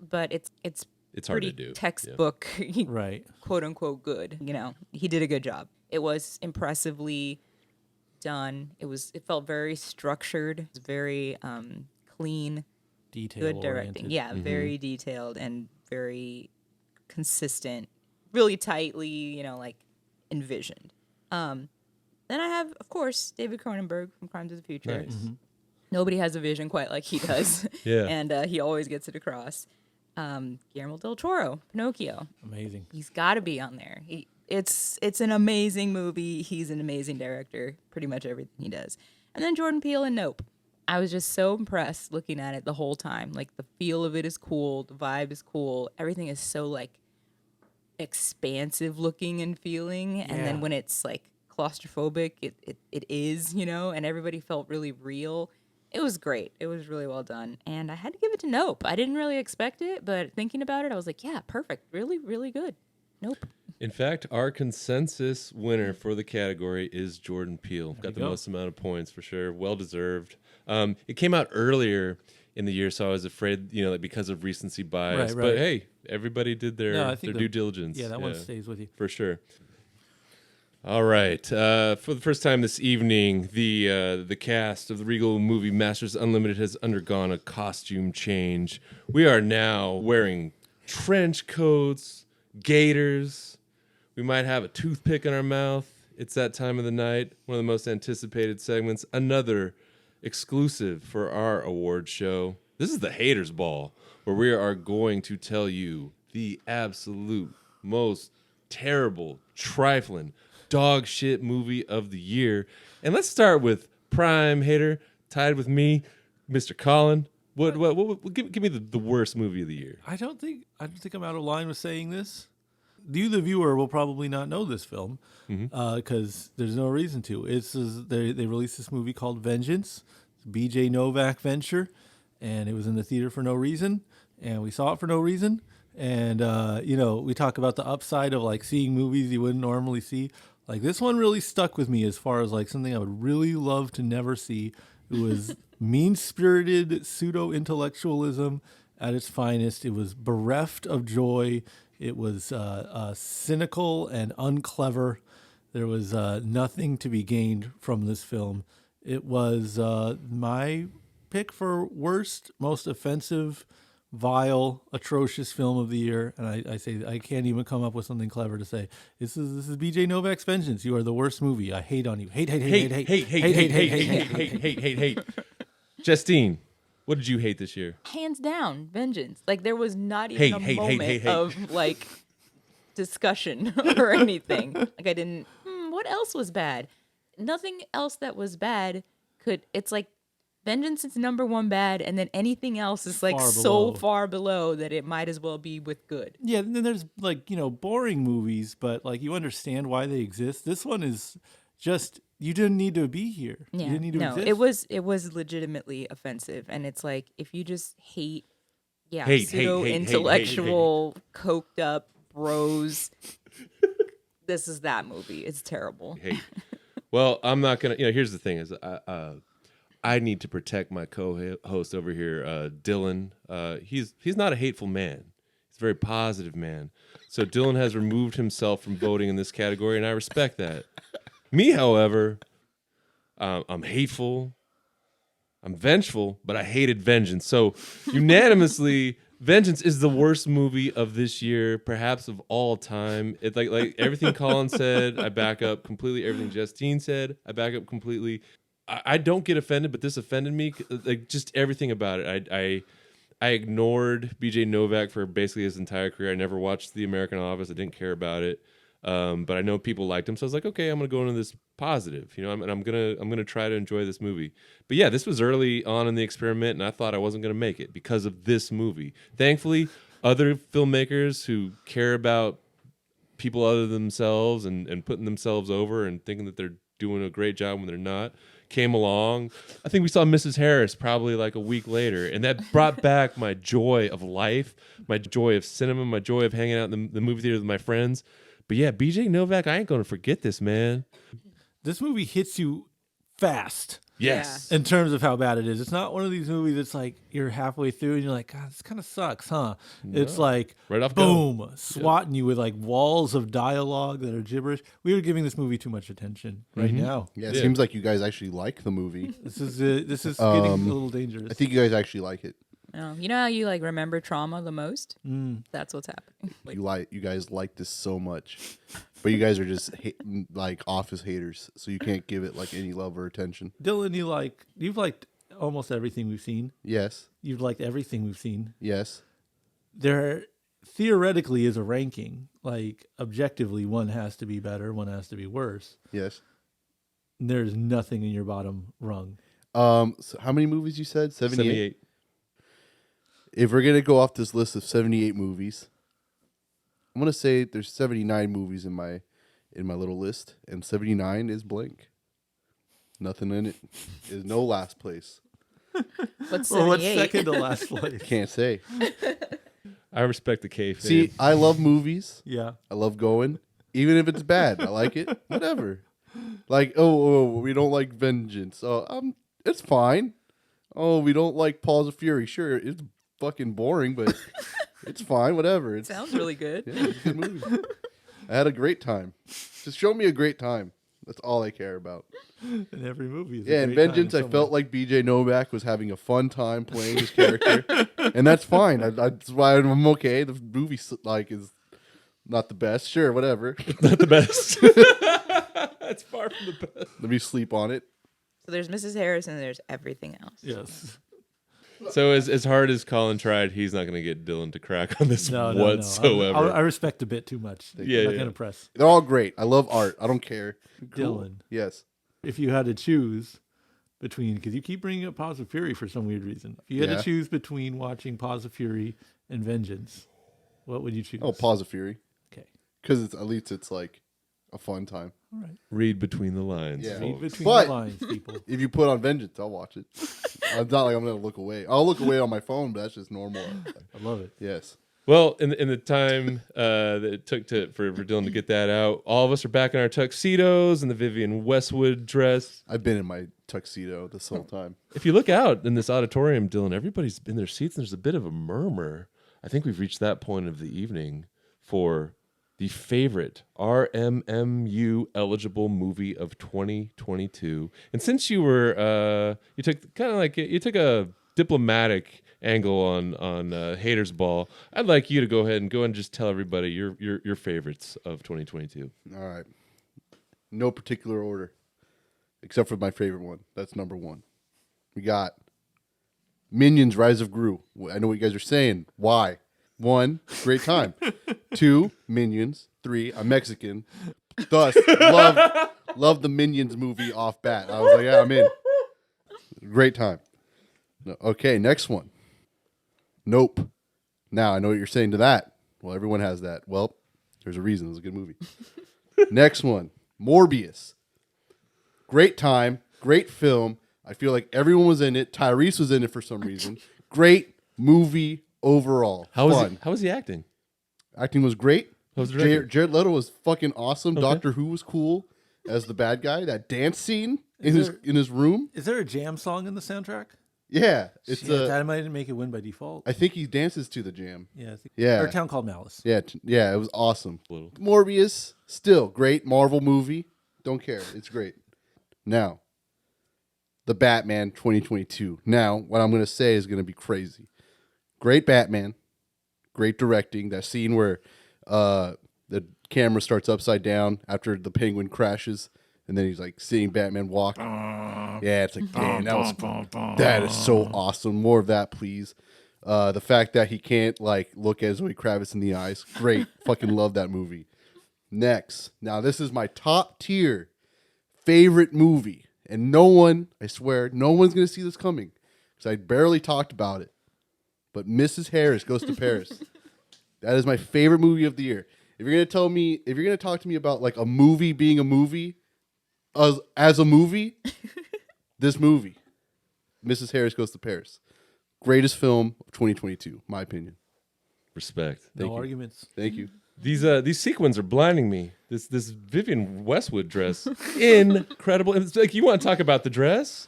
but it's It's hard pretty to do. textbook, Right. quote unquote good. You know, he did a good job. It was impressively done. It felt very structured. It was very clean, Detail good directing. oriented. Yeah, very detailed and very consistent. Really tightly, you know, like envisioned. Then I have, of course, David Cronenberg from Crimes of the Future. Nice. Nobody has a vision quite like he does. Yeah. And he always gets it across. Guillermo del Toro, Pinocchio. Amazing. He's got to be on there. It's an amazing movie. He's an amazing director. Pretty much everything he does. And then Jordan Peele and Nope. I was just so impressed looking at it the whole time. Like the feel of it is cool. The vibe is cool. Everything is so like expansive looking and feeling. And then Yeah. when it's like claustrophobic, it is, you know, and everybody felt really real. It was great. It was really well done. And I had to give it to Nope. I didn't really expect it, but thinking about it, I was like, yeah, perfect. Really, really good. Nope. In fact, our consensus winner for the category is Jordan Peele. Got the go. most amount of points for sure. Well deserved. It came out earlier in the year, so I was afraid, you know, like because of recency bias. Right, But right. hey, everybody did their, No, I think their due diligence. Yeah, that one stays with you. For sure. All right. For the first time this evening, the cast of the Regal Movie Masters Unlimited has undergone a costume change. We are now wearing trench coats, gaiters. We might have a toothpick in our mouth. It's that time of the night. One of the most anticipated segments. Another exclusive for our award show. This is the Haters Ball, where we are going to tell you the absolute most terrible, trifling, dog shit movie of the year. And let's start with prime hater, tied with me, Mr. Colin. What give me the worst movie of the year. I don't think I'm out of line with saying this. You, the viewer, will probably not know this film because there's no reason to. They released this movie called Vengeance. It's a B.J. Novak venture, and it was in the theater for no reason, and we saw it for no reason. And you know, we talk about the upside of like seeing movies you wouldn't normally see. Like this one really stuck with me as far as like something I would really love to never see. It was mean-spirited pseudo-intellectualism at its finest. It was bereft of joy. It was cynical and unclever. There was nothing to be gained from this film. It was my pick for worst, most offensive, vile, atrocious film of the year. And I say I can't even come up with something clever to say. This is B.J. Novak's Vengeance. You are the worst movie. I hate on you. Hate. Justine, what did you hate this year? Hands down, Vengeance. Like there was not even a moment of like discussion or anything. Like I didn't. What else was bad? Nothing else that was bad could. It's like Vengeance is number one bad, and then anything else is like Far so below. far below that it might as well be with good. Yeah, and then there's like, you know, boring movies, but like you understand why they exist. This one is just you didn't need to be here. You Yeah, didn't need to no, exist. it was legitimately offensive, and it's like if you just hate, Hate, pseudo intellectual, coked up bros. This is that movie. It's terrible. Hate. Well, I'm not gonna. You know, here's the thing: is I need to protect my co-host over here, Dylan. He's not a hateful man. He's a very positive man. So Dylan has removed himself from voting in this category, and I respect that. Me, however, I'm hateful. I'm vengeful, but I hated Vengeance. So unanimously, Vengeance is the worst movie of this year, perhaps of all time. It's like everything Colin said, I back up completely. Everything Justine said, I back up completely. I don't get offended, but this offended me. Like just everything about it. I ignored BJ Novak for basically his entire career. I never watched The American Office. I didn't care about it. But I know people liked him, so I was like, okay, I'm gonna go into this positive, and I'm gonna try to enjoy this movie. But yeah, this was early on in the experiment, and I thought I wasn't gonna make it because of this movie. Thankfully, other filmmakers who care about people other than themselves and putting themselves over and thinking that they're doing a great job when they're not came along. I think we saw Mrs. Harris probably like a week later, and that brought back my joy of life, my joy of cinema, my joy of hanging out in the movie theater with my friends. But yeah, BJ Novak, I ain't going to forget this, man. This movie hits you fast Yes. in terms of how bad it is. It's not one of these movies that's like you're halfway through and you're like, God, this kind of sucks, huh? It's like, Right off go. boom, swatting you with like walls of dialogue that are gibberish. We were giving this movie too much attention right now. Yeah, it seems like you guys actually like the movie. This is getting a little dangerous. I think you guys actually like it. You know how you like remember trauma the most? That's what's happening. You guys like this so much, but you guys are just like Office haters, so you can't give it like any love or attention. Dylan, you've liked almost everything we've seen. Yes, You've liked everything we've seen. yes. There theoretically is a ranking. Like objectively, one has to be better, one has to be worse. Yes. There's nothing in your bottom rung. So how many movies you said? 78? 78. If we're gonna go off this list of 78 movies, I'm gonna say there's 79 movies in my little list, and 79 is blank. Nothing in it. There's no last place. What's Well, what's 78? second to last place? Can't say. I respect the kayfabe. See, I love movies. Yeah. I love going, even if it's bad. I like it. Whatever. Like, we don't like Vengeance. It's fine. Oh, we don't like Paws of Fury. Sure, it's fucking boring, but it's fine. Whatever. It Sounds really good. Yeah, it's a good movie. I had a great time. Just show me a great time. That's all I care about. In every movie. Is a Yeah, in great time Vengeance, I somewhere. felt like BJ Novak was having a fun time playing his character, and that's fine. That's why I'm okay. The movie is not the best. Sure, whatever. Not the best. That's far from the best. Let me sleep on it. So there's Mrs. Harris and there's everything else. Yes. So as hard as Colin tried, he's not going to get Dylan to crack on this No. whatsoever. I respect a bit too much. Yeah, I'm not yeah. going to press. They're all great. I love art. I don't care. Cool. Dylan, Yes. if you had to choose between, because you keep bringing up Paws of Fury for some weird reason. If you had Yeah. to choose between watching Paws of Fury and Vengeance, what would you choose? Oh, Paws of Fury. Okay. Because at least it's like a fun time. All right. Read between the lines. Yeah. Read between But- the lines, people. If you put on Vengeance, I'll watch it. It's not like I'm going to look away. I'll look away on my phone, but that's just normal. I love it. Yes. Well, in the time that it took for Dylan to get that out, all of us are back in our tuxedos and the Vivian Westwood dress. I've been in my tuxedo this whole time. If you look out in this auditorium, Dylan, everybody's in their seats and there's a bit of a murmur. I think we've reached that point of the evening for the favorite RMMU eligible movie of 2022. And since you were, you took a diplomatic angle on Haters Ball, I'd like you to go ahead and just tell everybody your favorites of 2022. All right. No particular order, except for my favorite one. That's number one. We got Minions: Rise of Gru. I know what you guys are saying. Why? 1, great time. 2, Minions. 3, I'm Mexican. Thus, love the Minions movie off bat. I was like, yeah, I'm in. Great time. No, okay, next one. Nope. Now I know what you're saying to that. Well, everyone has that. Well, there's a reason. It was a good movie. Next one, Morbius. Great time, great film. I feel like everyone was in it. Tyrese was in it for some reason. Great movie overall. How Fun. was he acting? Acting was great. How was the director? Jared Leto was fucking awesome. Doctor Who was cool as the bad guy. That dance scene in his room. Is there a jam song in the soundtrack? Yeah, it's Shit, that might make it win by default. I think he dances to the jam. Yeah. I think, Yeah. Or Town Called Malice. Yeah, yeah, it was awesome. Little. Morbius, still great Marvel movie. Don't care. It's great. Now, the Batman 2022. Now, what I'm going to say is going to be crazy. Great Batman. Great directing. That scene where the camera starts upside down after the penguin crashes, and then he's like seeing Batman walk. Yeah, it's like, damn, that is so awesome. More of that, please. The fact that he can't like look at Zoe Kravitz in the eyes, great. Fucking love that movie. Next, now this is my top tier favorite movie, and no one, I swear, no one's gonna see this coming because I barely talked about it. But Mrs. Harris Goes to Paris. That is my favorite movie of the year. If you're gonna talk to me about like a movie being a movie, as a movie, this movie, Mrs. Harris Goes to Paris, greatest film of 2022, my opinion. Respect. No arguments. Thank you. These sequins are blinding me. This Vivian Westwood dress, incredible. It's like, you want to talk about the dress?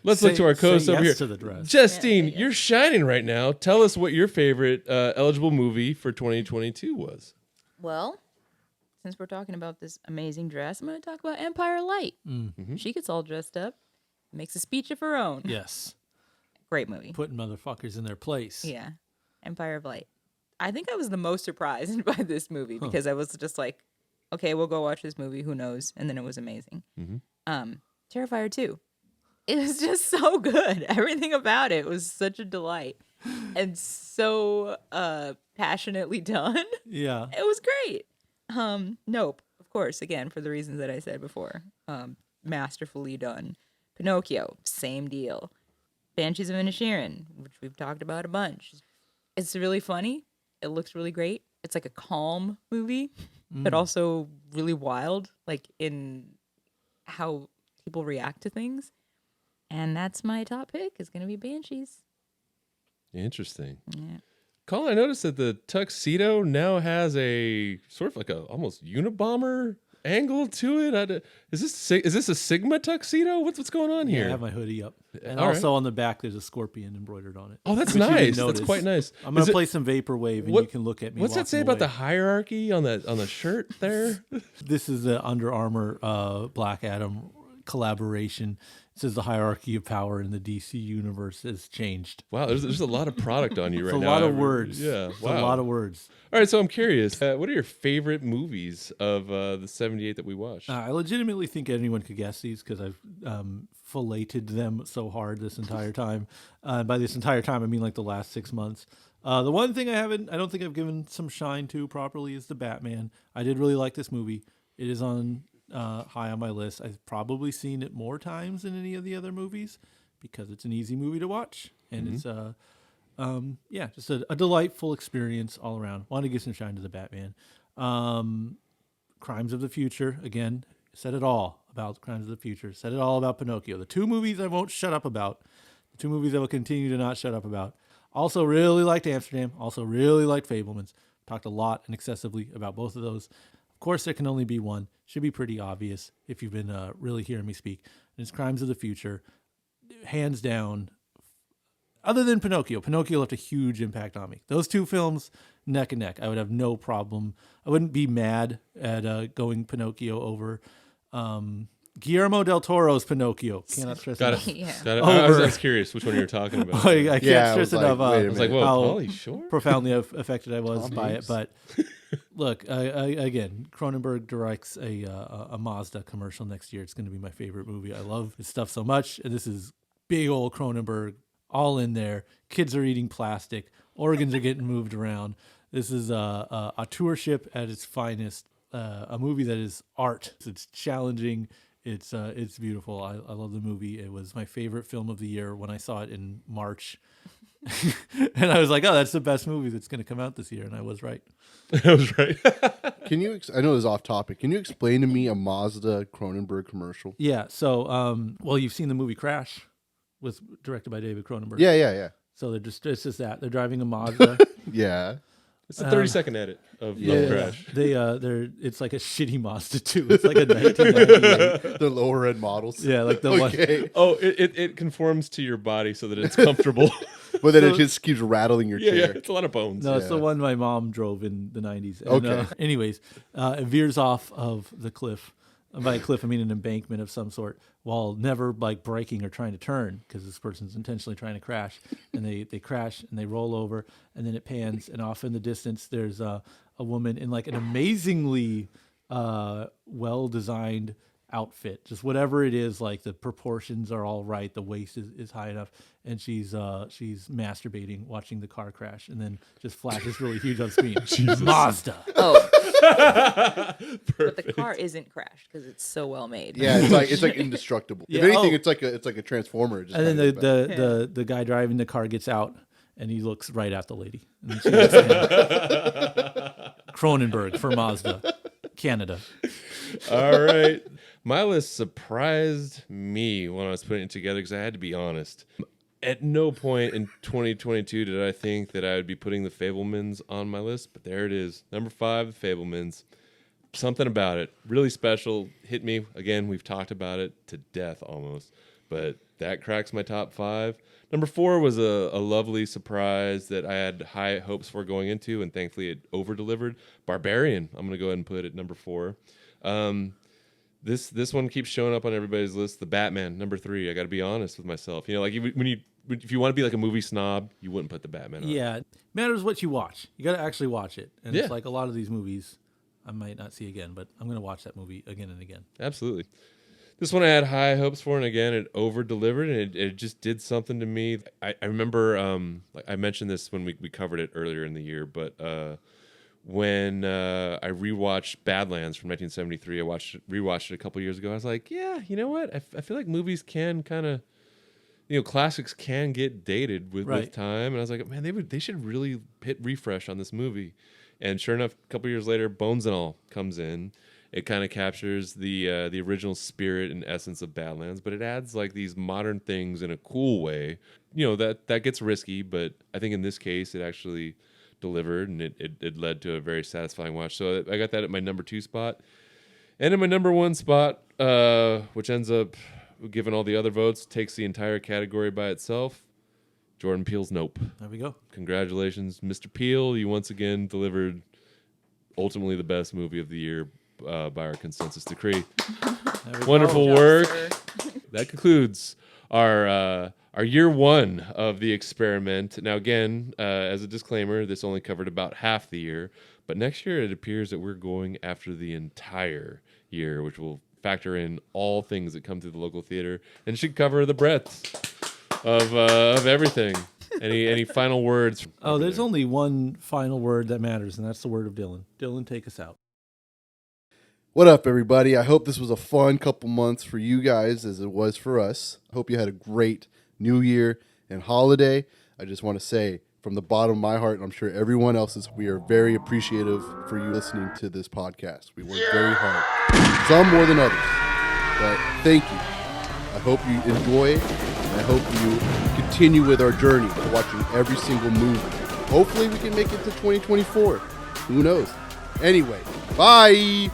Let's look to our co-host over here. To the dress. Justine, you're shining right now. Tell us what your favorite eligible movie for 2022 was. Well, since we're talking about this amazing dress, I'm going to talk about Empire Light. Mm-hmm. She gets all dressed up, makes a speech of her own. Yes. Great movie. Putting motherfuckers in their place. Yeah. Empire of Light. I think I was the most surprised by this movie because I was just like, okay, we'll go watch this movie. Who knows? And then it was amazing. Terrifier 2. It was just so good. Everything about it was such a delight and so passionately done. Yeah. It was great. Nope. Of course, again, for the reasons that I said before. Masterfully done. Pinocchio, same deal. Banshees of Inisherin, which we've talked about a bunch. It's really funny. It looks really great. It's like a calm movie, but also really wild, like in how people react to things. And that's my top pick. Is going to be Banshees. Interesting. Yeah. Colin, I noticed that the tuxedo now has a sort of like a almost Unabomber angle to it. Is this a Sigma tuxedo? What's going on here? I have my hoodie up. And All also right. on the back, there's a scorpion embroidered on it. Oh, that's which you didn't nice. That's notice. quite nice. I'm going to play some Vaporwave, and you can look at me. What's that say about the hierarchy on the shirt there? This is the Under Armour Black Adam collaboration. It says the hierarchy of power in the DC universe has changed. Wow, there's a lot of product on you right It's now. a lot of words. Yeah, It's wow. a lot of words. All right, so I'm curious. What are your favorite movies of the 78 that we watched? I legitimately think anyone could guess these because I've filleted them so hard this entire time. By this entire time, I mean like the last 6 months. The one thing I don't think I've given some shine to properly is the Batman. I did really like this movie. It is on high on my list. I've probably seen it more times than any of the other movies because it's an easy movie to watch, and it's just a delightful experience all around. Want to give some shine to the Batman. Crimes of the Future, again, said it all about Crimes of the Future. Said it all about Pinocchio. The two movies I won't shut up about. The two movies I will continue to not shut up about. Also really liked Amsterdam. Also really liked Fabelmans. Talked a lot and excessively about both of those. Of course, there can only be one. Should be pretty obvious if you've been really hearing me speak. And it's Crimes of the Future. Hands down. Other than Pinocchio. Pinocchio left a huge impact on me. Those two films, neck and neck. I would have no problem. I wouldn't be mad at going Pinocchio over Guillermo del Toro's Pinocchio. Cannot stress Got enough. it. Yeah. Got it. I was curious which one you were talking about. I can't stress enough I was like, whoa, how Pauly Shore? profoundly affected I was Tom by Hanks. it. But look, again, Cronenberg directs a Mazda commercial next year. It's going to be my favorite movie. I love his stuff so much. And this is big old Cronenberg all in there. Kids are eating plastic. Organs are getting moved around. This is a tour ship at its finest. A movie that is art. It's challenging. It's beautiful. I love the movie. It was my favorite film of the year when I saw it in March. And I was like, oh, that's the best movie that's going to come out this year. And I was right. I was right. Can you? I know this is off topic. Can you explain to me a Mazda Cronenberg commercial? Yeah. So, well, you've seen the movie Crash, directed by David Cronenberg. Yeah. So it's just that they're driving a Mazda. Yeah. It's a 30-second edit of Crash. It's like a shitty Mazda too. It's like a 1998. The lower end models. Yeah, like the one. Okay. Oh, it conforms to your body so that it's comfortable. But then it just keeps rattling your yeah, chair. it's a lot of bones. No, it's the Yeah. one my mom drove in the 90s. And, Okay. anyways, it veers off of the cliff By a cliff, I mean an embankment of some sort, while never like braking or trying to turn because this person's intentionally trying to crash. And they crash and they roll over, and then it pans, and off in the distance there's a woman in like an amazingly well-designed outfit, just whatever it is, like the proportions are all right, the waist is high enough, and she's masturbating watching the car crash, and then just flashes really huge on screen. Mazda. Oh, but the car isn't crashed because it's so well made. Yeah, it's like indestructible. Yeah, If anything, oh. it's like a transformer. It just And then kinda goes back. the guy driving the car gets out, and he looks right at the lady. And she looks at him. Cronenberg for Mazda, Canada. All right. My list surprised me when I was putting it together because I had to be honest. At no point in 2022 did I think that I would be putting The Fabelmans on my list, but there it is. Number 5, The Fabelmans. Something about it. Really special. Hit me. Again, we've talked about it to death almost, but that cracks my top 5. Number 4 was a lovely surprise that I had high hopes for going into, and thankfully it over-delivered. Barbarian, I'm going to go ahead and put it number 4. This one keeps showing up on everybody's list. The Batman, number 3. I got to be honest with myself. You know, like if you want to be like a movie snob, you wouldn't put the Batman on. Yeah, it matters what you watch. You got to actually watch it. And Yeah. it's like a lot of these movies I might not see again, but I'm going to watch that movie again and again. Absolutely. This one I had high hopes for, and again, it over-delivered, and it just did something to me. I remember, like I mentioned this when we covered it earlier in the year, but when I rewatched Badlands from 1973, I rewatched it a couple years ago. I was like, yeah, you know what? I feel like movies can kind of, classics can get dated with time. And I was like, man, they should really hit refresh on this movie. And sure enough, a couple years later, Bones and All comes in. It kind of captures the original spirit and essence of Badlands, but it adds like these modern things in a cool way. That gets risky, but I think in this case it actually delivered, and it led to a very satisfying watch. So I got that at my number 2 spot. And in my number 1 spot, which ends up, given all the other votes, takes the entire category by itself, Jordan Peele's Nope. There we go. Congratulations, Mr. Peele. You once again delivered ultimately the best movie of the year by our consensus decree. Wonderful work. That concludes our year 1 of the experiment. Now, again, as a disclaimer, this only covered about half the year. But next year, it appears that we're going after the entire year, which will factor in all things that come through the local theater and should cover the breadth of everything. Any final words? Oh, there's only one final word that matters, and that's the word of Dylan. Dylan, take us out. What up, everybody? I hope this was a fun couple months for you guys as it was for us. I hope you had a great New Year and holiday. I just want to say from the bottom of my heart, and I'm sure everyone else's, we are very appreciative for you listening to this podcast. We work very hard, some more than others, but thank you. I hope you enjoy, and I hope you continue with our journey of watching every single movie. Hopefully we can make it to 2024. Who knows? Anyway, bye!